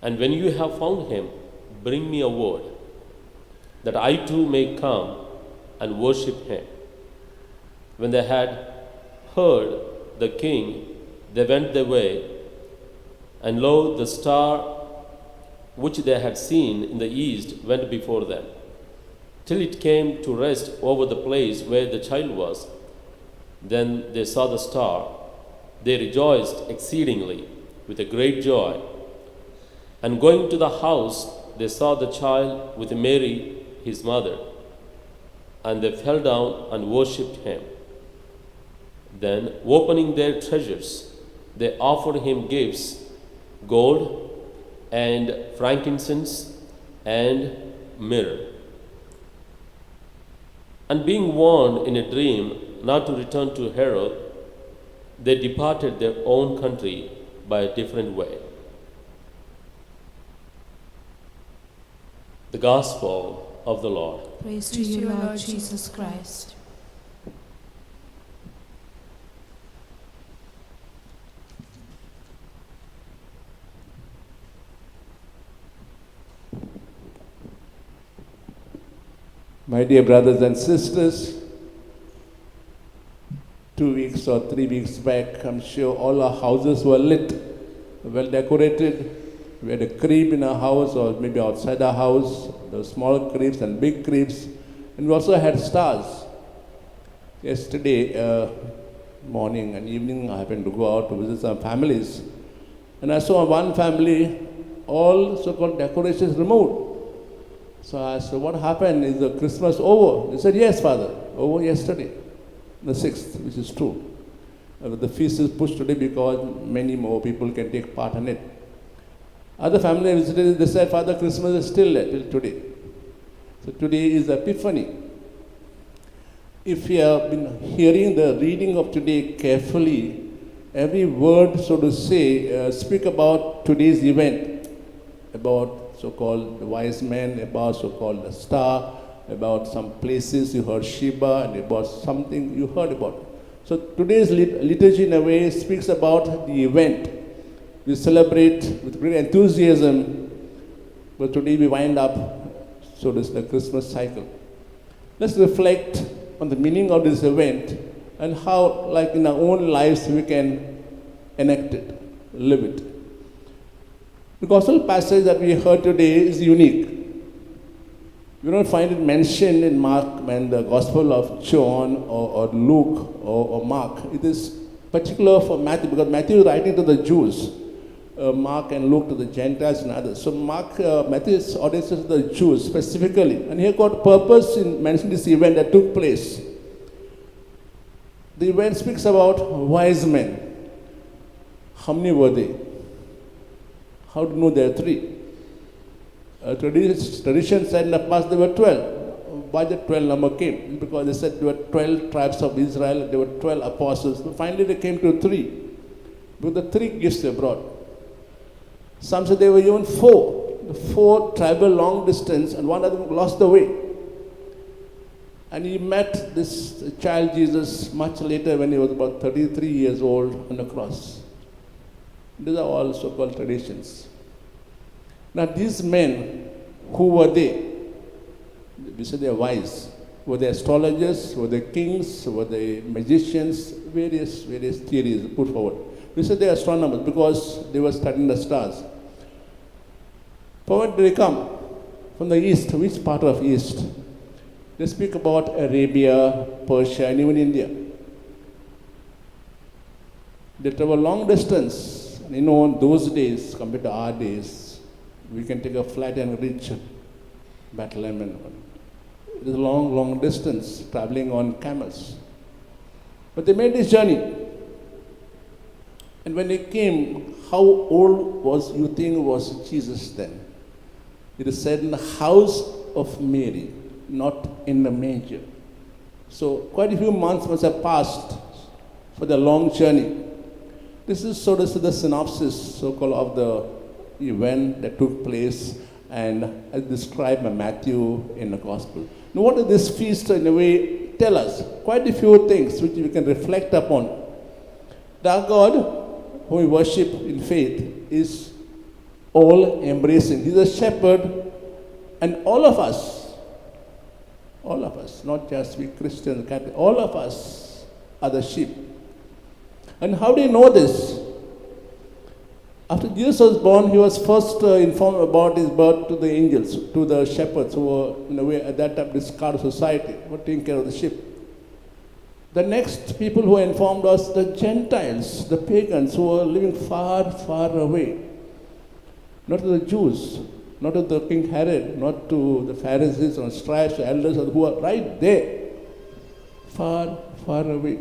And when you have found him, bring me a word, that I too may come and worship him. When they had heard the king, they went their way, and lo, the star which they had seen in the east went before them, till it came to rest over the place where the child was. Then they saw the star. They rejoiced exceedingly with a great joy. And going to the house, they saw the child with Mary, his mother, and they fell down and worshipped him. Then, opening their treasures, they offered him gifts, gold and frankincense and myrrh. And being warned in a dream not to return to Herod, they departed their own country by a different way. The Gospel of the Lord. Praise to you, Lord Jesus Christ. My dear brothers and sisters, 2 weeks or 3 weeks back, I'm sure all our houses were lit, well decorated. We had a crib in our house or maybe outside our house, those small cribs and big cribs. And we also had stars. Yesterday morning and evening, I happened to go out to visit some families. And I saw one family, all so-called decorations removed. So I asked, what happened? Is the Christmas over? They said, yes, Father, over yesterday, the 6th, which is true. The feast is pushed today because many more people can take part in it. Other family visitors, they said, Father, Christmas is still there till today. So today is Epiphany. If you have been hearing the reading of today carefully, every word, so to say, speak about today's event, about so-called the wise men, about so-called the star, about some places you heard Sheba, and about something you heard about. So today's liturgy in a way speaks about the event. We celebrate with great enthusiasm, but today we wind up, so this is the Christmas cycle. Let's reflect on the meaning of this event and how, like in our own lives, we can enact it, live it. The gospel passage that we heard today is unique. We don't find it mentioned in Mark and the Gospel of John or Luke or Mark. It is particular for Matthew because Matthew is writing to the Jews. Mark and Luke to the Gentiles and others. So Matthew's audience is the Jews specifically. And he got purpose in mentioning this event that took place. The event speaks about wise men. How many were they? How do you know there are three? Tradition said in the past there were 12. Why the 12 number came? Because they said there were 12 tribes of Israel, there were 12 apostles. But finally they came to 3. With the 3 gifts they brought. Some said there were even 4. The 4 traveled long distance and one of them lost the way. And he met this child Jesus much later when he was about 33 years old on the cross. These are all so-called traditions. Now these men, who were they? We say they are wise. Were they astrologers? Were they kings? Were they magicians? Various theories put forward. We say they are astronomers because they were studying the stars. From where did they come? From the east. Which part of east? They speak about Arabia, Persia, and even India. They travel long distance. You know, in those days, compared to our days, we can take a flight and reach Bethlehem. It is a long distance, traveling on camels. But they made this journey. And when they came, how old was Jesus then? It is said in the house of Mary, not in the manger. So quite a few months must have passed for the long journey. This is sort of the synopsis, so-called, of the event that took place and as described by Matthew in the Gospel. Now what does this feast in a way tell us? Quite a few things which we can reflect upon. Our God, whom we worship in faith, is all-embracing. He's a shepherd, and all of us, not just we Christians, Catholics, all of us are the sheep. And how do you know this? After Jesus was born, he was first informed about his birth to the angels, to the shepherds who were, in a way, at that time, discarded society, were taking care of the sheep. The next people who were informed was the Gentiles, the pagans who were living far, far away. Not to the Jews, not to the King Herod, not to the Pharisees or scribes or elders who are right there, far, far away.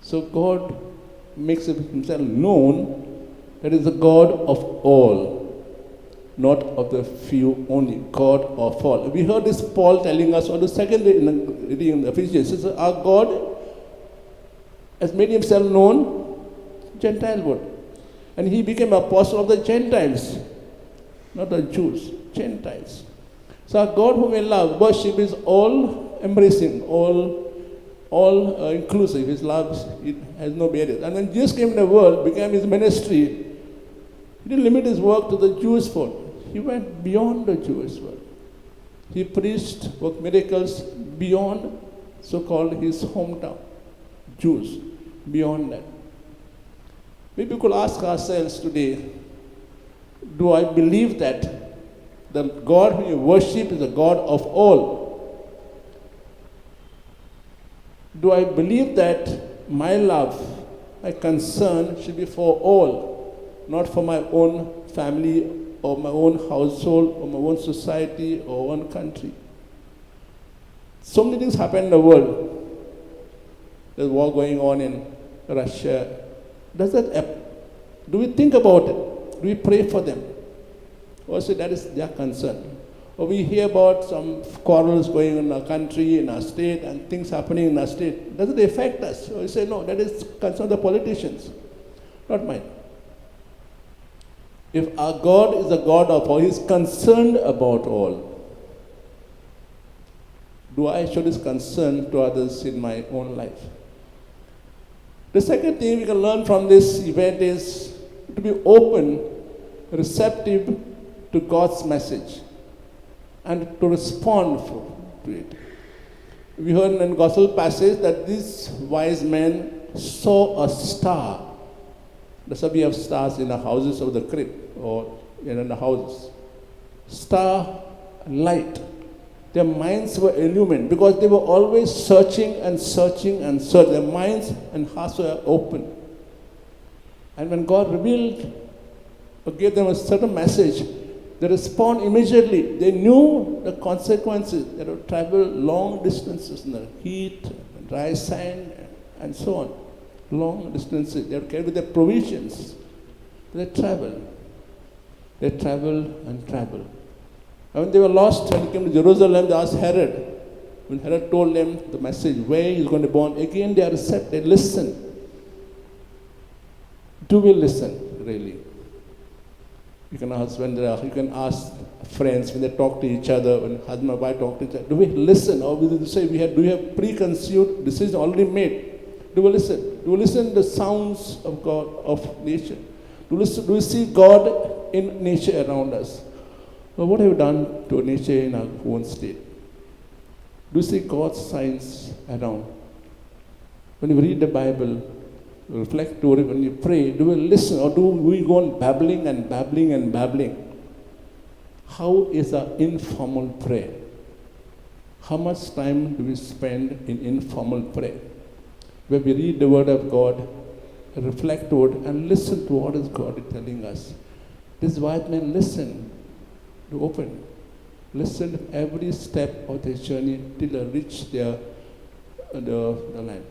So God makes himself known that is the God of all, not of the few only, God of all. We heard this Paul telling us on the second reading in Ephesians. He says, our God has made himself known Gentilehood. And he became apostle of the Gentiles, not the Jews, Gentiles. So our God whom we love, worship is all embracing, all inclusive. His love, it has no barriers. And when Jesus came in the world, began his ministry, he didn't limit his work to the Jewish folk. He went beyond the Jewish world. He preached, worked miracles beyond so-called his hometown, Jews, beyond that. Maybe we could ask ourselves today, do I believe that the God whom you worship is a God of all? Do I believe that my love, my concern should be for all, not for my own family or my own household or my own society or one country? So many things happen in the world. There's war going on in Russia. Do we think about it? Do we pray for them? Or say that is their concern? Or we hear about some quarrels going on in our country, in our state, and things happening in our state. Does it affect us? Or we say, no, that is concern of the politicians, not mine. If our God is a God of all, He is concerned about all, do I show this concern to others in my own life? The second thing we can learn from this event is to be open, receptive to God's message, and to respond to it. We heard in the Gospel passage that these wise men saw a star. That's why we have stars in the houses of the crypt or in the houses. Star, light. Their minds were illumined because they were always searching and searching and searching. Their minds and hearts were open. And when God revealed or gave them a certain message, they respond immediately. They knew the consequences. They would travel long distances in the heat, dry sand, and so on. Long distances. They would carry their provisions. They travel. They travel and travel. And when they were lost and came to Jerusalem, they asked Herod. When Herod told them the message, where he is going to be born, again they are receptive. They listen. Do we listen, really? You can ask you can ask friends when they talk to each other, when husband and wife talk to each other. Do we listen, or do we say do we have preconceived decisions already made? Do we listen? Do we listen to the sounds of God, of nature? Do we see God in nature around us? Well, what have we done to nature in our own state? Do you see God's signs around? When you read the Bible, reflect over it, when you pray, do we listen, or do we go on babbling and babbling and babbling? How is our informal prayer? How much time do we spend in informal prayer? Where we read the Word of God, reflect over it, and listen to what is God telling us. These white men listen to open. Listen every step of their journey till they reach the land.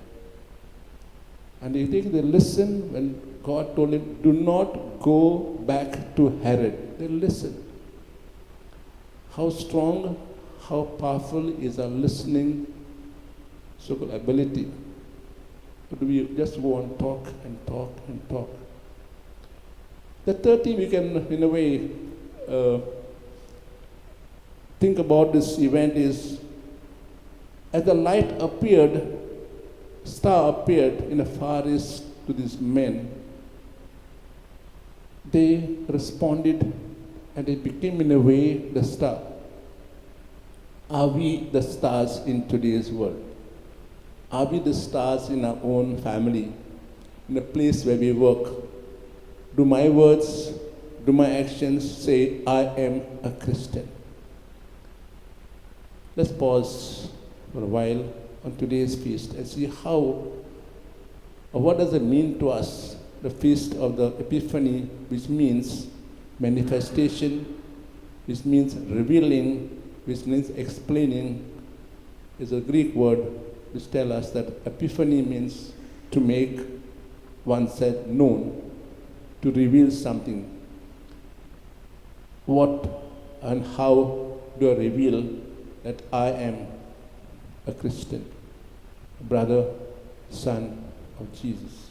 And you think they listen when God told him, do not go back to Herod. They listen. How strong, how powerful is our listening so-called ability? Or do we just go and talk and talk and talk? The third thing we can, in a way, think about this event is, as the light appeared, star appeared in the far east to these men, they responded and it became in a way the star. Are we the stars in today's world? Are we the stars in our own family, in the place where we work? Do my words, do my actions say I am a Christian? Let's pause for a while on today's feast and see how, or what does it mean to us, the feast of the Epiphany, which means manifestation, which means revealing, which means explaining, is a Greek word which tells us that Epiphany means to make oneself known, to reveal something. What and how do I reveal that I am a Christian, a brother, son of Jesus?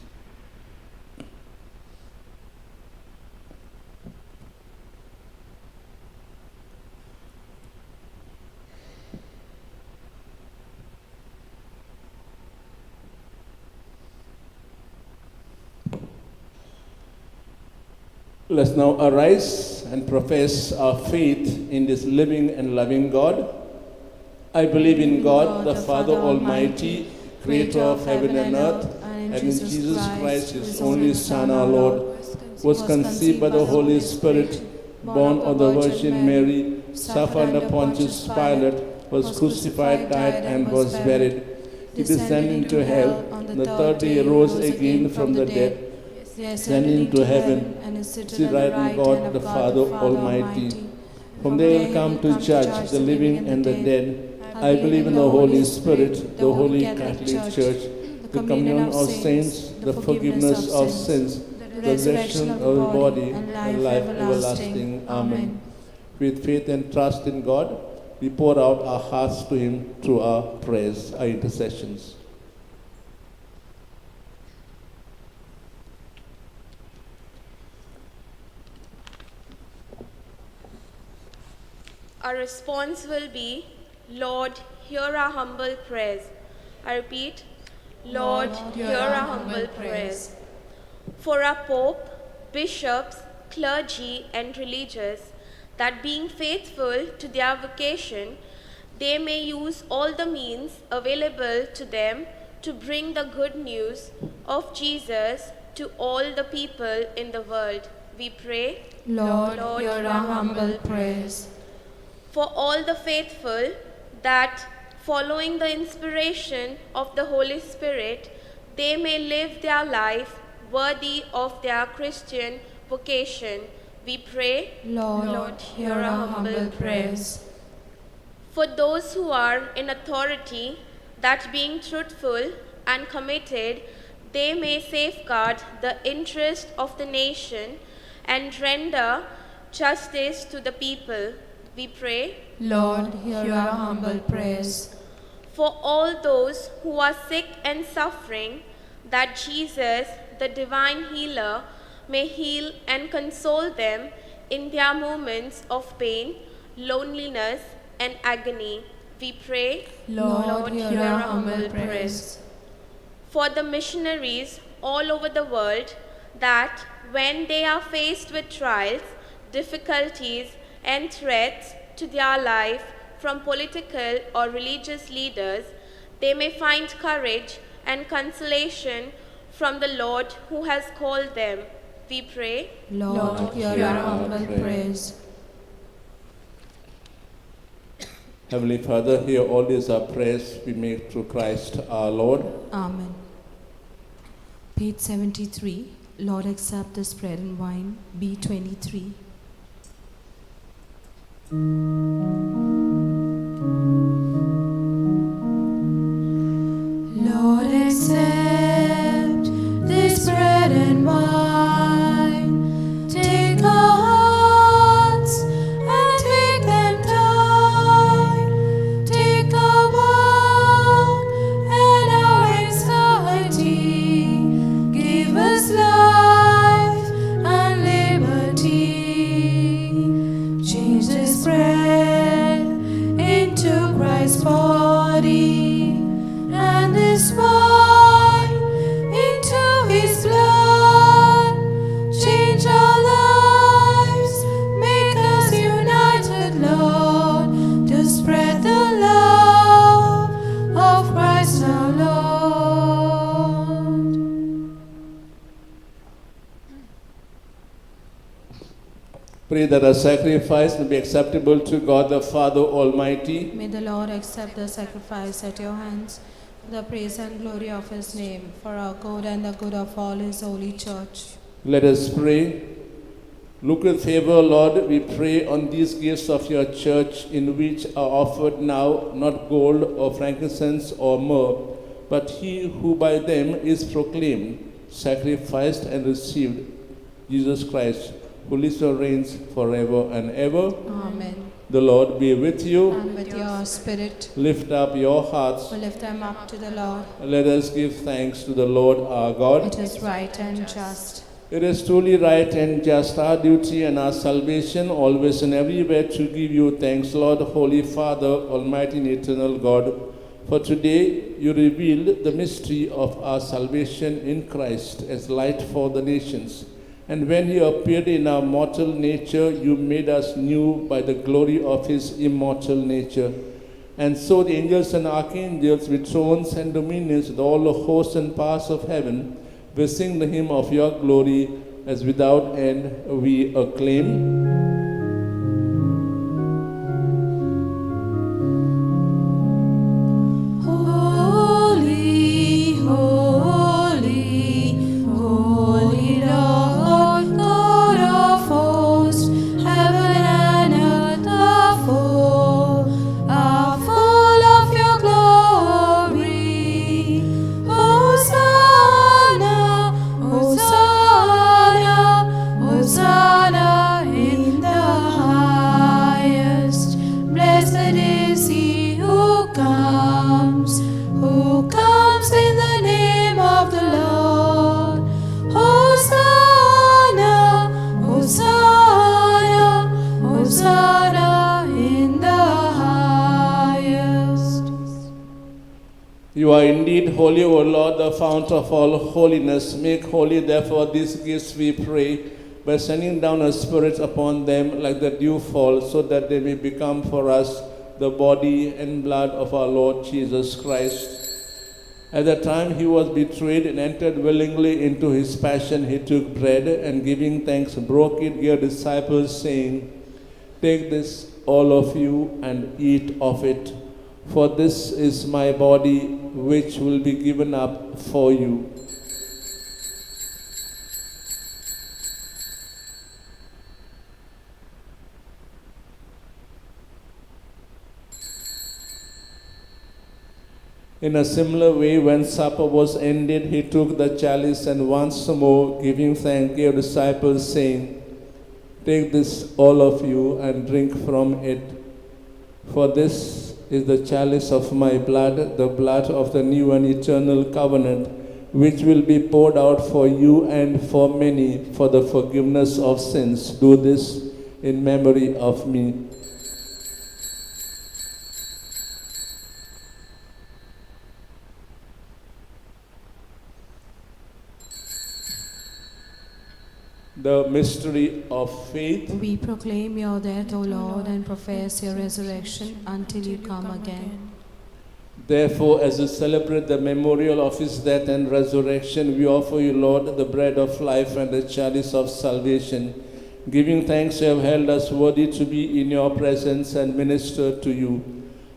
Let's now arise and profess our faith in this living and loving God. I believe in God, the Father Almighty, creator of heaven and earth, and in Jesus Christ, his only Son, our Lord, was conceived by the Holy Spirit, born of the Virgin Mary, suffered under Pontius Pilate, was crucified, died, and was buried. He descended into hell. On the third day he rose again from the dead, ascended into heaven, and is seated right hand God the Father Almighty. From there he will come to judge the living and the dead. I believe in the Holy Spirit, the Holy Catholic Church, the communion of saints, the forgiveness of sins, the resurrection of the body, and life everlasting. Amen. With faith and trust in God, we pour out our hearts to him through our prayers, our intercessions. Our response will be, Lord, hear our humble prayers. I repeat, Lord, hear our humble prayers. For our Pope, bishops, clergy, and religious, that being faithful to their vocation, they may use all the means available to them to bring the good news of Jesus to all the people in the world. We pray, Lord, hear our humble prayers. For all the faithful, that, following the inspiration of the Holy Spirit, they may live their life worthy of their Christian vocation. We pray, Lord, hear our humble prayers. for those who are in authority, that being truthful and committed, they may safeguard the interest of the nation and render justice to the people. We pray, Lord, hear our humble prayers. for all those who are sick and suffering, that Jesus, the divine healer, may heal and console them in their moments of pain, loneliness, and agony. We pray, Lord, hear our humble prayers. for the missionaries all over the world, that when they are faced with trials, difficulties, and threats to their life from political or religious leaders, they may find courage and consolation from the Lord who has called them. We pray, Lord, hear our humble prayers. Heavenly Father, hear all these our prayers we make through Christ our Lord. Amen. Page 73. Lord, accept this bread and wine. B23. Lord, accept this bread and wine. Take our hearts and make them thine. Take our world and our anxiety. Give us life and liberty. Change this bread into Christ's body, and this wine into his blood. Change our lives, make us united, Lord, to spread the love of Christ our Lord. Pray that our sacrifice may be acceptable to God the Father Almighty. May the Lord accept the sacrifice at your hands, for the praise and glory of his name, for our good and the good of all his holy church. Let us pray. Look with favor, Lord, we pray on these gifts of your church, in which are offered now not gold or frankincense or myrrh, but he who by them is proclaimed, sacrificed and received, Jesus Christ, who lives and reigns forever and ever. Amen. The Lord be with you. And with your spirit, Lift up your hearts. we lift them up to the Lord. Let us give thanks to the Lord our God. It is right and just. It is truly right and just, our duty and our salvation, always and everywhere, to give you thanks, Lord, Holy Father, Almighty and eternal God. For today you revealed the mystery of our salvation in Christ as light for the nations. And when he appeared in our mortal nature, you made us new by the glory of his immortal nature. And so the angels and archangels with thrones and dominions, with all the hosts and powers of heaven, will sing the hymn of your glory, as without end we acclaim. Holy, holy, holy Lord, God of hosts, heaven and earth are full of your glory. Hosanna, Hosanna, Hosanna in the highest. Blessed is he who comes in the name of the Lord. Hosanna, Hosanna, Hosanna in the highest. You are indeed holy, O Lord, the fount of all holiness. Make holy, therefore, these gifts, we pray, by sending down a Spirit upon them like the dew fall, so that they may become for us the body and blood of our Lord Jesus Christ. At the time he was betrayed and entered willingly into his passion, he took bread and, giving thanks, broke it, gave disciples, saying, "Take this, all of you, and eat of it. For this is my body, which will be given up for you. In a similar way, when supper was ended, he took the chalice and once more, giving thanks, gave disciples, saying, "Take this, all of you, and drink from it. For this is the chalice of my blood, the blood of the new and eternal covenant, which will be poured out for you and for many for the forgiveness of sins. Do this in memory of me." The mystery of faith. We proclaim your death, O Lord, and profess your resurrection until you come again. Therefore, as we celebrate the memorial of his death and resurrection, we offer you, Lord, the bread of life and the chalice of salvation, giving thanks you have held us worthy to be in your presence and minister to you.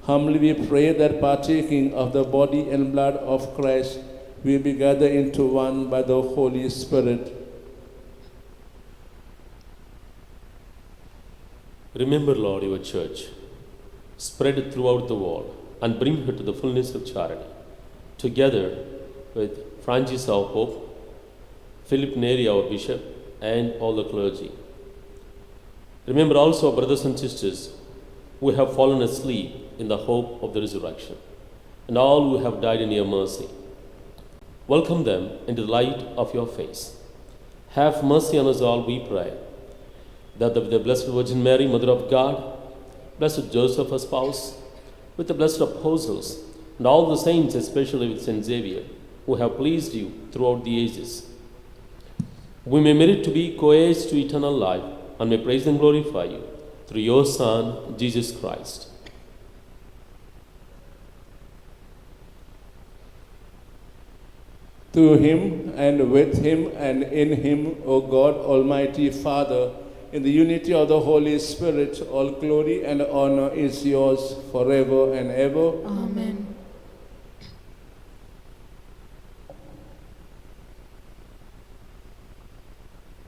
Humbly we pray that partaking of the body and blood of Christ, we be gathered into one by the Holy Spirit. Remember, Lord, your church, spread throughout the world, and bring her to the fullness of charity, together with Francis, our Pope, Philip Neri, our Bishop, and all the clergy. Remember also our brothers and sisters who have fallen asleep in the hope of the resurrection, and all who have died in your mercy. Welcome them into the light of your face. Have mercy on us all, we pray, that the Blessed Virgin Mary, Mother of God, Blessed Joseph, her spouse, with the blessed apostles, and all the saints, especially with Saint Xavier, who have pleased you throughout the ages, we may merit to be co-heirs to eternal life, and may praise and glorify you through your Son, Jesus Christ. Through him, and with him, and in him, O God, Almighty Father, in the unity of the Holy Spirit, all glory and honor is yours forever and ever. Amen.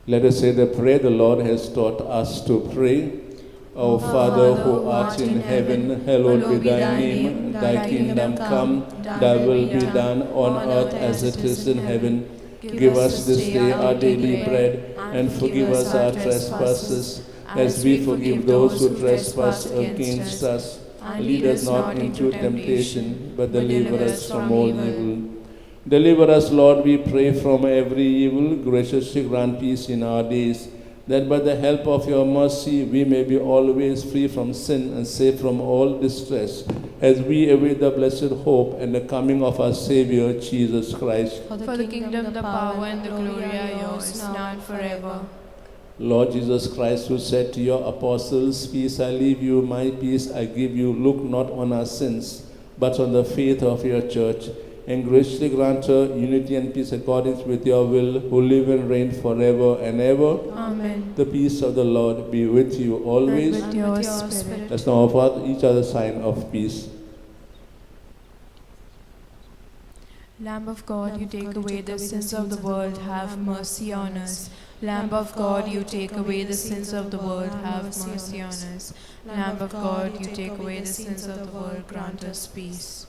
Let us say the prayer the Lord has taught us to pray. Our Father who art in heaven, hallowed be thy name. Thy kingdom come, thy will be done on earth as it is in heaven. Give us this day our daily bread, and forgive us our trespasses, as we forgive those who trespass against us. Lead us not into temptation, but deliver us from all evil. Deliver us, Lord, we pray, from every evil. Graciously grant peace in our days, that by the help of your mercy we may be always free from sin and safe from all distress, as we await the blessed hope and the coming of our Savior, Jesus Christ. For the kingdom, the power, and the glory are yours, now and forever. Lord Jesus Christ, who said to your apostles, "Peace I leave you, my peace I give you," look not on our sins, but on the faith of your church, and graciously grant her unity and peace according with your will, who live and reign forever and ever. Amen. The peace of the Lord be with you always. And with your spirit. Let's now offer each other sign of peace. Lamb of God, you take away the sins of the world, have mercy on us. Lamb of God, you take away the sins of the world, have mercy on us. Lamb of God, you take away the sins of the world, grant us peace.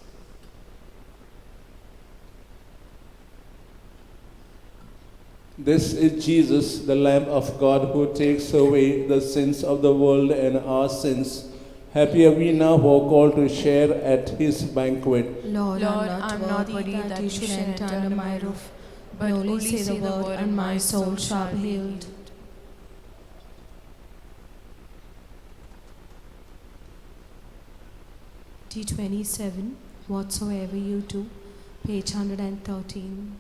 This is Jesus, the Lamb of God, who takes away the sins of the world and our sins. Happy are we now who are called to share at his banquet. Lord, I'm not worthy that you should enter under my roof, but only say the word, and my soul shall be healed. T27, whatsoever you do, page 113.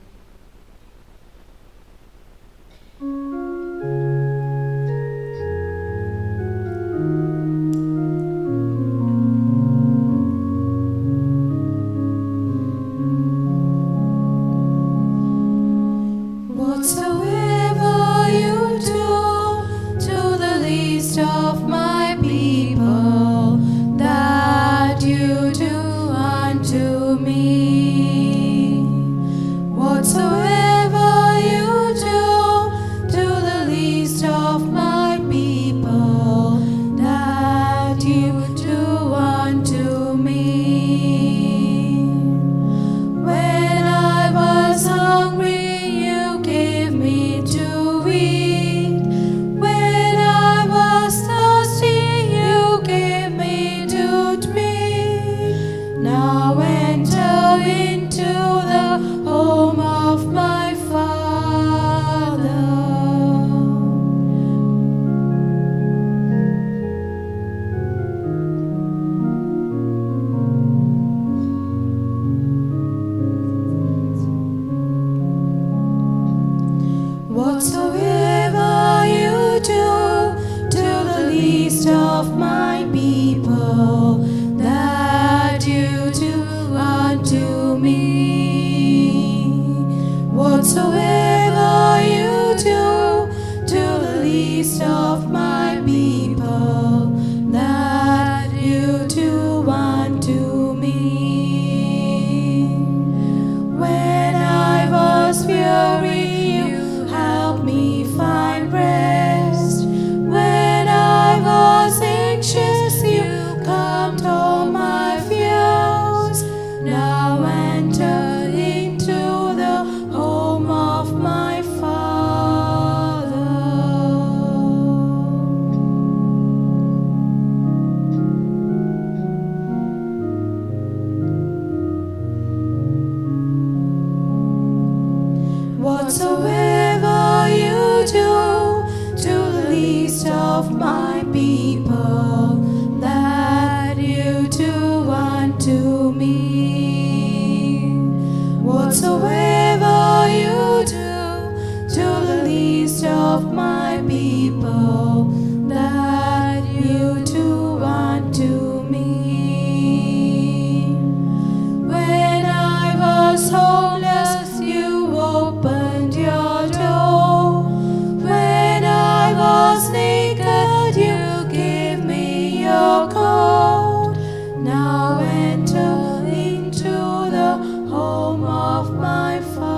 Whatsoever you do to the least of my people, that you do me. Whatsoever you do to the least of my people, that you do unto me. When I was weary, you helped me find rest. When I was anxious, you calmed all my fears. Now enter into the home of my Father. Whatsoever you do to the least of my people, that you do unto me. Whatsoever you do to the least of my people, that you do unto me. When I was homeless, you opened your door. When I was naked, you gave me your coat. Now enter into the home of my Father.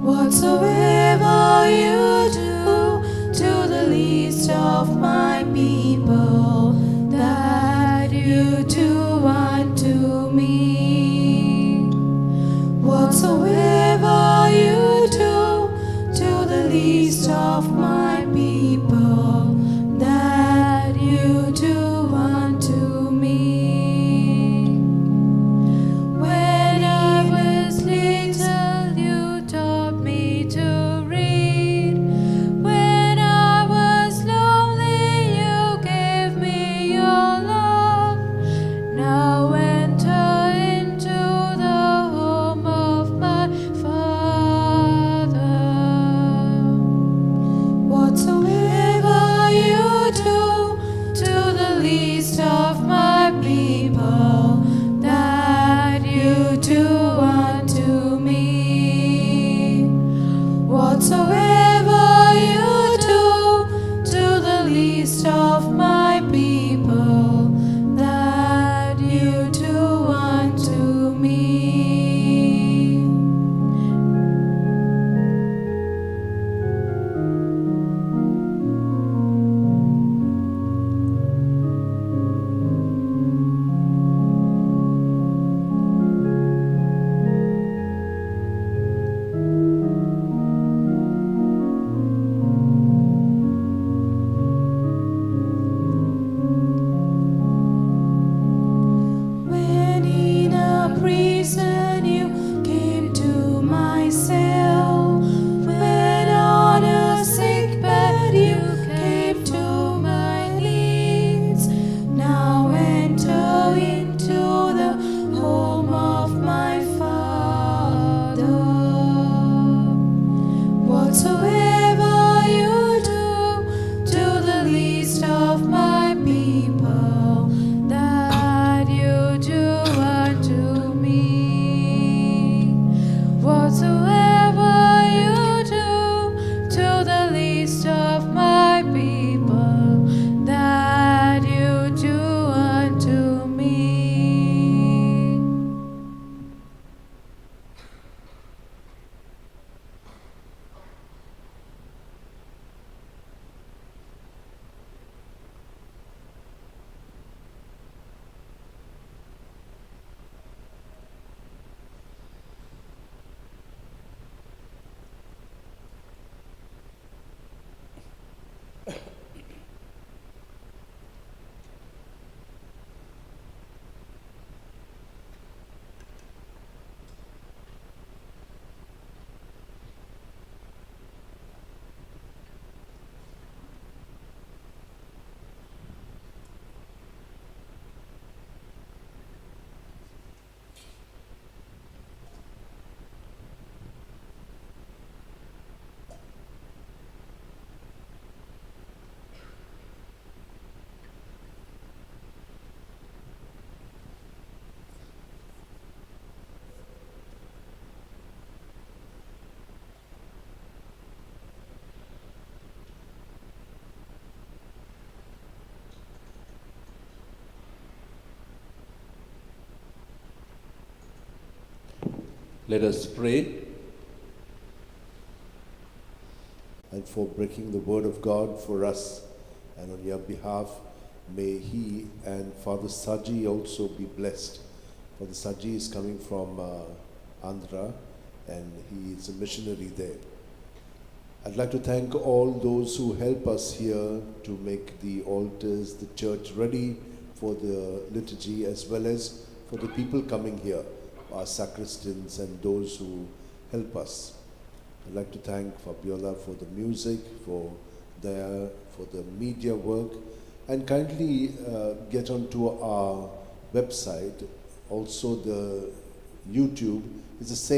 Whatsoever you do to the least of my people, that you do unto me. Whatsoever you do to the least of my people, that you do unto me. When I was little, you taught me to read. When I was lonely, you gave me your love. Now enter into the home of my Father. Let us pray. And for breaking the word of God for us. And on your behalf, may he and Father Saji also be blessed. Father Saji is coming from Andhra, and he is a missionary there. I'd like to thank all those who help us here to make the altars, the church ready for the liturgy, as well as for the people coming here, our sacristans and those who help us. I'd like to thank Fabiola for the music, for the media work, and kindly get onto our website. Also, the YouTube is the same.